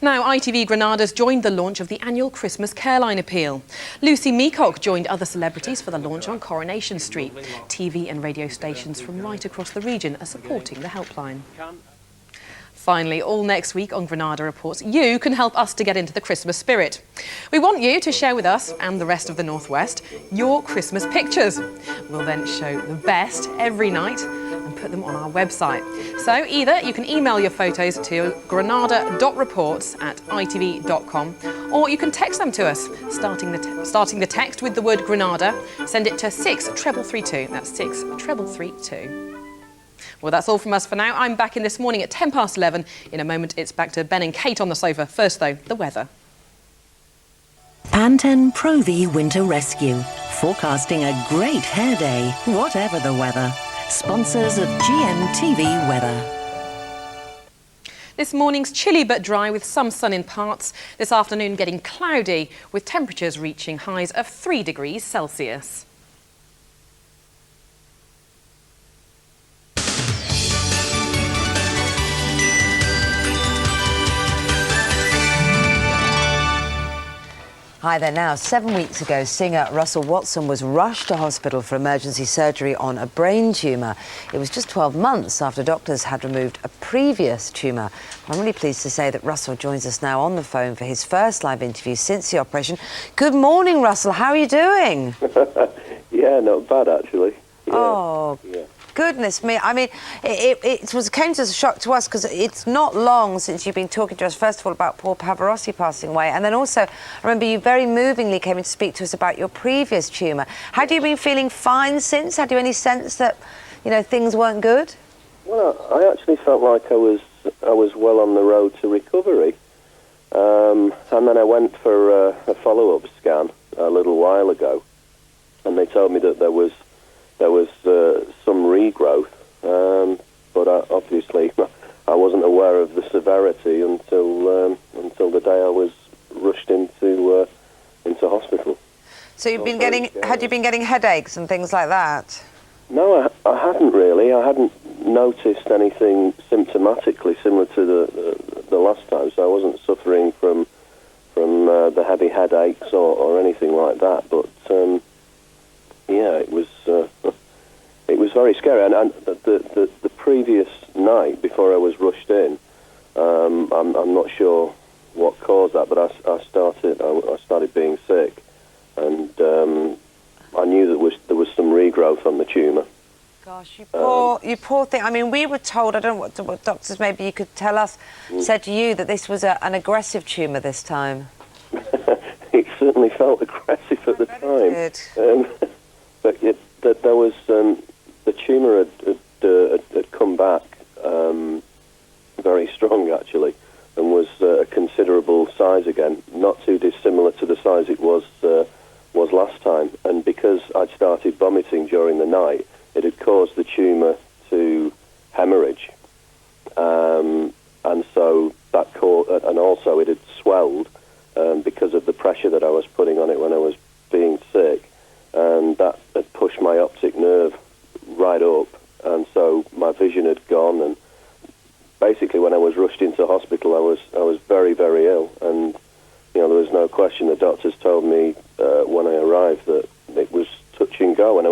Now, ITV Granada's joined the launch of the annual Christmas Careline appeal. Lucy Meacock joined other celebrities for the launch on Coronation Street. TV and radio stations from right across the region are supporting the helpline. Finally, all next week on Granada Reports, you can help us to get into the Christmas spirit. We want you to share with us and the rest of the North West your Christmas pictures. We'll then show the best every night and put them on our website. So either you can email your photos to granada.reports@itv.com, or you can text them to us, starting the text with the word Granada. Send it to 63332. That's 63332. Well, that's all from us for now. I'm back in this morning at 11:10. In a moment, it's back to Ben and Kate on the sofa. First, though, the weather. Pantene Pro-V Winter Rescue, forecasting a great hair day, whatever the weather. Sponsors of GMTV Weather. This morning's chilly but dry with some sun in parts. This afternoon getting cloudy with temperatures reaching highs of 3 degrees Celsius. Hi there now. 7 weeks ago, singer Russell Watson was rushed to hospital for emergency surgery on a brain tumour. It was just 12 months after doctors had removed a previous tumour. I'm really pleased to say that Russell joins us now on the phone for his first live interview since the operation. Good morning, Russell. How are you doing? Yeah, not bad, actually. Yeah. Oh, yeah. Goodness me. I mean, it came as a shock to us because it's not long since you've been talking to us, first of all, about Paul Pavarotti passing away. And then also, I remember you very movingly came in to speak to us about your previous tumour. Had you been feeling fine since? Had you any sense that, you know, things weren't good? Well, I actually felt like I was well on the road to recovery. And then I went for a follow-up scan a little while ago. And they told me that there was some regrowth, but obviously I wasn't aware of the severity until the day I was rushed into hospital. So you've been had you been getting headaches and things like that? No, I hadn't really. I hadn't noticed anything symptomatically similar to the last time, so I wasn't suffering from the heavy headaches or anything like that. But yeah, it was very scary. And the previous night, before I was rushed in, I'm not sure what caused that, but I started being sick, and I knew there was some regrowth on the tumour. Gosh, you poor thing. I mean, we were told, I don't know what doctors, maybe you could tell us, said to you that this was an aggressive tumour this time. It certainly felt aggressive at the time. But there was the tumour had come back very strong, actually, and was a considerable size again, not too dissimilar to the size it was last time. And because I'd started vomiting during the night, it had caused the tumour to hemorrhage, and so that and also it had swelled because of the pressure that I was putting on it when I was being sick, and that had pushed my optic nerve right up, and so my vision had gone. And basically, when I was rushed into hospital, I was very, very ill, and you know, there was no question. The doctors told me when I arrived that it was touch and go, and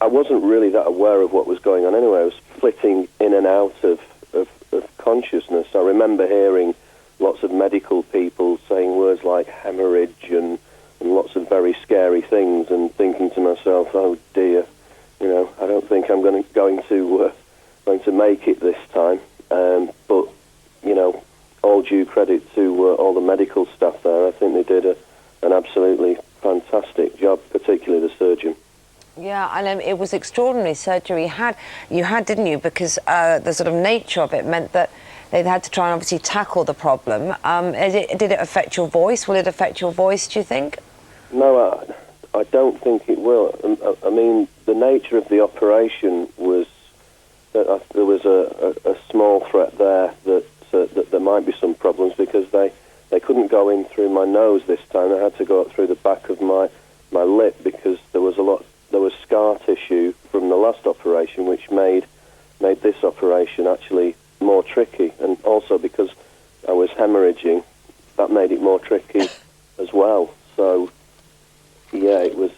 I wasn't really that aware of what was going on anyway. I was flitting in and out of consciousness. I remember hearing lots of medical people saying words like hemorrhage and lots of very scary things, and thinking to myself, oh dear, you know, I don't think I'm going to make it this time. But you know, all due credit to all the medical staff there. I think they did an absolutely fantastic job, particularly the surgeon. Yeah, and it was extraordinary surgery you had, didn't you? Because the sort of nature of it meant that they had to try and obviously tackle the problem. Did it affect your voice? Will it affect your voice, do you think? No, I don't think it will. I mean, the nature of the operation was that there was a small threat there that there might be some problems, because they couldn't go in through my nose this time. They had to go up through the back of my lip, because there was scar tissue from the last operation, which made this operation actually more tricky. And also because I was hemorrhaging, that made it more tricky as well. So yeah, it was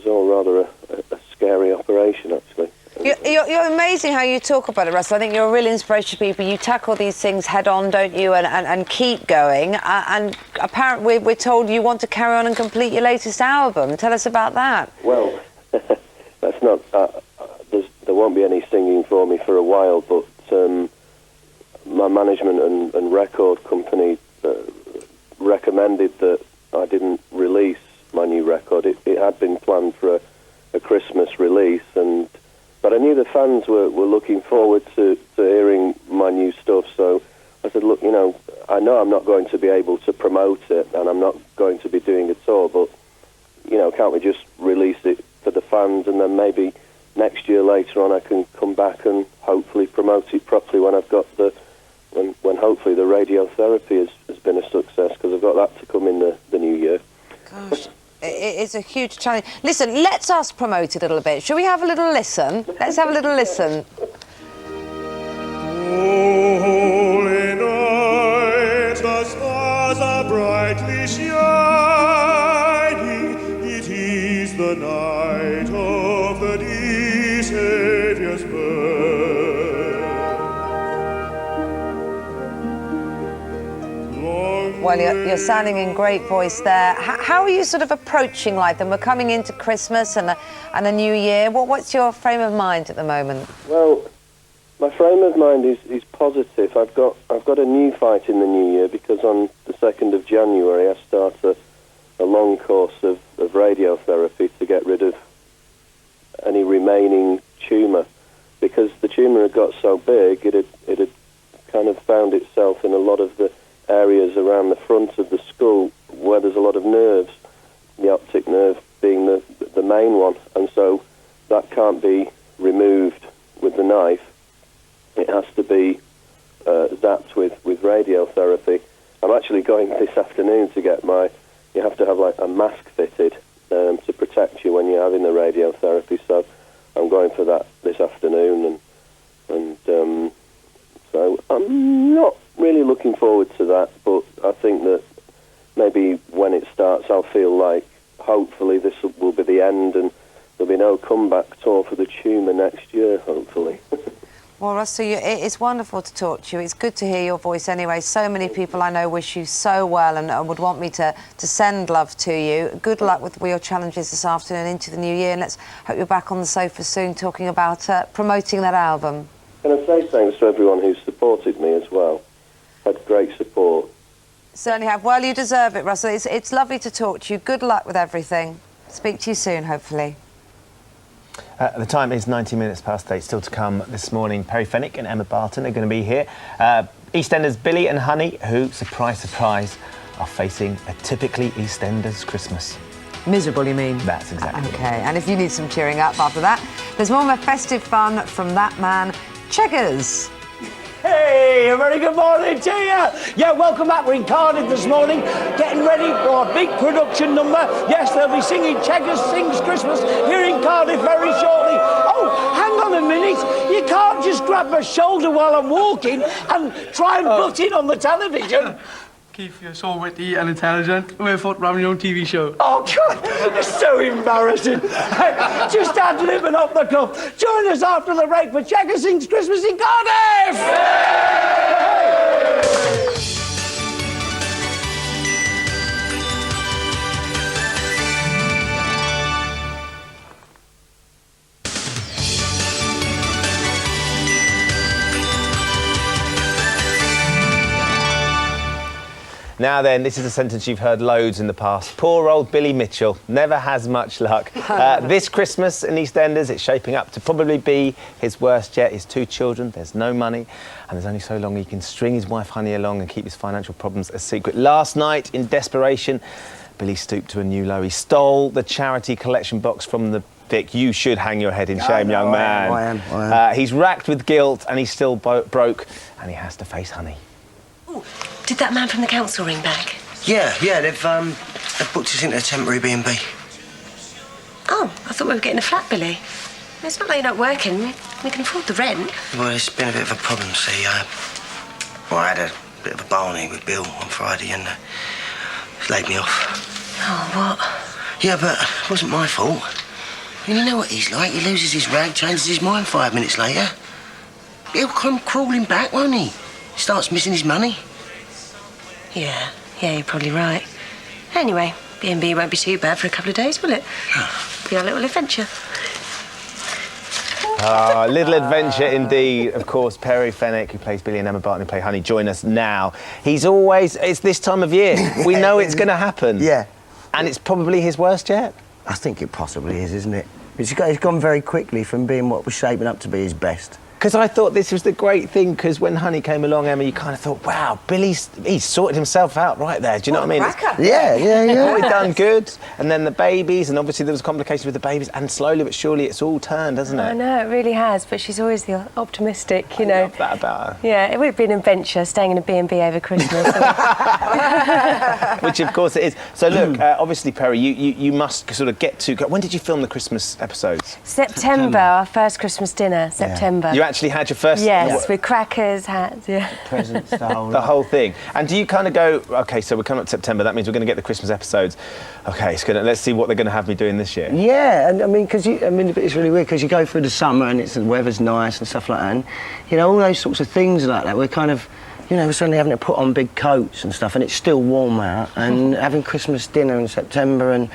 all rather a scary operation, actually. You're amazing how you talk about it, Russell. I think you're a real inspiration to people. You tackle these things head on, don't you, and keep going. And apparently we're told you want to carry on and complete your latest album. Tell us about that. Well, that's not... there won't be any singing for me for a while, but my management and record company recommended that I didn't release my new record. It had been planned for a Christmas release, but I knew the fans were looking forward to hearing my new stuff, so I said, look, you know, I know I'm not going to be able to promote it, and I'm not going to be doing a tour, but, you know, can't we just release it for the fans, and then maybe next year later on I can come back and hopefully promote it properly when I've got when hopefully the radiotherapy has been a success, because I've got that to come in the new year. Gosh, it's a huge challenge. Listen, let's us promote it a little bit. Shall we have a little listen? Let's have a little listen. Holy night, the stars are brightly shining. It is the night of the dear Saviour's birth. Well, you're sounding in great voice there. How are you sort of approaching life? And we're coming into Christmas and a new year. What's your frame of mind at the moment? Well, my frame of mind is positive. I've got a new fight in the new year, because on the 2nd of January I start a long course of radiotherapy to get rid of any remaining tumour, because the tumour had got so big it had kind of found itself in a lot of the areas around the front of the skull where there's a lot of nerves, the optic nerve being the main one, and so that can't be removed with the knife. It has to be zapped with radiotherapy. I'm actually going this afternoon to get you have to have like a mask fitted to protect you when you're having the radiotherapy, so I'm going for that this afternoon, and so I'm not really looking forward to that, but I think that maybe when it starts I'll feel like hopefully this will be the end and there'll be no comeback tour for the tumour next year, hopefully. Well, Russell, it's wonderful to talk to you. It's good to hear your voice anyway. So many people I know wish you so well and would want me to send love to you. Good luck with your challenges this afternoon into the new year, and let's hope you're back on the sofa soon talking about promoting that album. Can I say thanks to everyone who's supported me as well? Had great support. Certainly have. Well, you deserve it, Russell. It's lovely to talk to you. Good luck with everything. Speak to you soon, hopefully. The time is 90 minutes past 8. Still to come this morning, Perry Fenwick and Emma Barton are going to be here. EastEnders Billy and Honey, who, surprise, surprise, are facing a typically EastEnders Christmas. Miserable, you mean? That's exactly it. OK, and if you need some cheering up after that, there's more festive fun from that man, Cheggers. Hey, a very good morning to you. Yeah, welcome back. We're in Cardiff this morning, getting ready for a big production number. Yes, they'll be singing Cheggers Sings Christmas here in Cardiff very shortly. Oh, hang on a minute. You can't just grab my shoulder while I'm walking and try and butt in on the television. Keith, you're so witty and intelligent. We're thought running your own TV show. Oh, God, it's so embarrassing. Just ad-libbing off the cuff. Join us after the break for Cheggers Sings Christmas in Cardiff! Now then, this is a sentence you've heard loads in the past. Poor old Billy Mitchell never has much luck. This Christmas in EastEnders, it's shaping up to probably be his worst yet. His 2 children, there's no money, and there's only so long he can string his wife Honey along and keep his financial problems a secret. Last night, in desperation, Billy stooped to a new low. He stole the charity collection box from the Vic. You should hang your head in shame, young man. I am. He's racked with guilt, and he's still broke, and he has to face Honey. Ooh, did that man from the council ring back? Yeah, they've booked us into a temporary B&B. Oh, I thought we were getting a flat, Billy. It's not like you're not working. We can afford the rent. Well, it's been a bit of a problem, see. I had a bit of a barney with Bill on Friday and it's laid me off. Oh, what? Yeah, but it wasn't my fault. I mean, you know what he's like. He loses his rag, changes his mind 5 minutes later. He'll come crawling back, won't he? Starts missing his money. Yeah, you're probably right. Anyway, B&B won't be too bad for a couple of days, will it? Be our little adventure. Ah, little adventure indeed. Of course, Perry Fenwick, who plays Billy, and Emma Barton, who play Honey, join us now. It's this time of year. We know it's going to happen. Yeah. And it's probably his worst yet. I think it possibly is, isn't it? It's gone very quickly from being what was shaping up to be his best. Because I thought this was the great thing, because when Honey came along, Emma, you kind of thought, wow, he's sorted himself out right there. Do you know what I mean? Cracker. Yeah. All done good. And then the babies, and obviously there was complications with the babies, and slowly but surely it's all turned, hasn't it? I know, it really has, but she's always the optimistic, you know. I love that about her. Yeah, it would have been an adventure staying in a B&B over Christmas. Which of course it is. So look, obviously, Perry, you must sort of get to... When did you film the Christmas episodes? September, our first Christmas dinner, September. You actually had your first... Yes, with crackers, hats, presents, the whole thing. And do you kind of go, OK, so we're coming up to September, that means we're going to get the Christmas episodes. OK, let's see what they're going to have me doing this year. Yeah, and I mean, it's really weird, because you go through the summer and the weather's nice and stuff like that, and, you know, all those sorts of things like that, we're kind of, you know, we're suddenly having to put on big coats and stuff, and it's still warm out, and having Christmas dinner in September, and,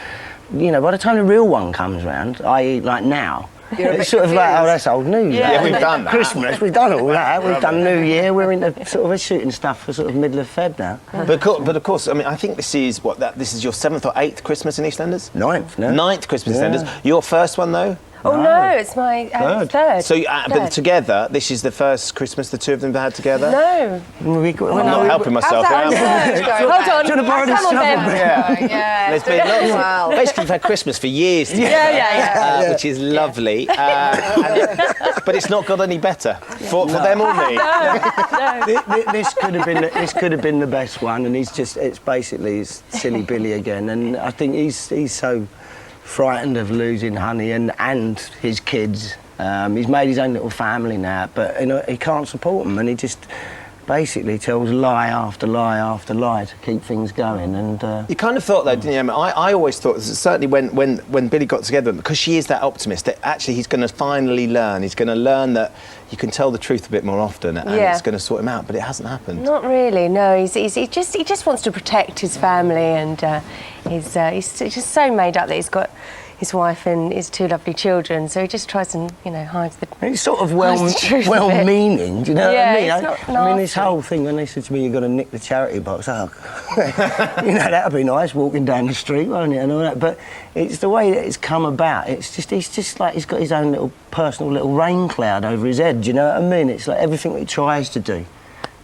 you know, by the time the real one comes round, i.e. like now, it's sort of like, oh, that's old news. Yeah, we've done that. Christmas, we've done all that. We've done New Year. We're into sort of shooting stuff for sort of middle of Feb now. But of course, I mean, I think this is this is your 7th or 8th Christmas in EastEnders? 9th, no? 9th Christmas in EastEnders. Your first one, though? Oh no, it's my third. So, but together, this is the first Christmas the two of them have had together? No. I'm not helping myself. Hold on. Come on then. Yeah. There's been lots. Basically, we've had Christmas for years together. Yeah. Which is lovely. But it's not got any better for them or me. This could have been the best one, and it's basically silly Billy again, and I think he's so frightened of losing Honey and his kids. He's made his own little family now, but you know, he can't support them, and he just basically tells lie after lie after lie to keep things going. And you kind of thought though, didn't you, Emma? I always thought, certainly when Billy got together, because she is that optimist, that actually he's going to finally learn. He's going to learn that you can tell the truth a bit more often, and it's going to sort him out. But it hasn't happened. Not really. No, he just wants to protect his family, and he's just so made up that he's got his wife and his two lovely children, so he just tries and, you know, hides the... It's sort of well-meaning, do you know what I mean? It's not I mean, this whole thing, when they said to me, you've got to nick the charity box, you know, that would be nice, walking down the street, won't it, and all that, but it's the way that it's come about. It's just like he's got his own little personal little rain cloud over his head, do you know what I mean? It's like everything that he tries to do,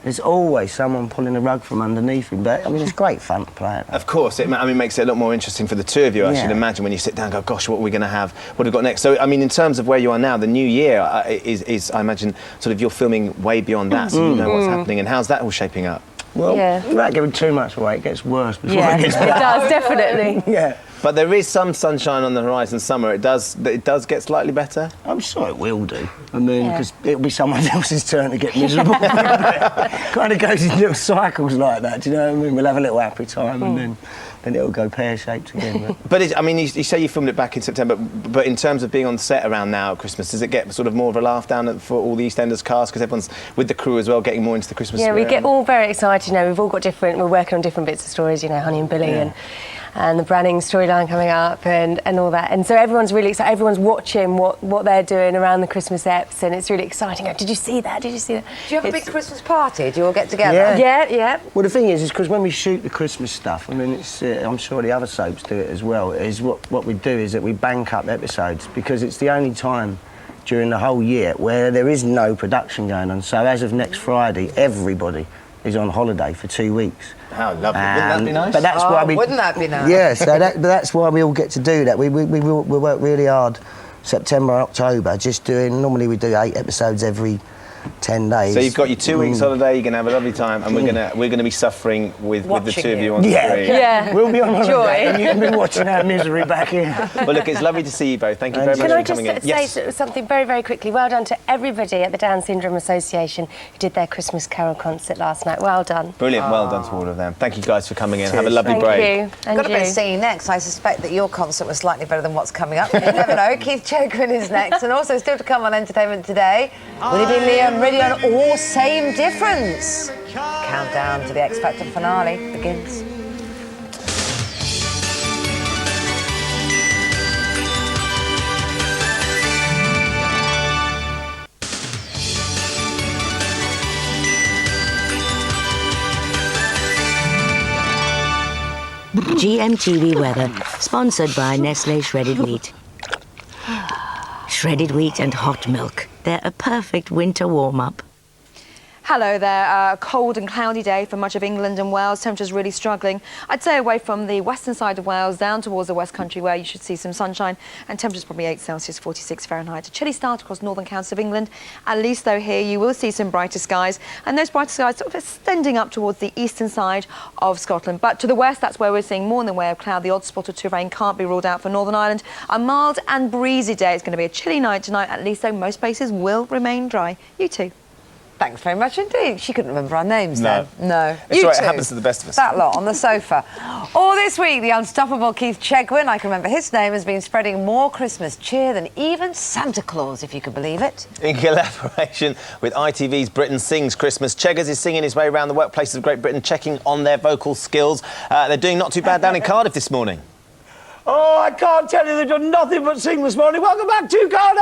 there's always someone pulling the rug from underneath him. But I mean, it's great fun to play it. Of course, it makes it a lot more interesting for the two of you. I should imagine when you sit down and go, gosh, what are we going to have? What have we got next? So, I mean, in terms of where you are now, the new year is I imagine, sort of you're filming way beyond that, so you know what's happening. And how's that all shaping up? Well, without giving too much away, it gets worse before it gets better. It does, definitely. Yeah. But there is some sunshine on the horizon. Summer, it does get slightly better. I'm sure it will do. I mean, because it'll be someone else's turn to get miserable. Kind of goes in little cycles like that. Do you know what I mean? We'll have a little happy time, and then it'll go pear-shaped again. But I mean, you say you filmed it back in September. But in terms of being on set around now at Christmas, does it get sort of more of a laugh down for all the EastEnders cast, because everyone's with the crew as well, getting more into the Christmas spirit? Yeah, we get all very excited. You know, we've all got we're working on different bits of stories. You know, Honey and Billy and the Branning storyline coming up and all that. And so everyone's really excited. Everyone's watching what they're doing around the Christmas eps, and it's really exciting. Did you see that? Did you see that? Do you have a big Christmas party? Do you all get together? Yeah. Well, the thing is because when we shoot the Christmas stuff, I mean, it's I'm sure the other soaps do it as well, is what we do is that we bank up episodes, because it's the only time during the whole year where there is no production going on. So as of next Friday, everybody is on holiday for 2 weeks. How lovely. Wouldn't that be nice? But that's why wouldn't that be nice? Yeah, so that's why we all get to do that. We work really hard September, October, just doing... Normally we do 8 episodes every 10 days. So you've got your 2 weeks holiday, you're going to have a lovely time, and we're going to be suffering with the two of you on screen. Yeah. We'll be on holiday, and you can be watching our misery back here. Well, look, it's lovely to see you both. Thank you very much for coming in. Can I just say something very, very quickly? Well done to everybody at the Down Syndrome Association who did their Christmas Carol concert last night. Well done. Brilliant. Well done to all of them. Thank you guys for coming in. Have a lovely break. Thank you. Got a bit of singing next. I suspect that your concert was slightly better than what's coming up. You never know. Keith Chogrin is next, and also still to come on Entertainment Today. Will it be Liam Ridion or Same Difference? Countdown to the X Factor finale begins. GMTV weather, sponsored by Nestle Shredded Wheat. Shredded wheat and hot milk. They're a perfect winter warm-up. Hello there. A cold and cloudy day for much of England and Wales. Temperatures really struggling. I'd say away from the western side of Wales down towards the West Country where you should see some sunshine, and temperatures probably 8 Celsius, 46 Fahrenheit. A chilly start across northern counties of England. At least though here you will see some brighter skies, and those brighter skies sort of extending up towards the eastern side of Scotland. But to the west, that's where we're seeing more in the way of cloud. The odd spot or two of rain can't be ruled out for Northern Ireland. A mild and breezy day. It's going to be a chilly night tonight. At least though most places will remain dry. You too. Thanks very much indeed. She couldn't remember our names then. No. It's You all right, two. it happens to the best of us. That lot on the sofa. All this week, the unstoppable Keith Chegwin, I can remember his name, has been spreading more Christmas cheer than even Santa Claus, if you could believe it. In collaboration with ITV's Britain Sings Christmas, Cheggers is singing his way around the workplaces of Great Britain, checking on their vocal skills. They're doing not too bad down in Cardiff this morning. Oh, I can't tell you they've done nothing but sing this morning. Welcome back to Cardiff!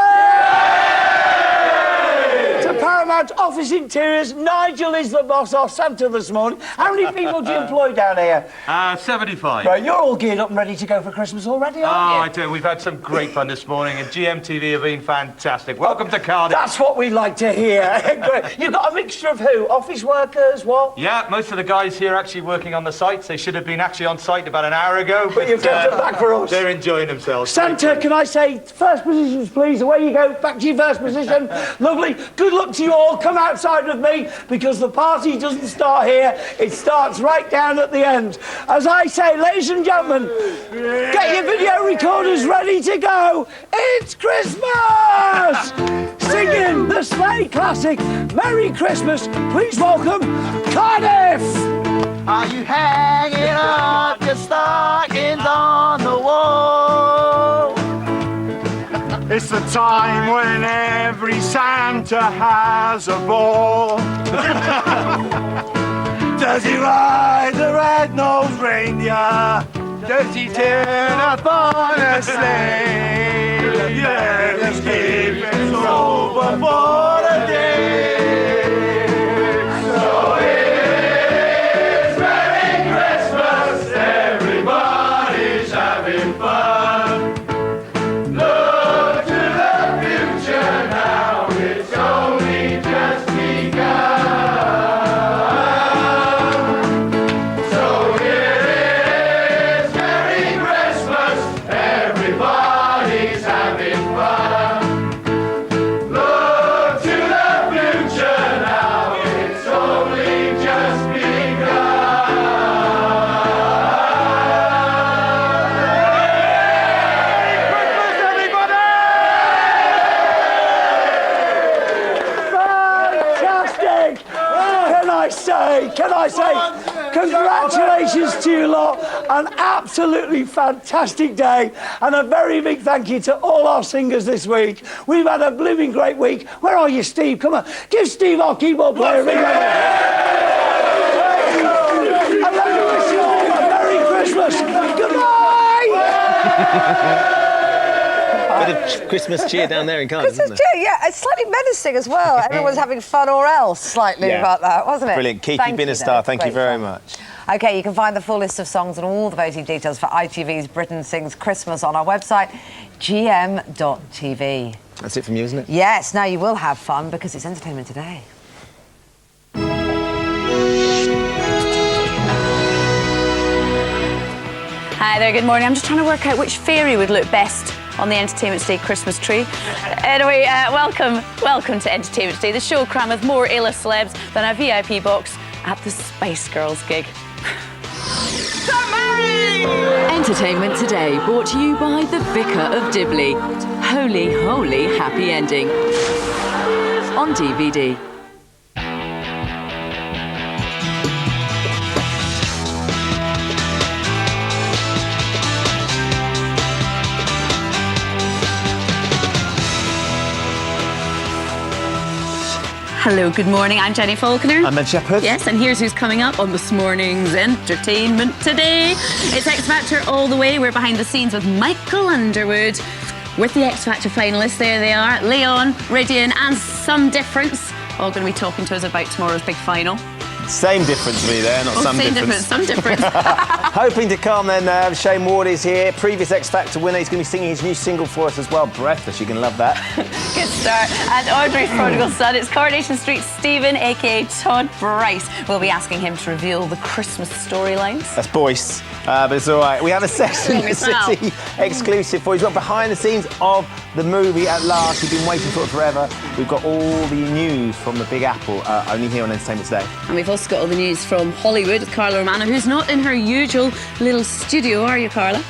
To Paramount Office Interiors, Nigel is the boss of Santa this morning. How many people do you employ down here? 75. Right, you're all geared up and ready to go for Christmas already, aren't you? I do. We've had some great fun this morning, and GMTV have been fantastic. Welcome to Cardiff. That's what we like to hear. Great. You've got a mixture of who? Office workers, what? Yeah, most of the guys here are actually working on the sites. They should have been actually on site about an hour ago. But you've kept them back for us. They're enjoying themselves. Santa, can I say first positions, please? Away you go. Back to your first position. Lovely. Good luck to you all. Come outside with me, because the party doesn't start here. It starts right down at the end. As I say, ladies and gentlemen, get your video recorders ready to go. It's Christmas! Singing the sleigh classic, Merry Christmas. Please welcome Cardiff! Are you hanging up your stockings on the wall? It's the time when every Santa has a ball. Does he ride the red-nosed reindeer? Does he turn up on a sleigh? Let us keep it over for the day. So it's Merry Christmas, everybody's having fun. Look to the future now, it's only just begun. So here it is, Merry Christmas, everybody's having fun. Look to the future now, it's only just begun. Fantastic! Can I say, congratulations to you lot. An absolutely fantastic day, and a very big thank you to all our singers this week. We've had a blooming great week. Where are you, Steve? Come on, give Steve our keyboard player a ring. And let me wish you all a Merry Christmas. Goodbye! Bit of Christmas cheer down there in Cardiff, isn't Christmas there? cheer, yeah, it's slightly menacing as well. Everyone's having fun or else slightly Yeah. about that, wasn't it? Brilliant. Keith, Thank you've been you, a star. though. Thank you Great very fun. much. OK, you can find the full list of songs and all the voting details for ITV's Britain Sings Christmas on our website, gm.tv. That's it from you, isn't it? Yes, now you will have fun because it's Entertainment Today. Hi there, good morning. I'm just trying to work out which fairy would look best on the Entertainment Today Christmas tree. Anyway, welcome to Entertainment Today, the show crammed with more A-list celebs than a VIP box at the Spice Girls gig. Entertainment Today, brought to you by the Vicar of Dibley. Holy, holy happy ending. On DVD. Hello, good morning. I'm Jenny Faulkner. I'm Ed Shepherd. Yes, and here's who's coming up on this morning's Entertainment Today. It's X Factor all the way. We're behind the scenes with Michael Underwood. With the X Factor finalists, there they are, Leon, Rydian and Some Difference. All going to be talking to us about tomorrow's big final. Same difference for me there, not some same difference. Some difference. Hoping to calm then, Shane Ward is here, previous X Factor winner. He's going to be singing his new single for us as well, Breathless. You're going to love that. Good start. And Audrey's prodigal son, it's Coronation Street Stephen, a.k.a. Todd Bryce. We'll be asking him to reveal the Christmas storylines. That's Boyce, but it's all right. We have a Sex and the City exclusive for you. We've got behind the scenes of the movie at last. We've been waiting for it forever. We've got all the news from the Big Apple, only here on Entertainment Today. And we've also got all the news from Hollywood with Carla Romano, who's not in her usual little studio, are you, Carla?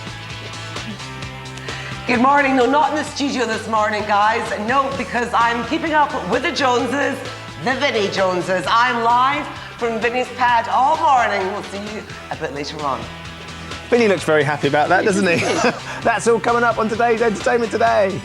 Good morning. No, not in the studio this morning, guys. No, because I'm keeping up with the Joneses, the Vinnie Joneses. I'm live from Vinnie's pad all morning. We'll see you a bit later on. Vinnie looks very happy about that, doesn't he? That's all coming up on today's Entertainment Today.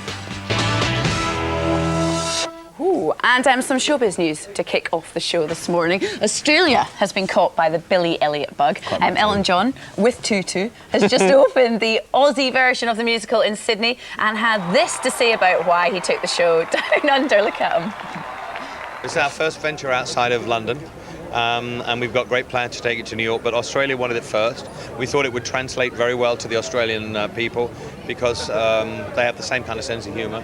Ooh, and some showbiz news to kick off the show this morning. Australia has been caught by the Billy Elliot bug. Elton John, with Tutu, has just opened the Aussie version of the musical in Sydney and had this to say about why he took the show down under. Look at him. It's our first venture outside of London. And we've got great plans to take it to New York, but Australia wanted it first. We thought it would translate very well to the Australian people because they have the same kind of sense of humour.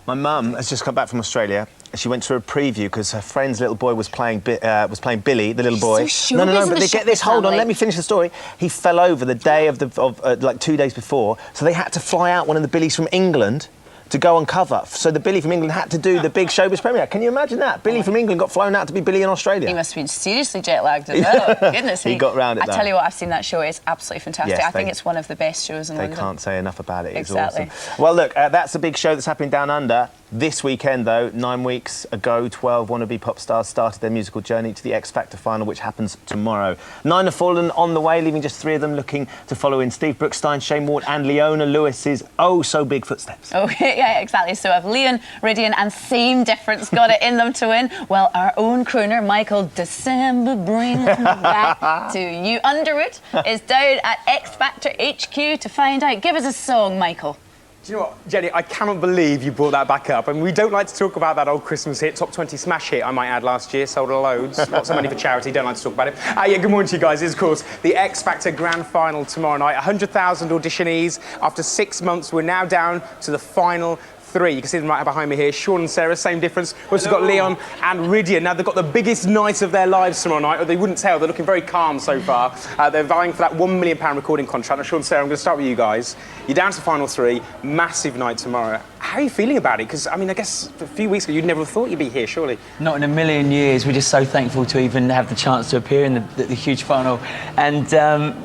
My mum has just come back from Australia. She went to a preview because her friend's little boy was playing Billy, the little boy. So no, but they get this. Hold on, let me finish the story. He fell over the day of like 2 days before, so they had to fly out one of the Billies from England to go on cover. So the Billy from England had to do the big showbiz premiere. Can you imagine that? Billy from England got flown out to be Billy in Australia. He must have been seriously jet-lagged as well. Goodness. He got round it. I tell you what, I've seen that show. It's absolutely fantastic. Yes, I think it's one of the best shows in London. They can't say enough about it. It's exactly. Awesome. Well, look, that's a big show that's happening down under. This weekend, though, 9 weeks ago, 12 wannabe pop stars started their musical journey to the X Factor final, which happens tomorrow. 9 have fallen on the way, leaving just 3 of them looking to follow in Steve Brookstein, Shane Ward and Leona Lewis's oh-so-big footsteps. Oh, yeah, exactly. So have Leon, Ridian and Same Difference got it in them to win? Well, our own crooner, Michael December, brings me back to you. Underwood is down at X Factor HQ to find out. Give us a song, Michael. Do you know what, Jenny, I cannot believe you brought that back up. And we don't like to talk about that old Christmas hit, top 20 smash hit, I might add, last year. Sold loads, lots of money for charity, don't like to talk about it. Yeah, good morning to you guys. It's, of course, the X Factor Grand Final tomorrow night. 100,000 auditionees. After 6 months, we're now down to the final 3. You can see them right behind me here. Sean and Sarah, Same Difference. We've also got Leon and Ridian. Now, they've got the biggest night of their lives tomorrow night, or they wouldn't tell. They're looking very calm so far. They're vying for that £1 million recording contract. Now, Sean and Sarah, I'm going to start with you guys. You're down to the final 3. Massive night tomorrow. How are you feeling about it? Because, I mean, I guess a few weeks ago, you'd never have thought you'd be here, surely. Not in a million years. We're just so thankful to even have the chance to appear in the huge final. And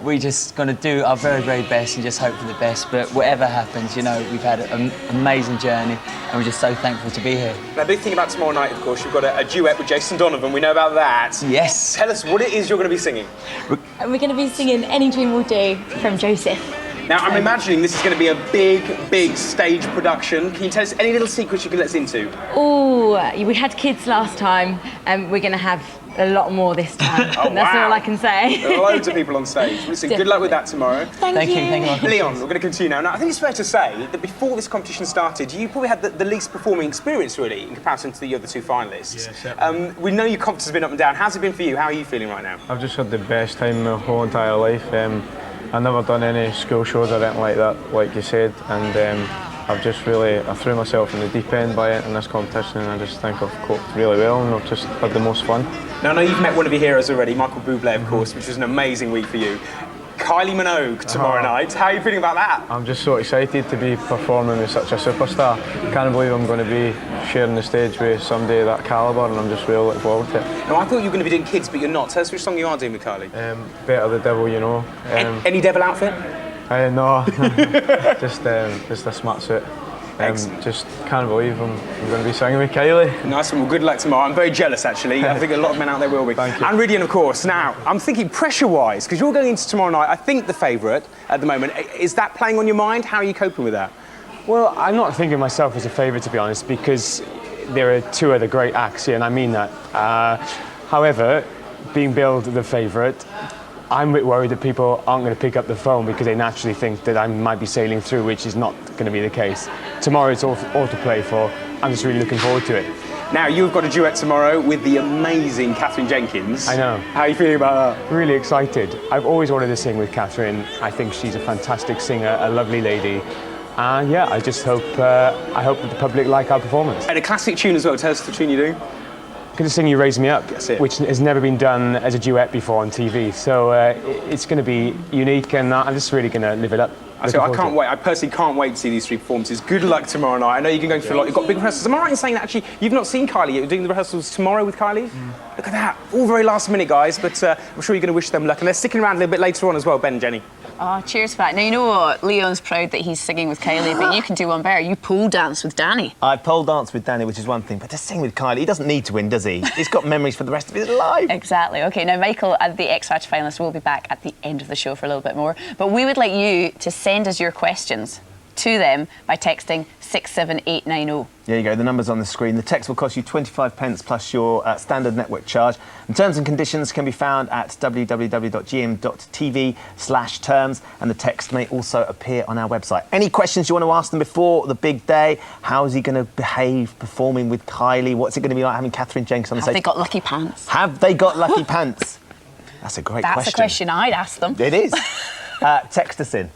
we're just going to do our very, very best and just hope for the best. But whatever happens, you know, we've had an amazing journey and we're just so thankful to be here. Now, the big thing about tomorrow night, of course, you've got a duet with Jason Donovan. We know about that. Yes. Tell us what it is you're going to be singing. We're going to be singing Any Dream Will Do from Joseph. Now, I'm imagining this is going to be a big, big stage production. Can you tell us any little secrets you can let us into? Oh, we had kids last time, and we're going to have a lot more this time. Oh, That's wow. all I can say. There are loads of people on stage. Listen, good luck with that tomorrow. Thank you. Leon, we're going to continue now. Now, I think it's fair to say that before this competition started, you probably had the least performing experience, really, in comparison to the other 2 finalists. Yes, we know your confidence has been up and down. How's it been for you? How are you feeling right now? I've just had the best time in my whole entire life. I've never done any school shows or anything like that, like you said, and I threw myself in the deep end by it in this competition, and I just think I've coped really well and I've just had the most fun. Now, I know you've met one of your heroes already, Michael Bublé, of course, which was an amazing week for you. Kylie Minogue tomorrow night. How are you feeling about that? I'm just so excited to be performing with such a superstar. Can't believe I'm going to be sharing the stage with somebody of that calibre, and I'm just really looking forward to it. Now, I thought you were going to be doing Kids, but you're not. Tell us which song you are doing with Kylie. Better the Devil You Know. Any devil outfit? No, just a smart suit. Just can't believe I'm going to be singing with Kylie. Nice one. Well, good luck tomorrow. I'm very jealous, actually. I think a lot of men out there will be. Thank you. And Ridian, of course. Now, I'm thinking pressure-wise, because you're going into tomorrow night, I think the favourite at the moment. Is that playing on your mind? How are you coping with that? Well, I'm not thinking myself as a favourite, to be honest, because there are 2 other great acts here, and I mean that. However, being billed the favourite, I'm a bit worried that people aren't going to pick up the phone because they naturally think that I might be sailing through, which is not going to be the case. Tomorrow it's all to play for. I'm just really looking forward to it. Now, you've got a duet tomorrow with the amazing Catherine Jenkins. I know. How are you feeling about that? Really excited. I've always wanted to sing with Catherine. I think she's a fantastic singer, a lovely lady. And yeah, I just hope, I hope that the public like our performance. And a classic tune as well. Tell us the tune you're doing. I'm going to sing You Raise Me Up, which has never been done as a duet before on TV. So it's going to be unique, and I'm just really going to live it up. I can't wait. I personally can't wait to see these three performances. Good luck tomorrow night. I know you're going through a lot. You've got big rehearsals. Am I right in saying that actually you've not seen Kylie yet? You're doing the rehearsals tomorrow with Kylie? Look at that. All very last minute, guys, but I'm sure you're going to wish them luck. And they're sticking around a little bit later on as well, Ben and Jenny. Oh, cheers for that. Now, you know what? Leon's proud that he's singing with Kylie, but you can do one better. You pole dance with Danny. I pole dance with Danny, which is one thing, but to sing with Kylie, he doesn't need to win, does he? He's got memories for the rest of his life. Exactly. OK, now, Michael, the X Factor finalists, will be back at the end of the show for a little bit more, but we would like you to send us your questions to them by texting 67890. There you go, the number's on the screen. The text will cost you 25 pence plus your standard network charge. And terms and conditions can be found at www.gm.tv/terms, and the text may also appear on our website. Any questions you want to ask them before the big day? How is he going to behave performing with Kylie? What's it going to be like having Catherine Jenkins on the stage? Have they got lucky pants? Have they got lucky pants? That's a great question. That's a question I'd ask them. It is. Text us in.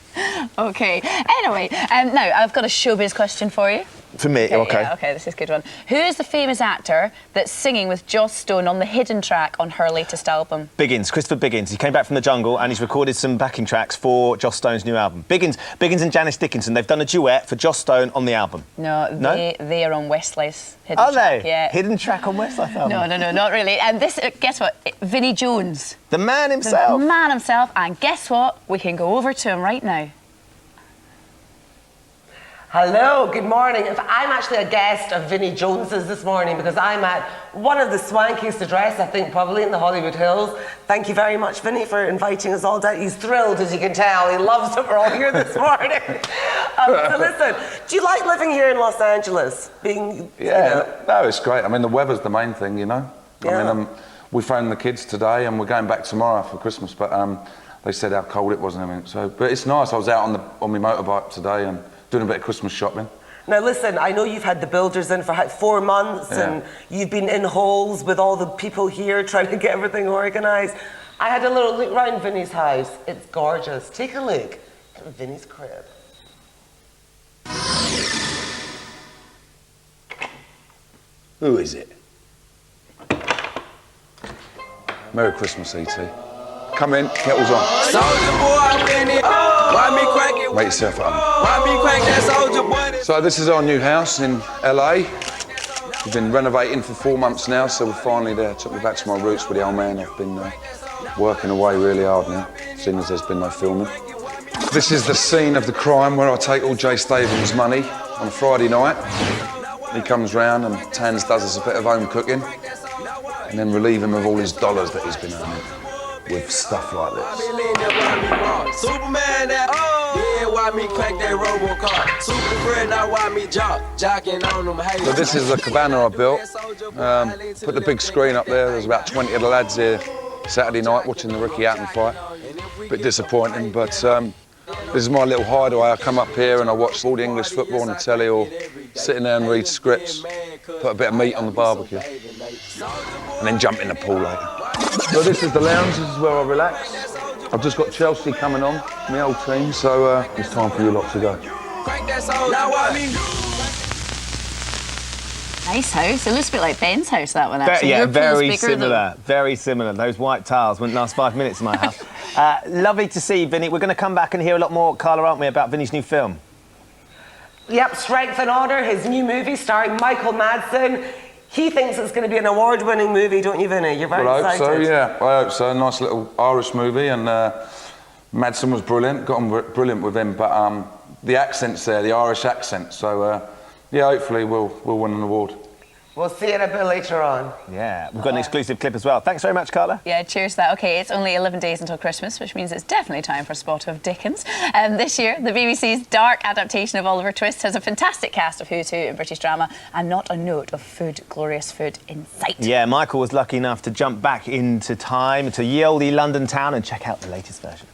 OK. Anyway, now, I've got a showbiz question for you. For me, OK. Yeah, OK, this is a good one. Who is the famous actor that's singing with Joss Stone on the hidden track on her latest album? Biggins, Christopher Biggins. He came back from the jungle and he's recorded some backing tracks for Joss Stone's new album. Biggins and Janice Dickinson, they've done a duet for Joss Stone on the album. No? They are on Westlife's hidden track. Are they? Yeah. Hidden track on Westlife's album? No, not really. And this, guess what? Vinnie Jones. The man himself. The man himself. And guess what? We can go over to him right now. Hello, good morning. I'm actually a guest of Vinnie Jones's this morning because I'm at one of the swankiest addresses, I think, probably in the Hollywood Hills. Thank you very much, Vinnie, for inviting us all down. He's thrilled, as you can tell. He loves that we're all here this morning. So listen, do you like living here in Los Angeles? No, it's great. I mean, the weather's the main thing, you know. Yeah. I mean, we phoned the kids today and we're going back tomorrow for Christmas, but they said how cold it was and everything. So, but it's nice. I was out on my motorbike today and doing a bit of Christmas shopping. Now listen, I know you've had the builders in for 4 months and you've been in holes with all the people here trying to get everything organised. I had a little look round Vinnie's house. It's gorgeous. Take a look at Vinnie's crib. Who is it? Merry Christmas, E.T. Come in, kettle's on. Soldier boy, Vinnie. Why me crack it? Make yourself at home. Why me crack that soldier boy? So this is our new house in LA. We've been renovating for 4 months now, so we're finally there. Took me back to my roots with the old man. I've been working away really hard now, seeing as there's been no filming. This is the scene of the crime where I take all Jay Stavum's money on a Friday night. He comes round and Tans does us a bit of home cooking and then relieve him of all his dollars that he's been earning with stuff like this. Superman that why me crack that RoboCop? Super friend, now why me jocking on them. So this is the cabana I built. Put the big screen up there. There's about 20 of the lads here Saturday night watching the Ricky Hatton fight. Bit disappointing, but this is my little hideaway. I come up here and I watch all the English football on the telly or sitting there and read scripts, put a bit of meat on the barbecue, and then jump in the pool later. So this is the lounge, this is where I relax. I've just got Chelsea coming on, my old team, so it's time for you lot to go. Nice house. It looks a bit like Ben's house, that one, actually. Yeah, Your pool's very bigger similar. Very similar. Those white tiles wouldn't last 5 minutes in my house. Lovely to see you, Vinnie. We're going to come back and hear a lot more, Carla, aren't we, about Vinnie's new film? Yep, Strength and Order, his new movie starring Michael Madsen. He thinks it's going to be an award-winning movie, don't you, Vinnie? You're very excited. I hope so, yeah. I hope so. Nice little Irish movie, and Madsen was brilliant. Got on brilliant with him, but the accent's there, the Irish accent. So, yeah, hopefully we'll win an award. We'll see it a bit later on. Yeah, we've got an exclusive clip as well. Thanks very much, Carla. Yeah, cheers to that. OK, it's only 11 days until Christmas, which means it's definitely time for a spot of Dickens. This year, the BBC's dark adaptation of Oliver Twist has a fantastic cast of who's who in British drama and not a note of food, glorious food in sight. Yeah, Michael was lucky enough to jump back into time to ye olde London town and check out the latest version.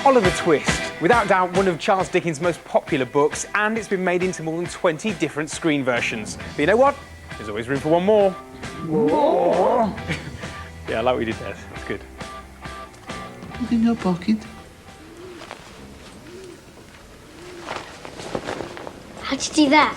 Oliver Twist Without doubt, one of Charles Dickens' most popular books, and it's been made into more than 20 different screen versions. But you know what? There's always room for one more. More? Yeah, I like what you did there. That's good. Look in your pocket. How'd you do that?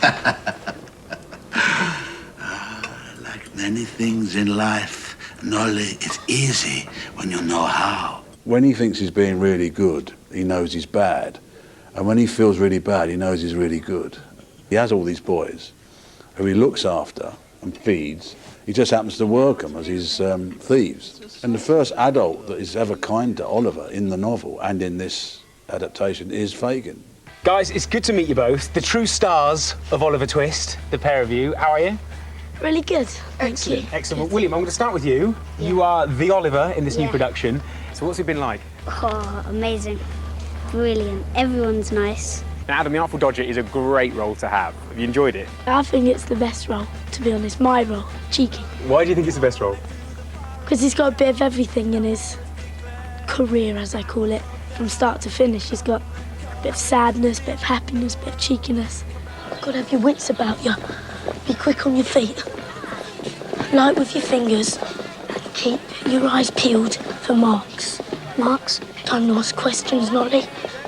Like many things in life, Nolly, it's easy when you know how. When he thinks he's being really good, he knows he's bad. And when he feels really bad, he knows he's really good. He has all these boys who he looks after and feeds. He just happens to work them as his thieves. And the first adult that is ever kind to Oliver in the novel and in this adaptation is Fagin. Guys, it's good to meet you both. The true stars of Oliver Twist, the pair of you. How are you? Really good. Excellent, excellent. Well, William, I'm going to start with you. Yeah. You are the Oliver in this new production. So what's it been like? Oh, amazing. Brilliant. Everyone's nice. Now, Adam, the Artful Dodger is a great role to have. Have you enjoyed it? I think it's the best role, to be honest. My role. Cheeky. Why do you think it's the best role? Because he's got a bit of everything in his career, as I call it. From start to finish, he's got a bit of sadness, a bit of happiness, a bit of cheekiness. You've got to have your wits about you. Be quick on your feet. Light with your fingers. And keep your eyes peeled for marks. Marks? Don't ask questions, Nolly.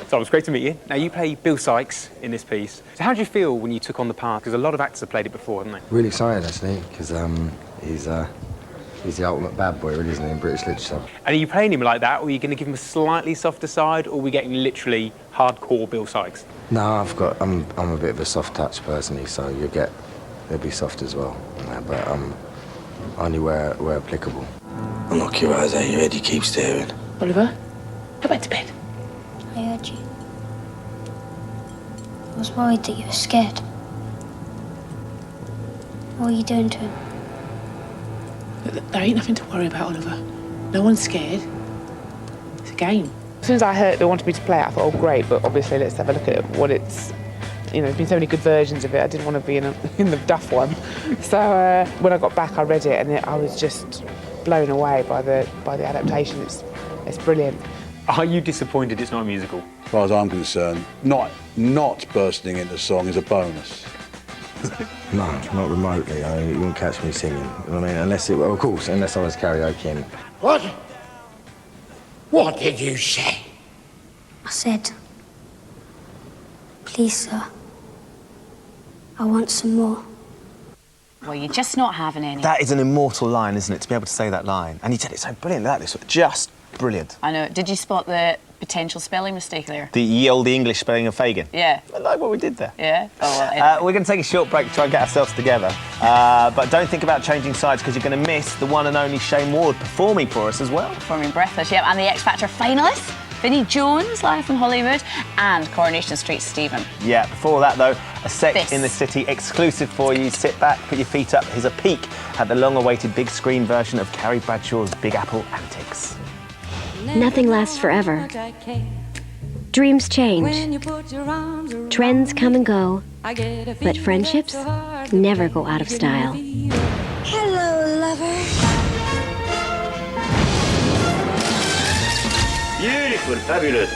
So it's great to meet you. Now, you play Bill Sykes in this piece. So how did you feel when you took on the part? Because a lot of actors have played it before, haven't they? Really excited, actually, because he's the ultimate bad boy, really, isn't he, in British literature. And are you playing him like that, or are you going to give him a slightly softer side, or are we getting literally hardcore Bill Sykes? No, I'm a bit of a soft touch personally, so they'll be soft as well, but only where applicable. Unlock your eyes out your head, you keep staring. Oliver, go back to bed. I heard you. I was worried that you were scared. What are you doing to him? There ain't nothing to worry about, Oliver. No one's scared. It's a game. As soon as I heard they wanted me to play it, I thought, oh, great, but obviously let's have a look at what it's... You know, there's been so many good versions of it, I didn't want to be in the duff one. So when I got back, I read it, and I was just blown away by the adaptation. It's brilliant. Are you disappointed it's not a musical? As far as I'm concerned, not bursting into song is a bonus. No, not remotely. I mean, you won't catch me singing. You know what I mean? Unless I was karaokeing. What? What did you say? I said, please, sir, I want some more. Well, you're just not having any. That is an immortal line, isn't it, to be able to say that line? And he did it so brilliant, that is just brilliant. I know. Did you spot the potential spelling mistake there? The old English spelling of Fagin. Yeah. I like what we did there. Yeah? Oh, well, anyway. We're going to take a short break to try and get ourselves together. But don't think about changing sides, because you're going to miss the one and only Shane Ward performing for us as well. Performing Breathless, yep. And the X Factor finalists, Vinnie Jones, live from Hollywood, and Coronation Street Stephen. Yeah, before that, though, a Sex in the City exclusive for you. Sit back, put your feet up. Here's a peek at the long-awaited big screen version of Carrie Bradshaw's Big Apple Antics. Nothing lasts forever. Dreams change. Trends come and go. But friendships never go out of style. Hello, lover. Beautiful, fabulous.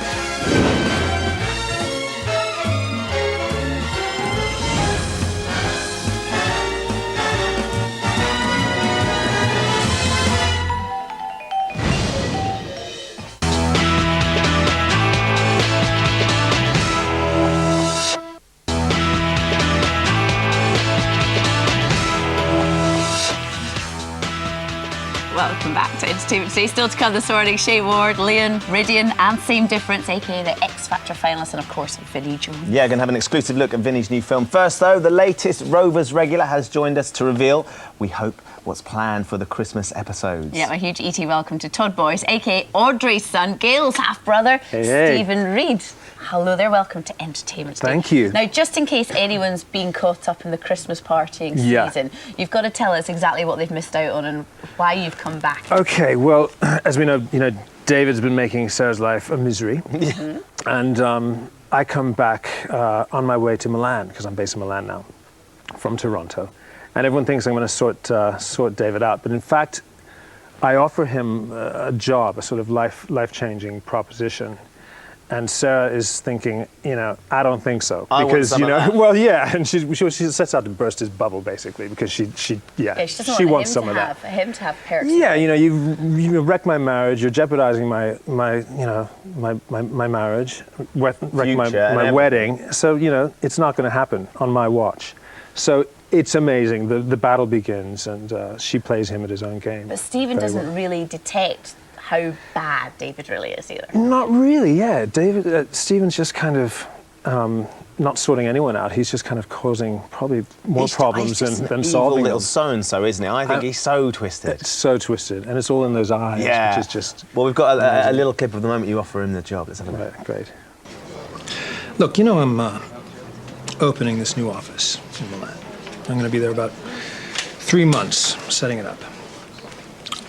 Welcome back to Entertainment Today. Still to come this morning, Shane Ward, Leon, Ridian, and Same Difference, aka the X Factor finalists, and of course, Vinnie Jones. Yeah, going to have an exclusive look at Vinnie's new film. First, though, the latest Rovers regular has joined us to reveal, we hope, what's planned for the Christmas episodes. Yeah, a huge ET welcome to Todd Boyce, aka Audrey's son, Gail's half-brother, Stephen Reid. Hello there, welcome to Entertainment Today. Thank you. Now, just in case anyone's been caught up in the Christmas partying season, you've got to tell us exactly what they've missed out on and why you've come back. Okay, well, as we know, David's been making Sarah's life a misery. And I come back on my way to Milan, because I'm based in Milan now, from Toronto. And everyone thinks I'm going to sort David out. But in fact, I offer him a job, a sort of life-changing proposition. and Sarah is thinking, you know, I don't think so. I want Because, some you of know, that. well, yeah, and she sets out to burst his bubble, basically, because she She doesn't want wants him some to of that. him to have perks. Yeah, you know, you wrecked my marriage. You're jeopardizing my marriage, wreck my everything. wedding. So you know, it's not going to happen on my watch. So it's amazing. The battle begins, and she plays him at his own game. But Stephen very doesn't well. really detect how bad David really is either. Not really. Yeah, Stephen's just kind of. Not sorting anyone out. He's just kind of causing probably more problems than solving little them. so-and-so, isn't he? I think he's so twisted. It's so twisted, and it's all in those eyes, Yeah. which is just... Well, we've got a little clip of the moment you offer him the job. Let's have a look. Right, great. Look, you know I'm opening this new office in Milan. I'm going to be there about 3 months, setting it up.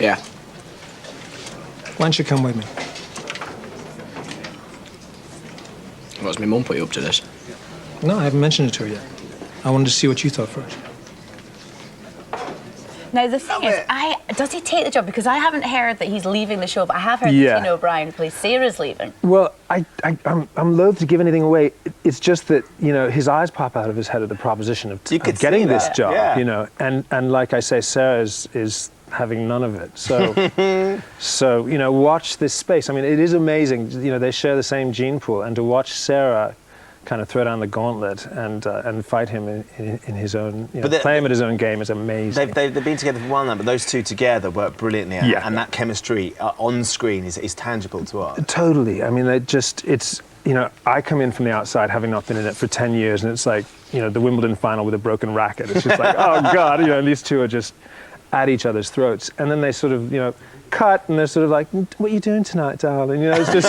Yeah. Why don't you come with me? What's my mum put you up to this? No, I haven't mentioned it to her yet. I wanted to see what you thought first. Now the thing is, does he take the job? Because I haven't heard that he's leaving the show, but I have heard Yeah. that Tina O'Brien, who plays Sarah's, leaving. Well, I'm loath to give anything away. It's just that, you know, his eyes pop out of his head at the proposition of getting this job, yeah. you know. And like I say, Sarah is having none of it. So, so, you know, watch this space. I mean, it is amazing. You know, they share the same gene pool. And to watch Sarah kind of throw down the gauntlet and fight him in his own, you know, play him at his own game is amazing. They've been together for a while now, but those two together work brilliantly. Yeah. And that chemistry on screen is tangible to us. Totally. I mean, it's, you know, I come in from the outside having not been in it for 10 years, and it's like, you know, the Wimbledon final with a broken racket. It's just like, oh, God, you know, and these two are just at each other's throats. And then they sort of, you know, cut, and they're sort of like, what are you doing tonight, darling? You know, it's just,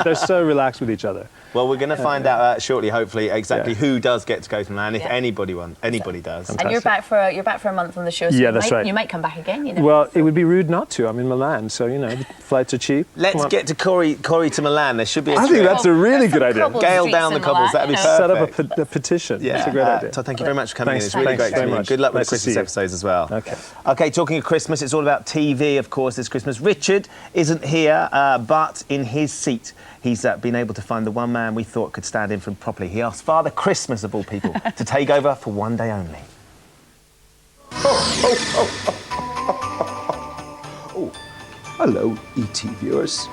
they're so relaxed with each other. Well, we're going to find out shortly, hopefully, exactly who does get to go to Milan, if anybody does. And you're back for a month on the show, so Yeah, that's right. you might come back again, you know. Well, it would be rude not to. I'm in Milan, so, you know, the flights are cheap. Let's get to Corey to Milan. There should be a I think that's a really good idea. Gale down the cobbles, that'd be perfect. Set up a petition. Yeah. That's a great idea. Todd, thank you very much for coming Thanks. in. It's really Thanks great to very meet you. much. Good luck with Nice the to see Christmas you. episodes as well. Okay. Okay, talking of Christmas, it's all about TV, of course, this Christmas. Richard isn't here, but in his seat, he's been able to find the one man we thought could stand in for him properly. He asked Father Christmas, of all people, to take over for one day only. Oh, hello, ET viewers.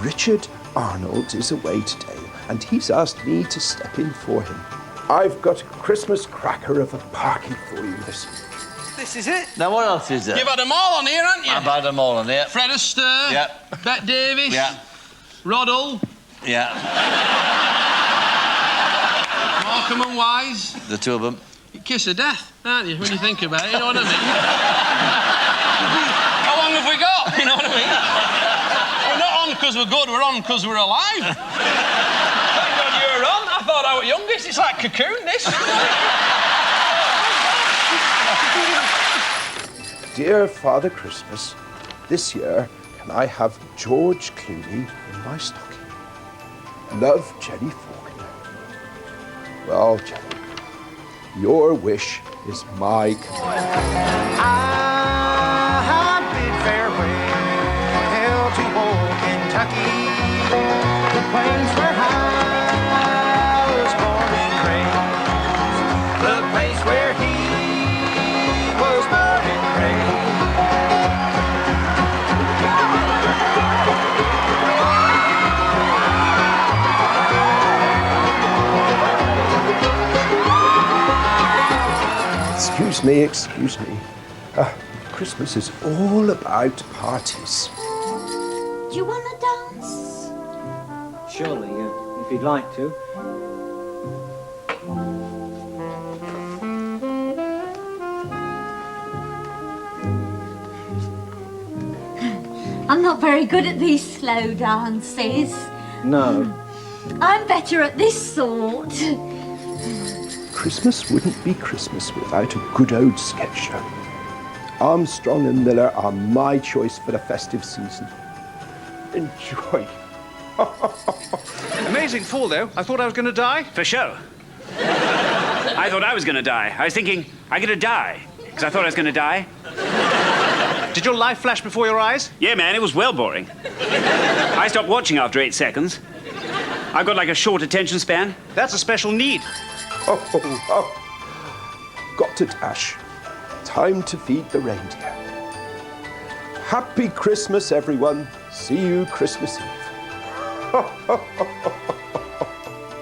Richard Arnold is away today, and he's asked me to step in for him. I've got a Christmas cracker of a party for you this This is it. Now, what else is there? You've had them all on here, haven't you? I've had them all on here. Fred Astaire. Yep. Bet Davis. Yeah. Rod Hull. Yeah. Markham and Wise. The two of them. You kiss of death, aren't you, when you think about it, you know what I mean? How long have we got, you know what I mean? We're not on because we're good, we're on because we're alive. Thank God you're on. I thought I was youngest. It's like Cocoon, this. Dear Father Christmas, this year can I have George Clooney in my stocking? Love, Jenny Faulkner. Well, Jenny, your wish is my command. I bid farewell to old Kentucky, the place where I was born and raised, the place where he was born and Excuse me. Christmas is all about parties. Do you want to dance? Surely, if you'd like to. I'm not very good at these slow dances. No. I'm better at this sort. Christmas wouldn't be Christmas without a good old sketch show. Armstrong and Miller are my choice for the festive season. Enjoy. Amazing fall, though. I thought I was going to die. For sure. I thought I was going to die. I was thinking, I'm going to die, because I thought I was going to die. Did your life flash before your eyes? Yeah, man, it was well boring. I stopped watching after 8 seconds. I've got like a short attention span. That's a special need. Got to dash. Time to feed the reindeer. Happy Christmas, everyone. See you Christmas Eve.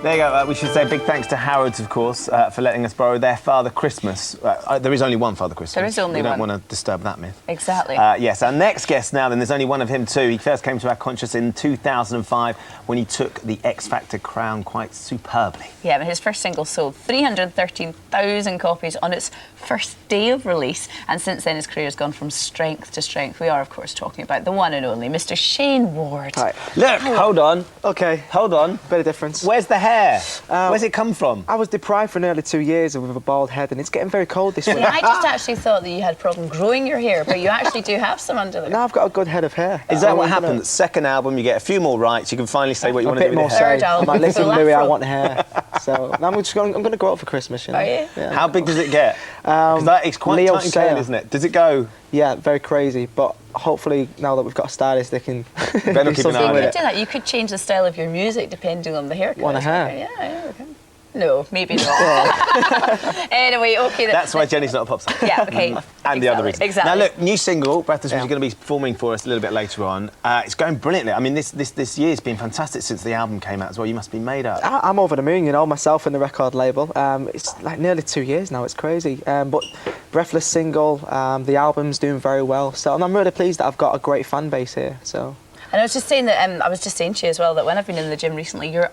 There you go. We should say big thanks to Harrods, of course, for letting us borrow their Father Christmas. There is only one Father Christmas. There is only one. We don't one. want to disturb that myth. Exactly. Yes, our next guest now, then, there's only one of him too. He first came to our conscious in 2005 when he took the X Factor crown quite superbly. Yeah, but his first single sold 313,000 copies on its first day of release, and since then his career has gone from strength to strength. We are, of course, talking about the one and only Mr. Shane Ward. Hi. Look, hold on. Okay. Hold on. Bit of difference. Where's the hair? Where's it come from? I was deprived for nearly 2 years with a bald head, and it's getting very cold this week. See, I just actually thought that you had a problem growing your hair, but you actually do have some under there. Now I've got a good head of hair. Is that what happened? Second album, you get a few more rights, you can finally say what you want to do with more your hair. say. I'm like, listen, Louis, I want hair. So now I'm going to grow up for Christmas, you know. Are you? Yeah. How big does it get? Because it's quite Leo tight and clean, isn't it? Does it go? Yeah, very crazy. But hopefully now that we've got a stylist, they can better do keep an something eye on with it. You could do that. You could change the style of your music depending on the haircut. Want a hair? Yeah, okay. No, maybe not. Anyway, okay. That's why Jenny's not a pop star. Yeah, okay. And the other reason. Exactly. Now look, new single, Breathless, which you're going to be performing for us a little bit later on. It's going brilliantly. I mean, this year's been fantastic since the album came out as well. You must be made up. I'm over the moon, you know, myself and the record label. It's like nearly 2 years now, it's crazy. But Breathless single, the album's doing very well. So and I'm really pleased that I've got a great fan base here. So. And I was just saying that I was just saying to you as well that when I've been in the gym recently, your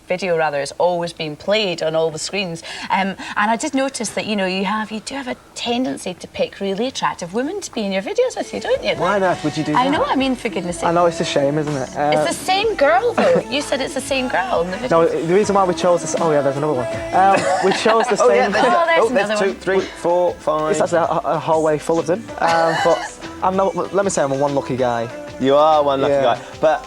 video has always been played on all the screens. And I did notice that you do have a tendency to pick really attractive women to be in your videos with you, don't you? Why on earth would you do that? I know. I mean, for goodness' sake. I know it's a shame, isn't it? It's the same girl though. You said it's the same girl in the video. No, the reason why we chose this. Oh yeah, there's another one. We chose the same. there's there's another 2, 3, 4, 5. It's actually a hallway full of them. But let me say, I'm one lucky guy. You are one lucky guy.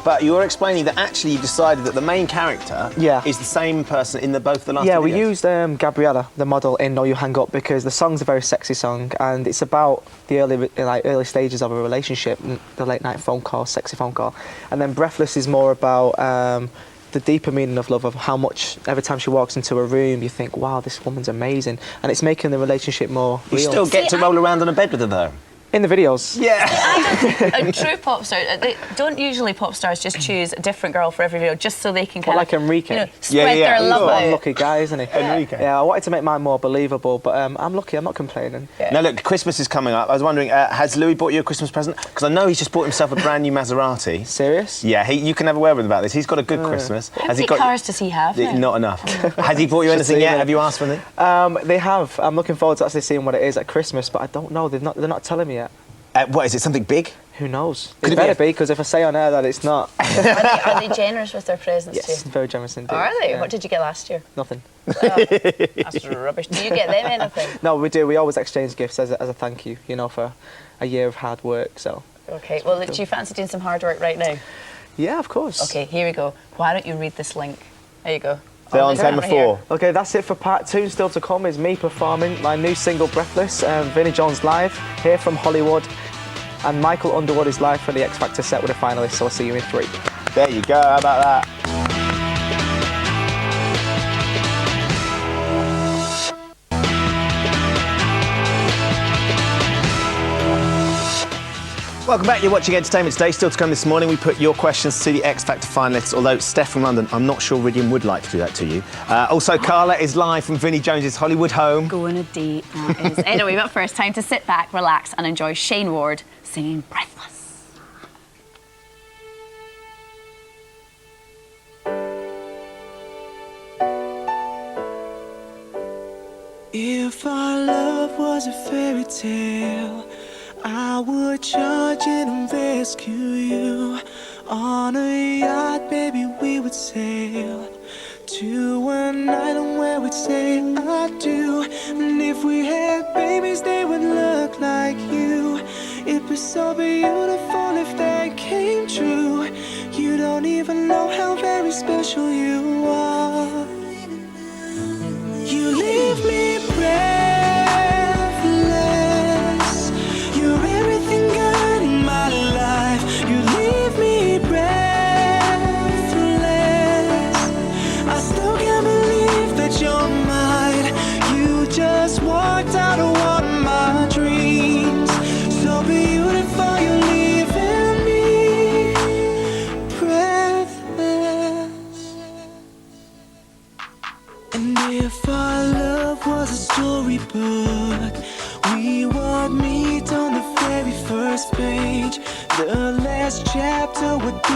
But you were explaining that actually you decided that the main character is the same person in both the last Yeah, videos. we used Gabriella, the model, in No You Hang Up because the song's a very sexy song and it's about the early stages of a relationship, the late night phone call, sexy phone call. And then Breathless is more about the deeper meaning of love, of how much every time she walks into a room you think, wow, this woman's amazing. And it's making the relationship more real. You still get to roll around on a bed with her though? In the videos. Yeah. A true pop star, don't usually pop stars just choose a different girl for every video just so they can like Enrique. spread their love out. One lucky guy, isn't he? Enrique. Yeah, I wanted to make mine more believable, but I'm lucky, I'm not complaining. Now look, Christmas is coming up. I was wondering, has Louis bought you a Christmas present? Because I know he's just bought himself a brand new Maserati. Serious? Yeah, you can have a word with him about this. He's got a good Christmas. How many cars does he have now? Not enough. Has he bought you anything yet? Have you asked for anything? They have. I'm looking forward to actually seeing what it is at Christmas, but I don't know. They're not telling me yet. What is it? Something big? Who knows? It better be, because if I say on air that it's not. Are they generous with their presents yes, too? very generous indeed. Are they? Yeah. What did you get last year? Nothing. That's rubbish. Do you get them anything? No, we do. We always exchange gifts as a thank you, for a year of hard work. So. Okay. Well, do you fancy doing some hard work right now? Yeah, of course. Okay. Here we go. Why don't you read this link? There you go. They're on camera 4. Okay, that's it for part 2. Still to come is me performing my new single Breathless, Vinnie Jones live here from Hollywood. And Michael Underwood is live for the X Factor set with a finalist, so I'll see you in 3. There you go, how about that? Welcome back, you're watching Entertainment Today. Still to come this morning, we put your questions to the X Factor finalists, although Steph from London, I'm not sure Ridian would like to do that to you. Also, Carla is live from Vinnie Jones's Hollywood home. Going a date, that is. Anyway, but first, time to sit back, relax and enjoy Shane Ward singing Breathless. If our love was a fairy tale, I would charge in and rescue you. On a yacht, baby, we would sail to an island where we'd say I do. And if we had babies, they would look like you. It'd be so beautiful if that came true. You don't even know how very special you are. You leave me breathless. You're everything good in my life. You leave me breathless.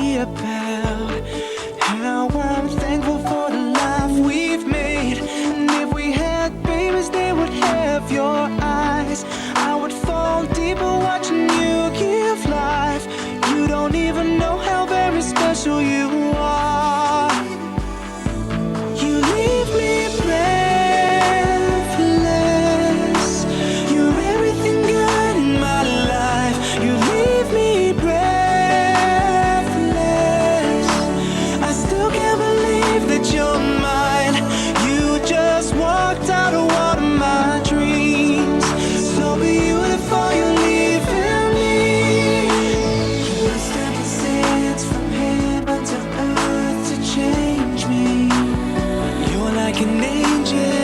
me about how I'm thankful for the life we've made. And if we had babies, they would have your eyes. I would fall deeper watching you give life. You don't even know how very special you are. You leave me breathless. You're everything good in my life. You leave me breathless. I still can't believe that you're mine. You just walked out of one of my dreams. So beautiful, you're leaving me. You must have been sent from heaven to earth to change me. You're like an angel.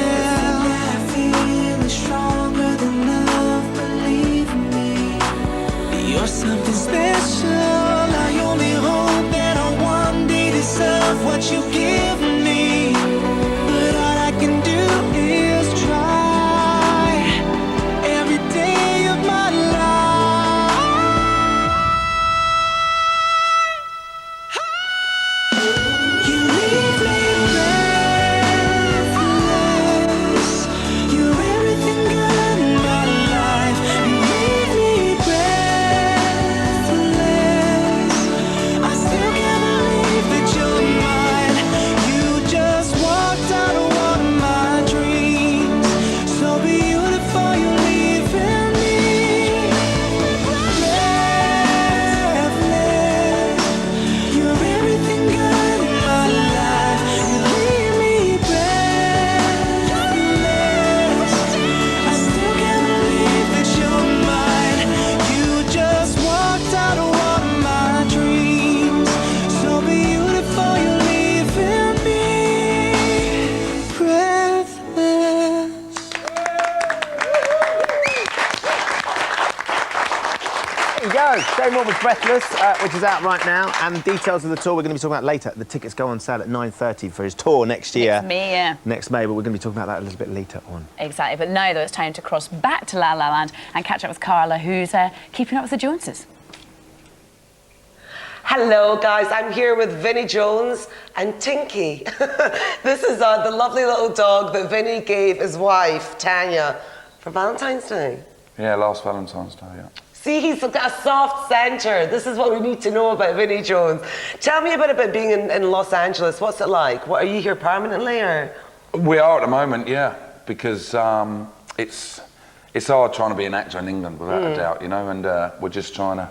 That feeling is stronger than love, believe me. You're something special. I only hope that I one day deserve what you give me. But all I can do is try every day of my life. You leave me breathless. You're everything good in my life. You leave me breathless. I still can't believe that you're mine. You just walked out of one of my dreams. So beautiful, you're leaving me breathless. You're everything good in my life. You leave me breathless. I still can't believe that you're mine. You just walked out of one of my dreams. So beautiful, you're leaving me breathless. There you go. Dave Moore with Breathless, which is out right now, and details of the tour we're going to be talking about later. The tickets go on sale at 9:30 for his tour next year. Next May, yeah. Next May, but we're going to be talking about that a little bit later on. Exactly, but now, though, it's time to cross back to La La Land and catch up with Carla, who's keeping up with the Joneses. Hello guys, I'm here with Vinnie Jones and Tinky. This is the lovely little dog that Vinnie gave his wife, Tanya, for Valentine's Day. Yeah, last Valentine's Day, yeah. See, he's got a soft centre. This is what we need to know about Vinnie Jones. Tell me a bit about being in Los Angeles. What's it like? What, are you here permanently or? We are at the moment, yeah, because it's hard trying to be an actor in England without a doubt, you know, and we're just trying to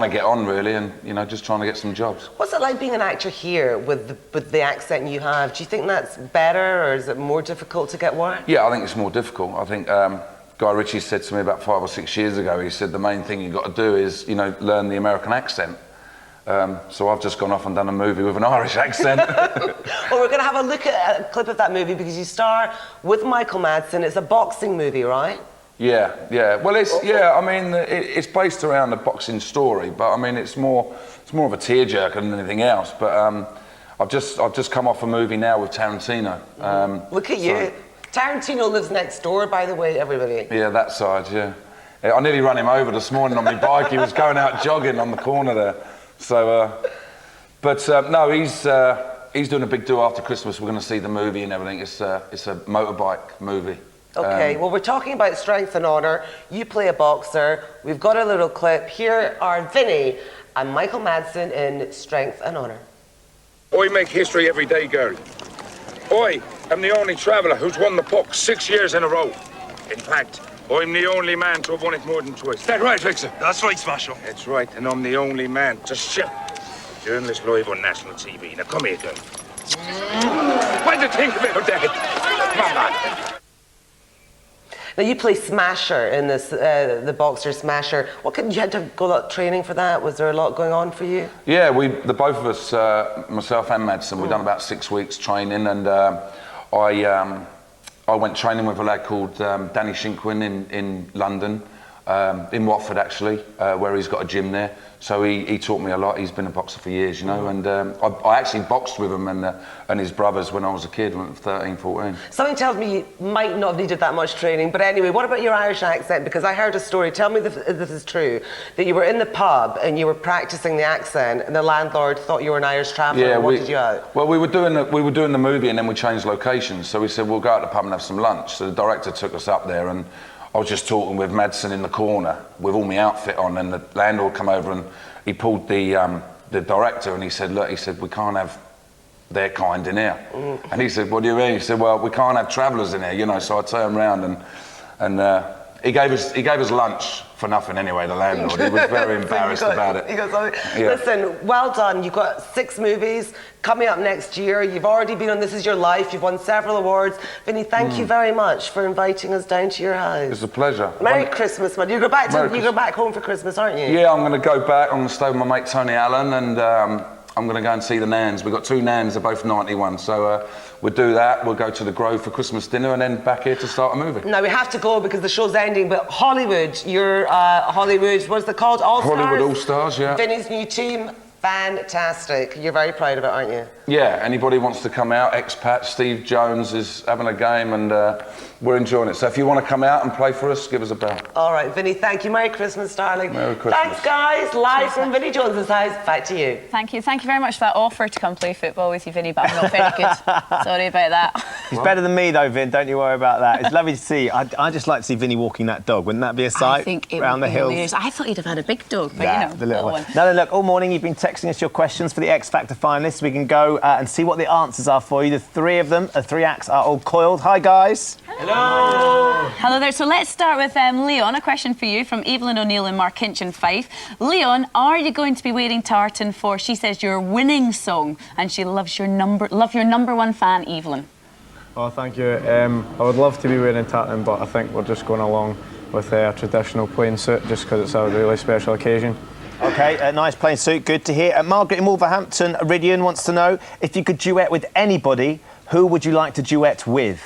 get on really, and you know, just trying to get some jobs. What's it like being an actor here with the accent you have? Do you think that's better, or is it more difficult to get work? Yeah, I think it's more difficult. I think Guy Ritchie said to me about 5 or 6 years ago, he said the main thing you've got to do is, you know, learn the American accent. So I've just gone off and done a movie with an Irish accent. Well, we're going to have a look at a clip of that movie because you star with Michael Madsen. It's a boxing movie, right? Yeah, yeah. Well, I mean, it's based around a boxing story, but I mean, it's more of a tearjerker than anything else. But I've just come off a movie now with Tarantino. Look at you. Tarantino lives next door, by the way, everybody. Yeah, that side, yeah. I nearly ran him over this morning on my bike. He was going out jogging on the corner there. So, no, he's doing a big do after Christmas. We're going to see the movie and everything. It's a motorbike movie. Okay, well, we're talking about Strength and Honour. You play a boxer. We've got a little clip. Here are Vinnie and Michael Madsen in Strength and Honour. I make history every day, girl. I am the only traveller who's won the puck 6 years in a row. In fact, I'm the only man to have won it more than twice. Is that right, Fixer? That's right, Smasher. That's right, and I'm the only man to ship journalist live on national TV. Now, come here, girl. What do you think about that? Come on, man. Now, you play Smasher in this, the boxer Smasher. You had to go a lot of training for that? Was there a lot going on for you? Yeah, the both of us, myself and Madsen, we've done about 6 weeks training, and I went training with a lad called Danny Shinkwin in London. in Watford actually, where he's got a gym there. So he taught me a lot. He's been a boxer for years, you know, and I actually boxed with him and his brothers when I was a kid, when I was 13, 14. Something tells me you might not have needed that much training, but anyway, what about your Irish accent? Because I heard a story, tell me if this is true, that you were in the pub and you were practicing the accent and the landlord thought you were an Irish traveller and wanted you out. Well, we were doing the movie and then we changed locations. So we said, we'll go out to the pub and have some lunch. So the director took us up there and I was just talking with Madsen in the corner with all my outfit on, and the landlord come over and he pulled the director and he said, look, he said, we can't have their kind in here. And he said, what do you mean? He said, well, we can't have travellers in here, you know. So I turned around and he gave us lunch for nothing anyway, the landlord. He was very embarrassed about it. Listen, well done. You've got 6 movies coming up next year. You've already been on This Is Your Life. You've won several awards. Vinny, thank you very much for inviting us down to your house. It's a pleasure. Merry Christmas, man. You go back home for Christmas, aren't you? Yeah, I'm going to go back. I'm going to stay with my mate Tony Allen, and I'm going to go and see the Nans. We've got 2 Nans, they're both 91. So we'll do that. We'll go to the Grove for Christmas dinner and then back here to start a movie. Now, we have to go because the show's ending, but Hollywood, you're Hollywood, what's it called? All Stars? Hollywood All Stars, yeah. Vinny's new team, fantastic. You're very proud of it, aren't you? Yeah, anybody wants to come out, expat, Steve Jones is having a game and we're enjoying it. So if you want to come out and play for us, give us a bell. All right, Vinny, thank you. Merry Christmas, darling. Merry Christmas. Thanks, guys. Live from Vinny Jones's house. Back to you. Thank you very much for that offer to come play football with you, Vinny, but I'm not very good. Sorry about that. He's better than me though, Vin, don't you worry about that. It's lovely to see. I'd just like to see Vinny walking that dog. Wouldn't that be a sight? I think it around would the be hills? hilarious. I thought you'd have had a big dog, but Yeah, you know, the little one. No, look, all morning you've been texting us your questions for the X Factor finalists. We can go and see what the answers are for you. The 3 of them, the 3 acts are all coiled. Hi, guys. Hello there. So let's start with Leon. A question for you from Evelyn O'Neill in Markinch in Fife. Leon, are you going to be wearing tartan for, she says, your winning song? And she loves your number 1 fan, Evelyn. Oh, thank you. I would love to be wearing tartan, but I think we're just going along with a traditional plain suit just because it's a really special occasion. OK, a nice plain suit, good to hear. Margaret in Wolverhampton, Iridian wants to know, if you could duet with anybody, who would you like to duet with?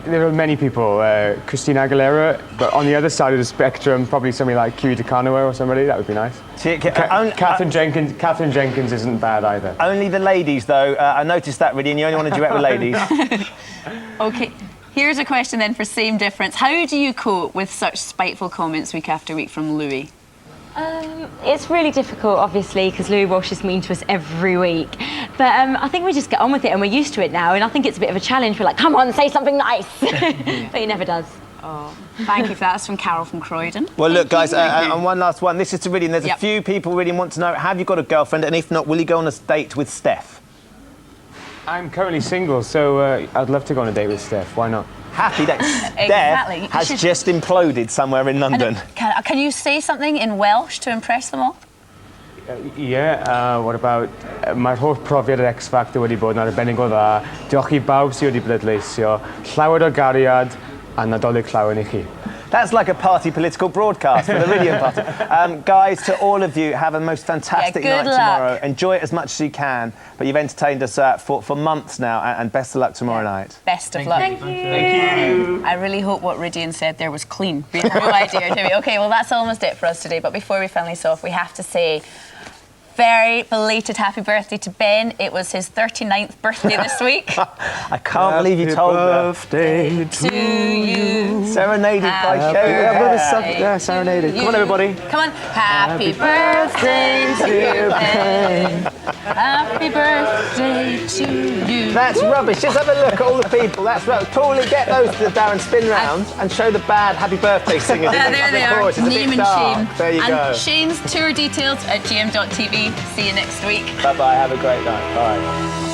There are many people. Christina Aguilera, but on the other side of the spectrum, probably somebody like Kiwi DeCanoa or somebody. That would be nice. Catherine Jenkins isn't bad either. Only the ladies, though. I noticed that, Iridian. You only want to duet with ladies. OK. Here's a question then for Same Difference. How do you cope with such spiteful comments week after week from Louis? It's really difficult, obviously, because Louis Walsh is mean to us every week. But I think we just get on with it and we're used to it now. And I think it's a bit of a challenge. We're like, come on, say something nice. But he never does. Oh, thank you for that. That's from Carol from Croydon. Well, look, guys, and one last one. This is to Iridian. There's Yep. a few people really want to know, have you got a girlfriend? And if not, will you go on a date with Steph? I'm currently single, so I'd love to go on a date with Steph. Why not? Happy days. Exactly. Steph has just imploded somewhere in London. Can you say something in Welsh to impress them all? What about mae'r holl profiad yr X Factor wedi bod yn arbennig o dda. Diolch I bawb sydd wedi bleidleisio. Llawer o gariad a Nadolig llawer i chi. That's like a party political broadcast for the Iridian party. Guys, to all of you, have a most fantastic night tomorrow. Enjoy it as much as you can. But you've entertained us for months now, and best of luck tomorrow night. Best of luck. Thank you. Thank you. I really hope what Iridian said there was clean. We had no idea, did we? OK, well, that's almost it for us today. But before we finish off, we have to say, very belated happy birthday to Ben. It was his 39th birthday this week. I can't believe you told her. Happy birthday to you. Serenaded by Shay. Serenaded. Come on, everybody. Come on. Happy birthday to Ben. Happy birthday to you. That's rubbish. Just have a look at all the people. That's rubbish. Paulie, get those to the Darren spin round and show the bad happy birthday singers. There they are. Name and shame. There you go. And Shane's tour details at GM.TV. See you next week. Bye-bye. Have a great night. Bye.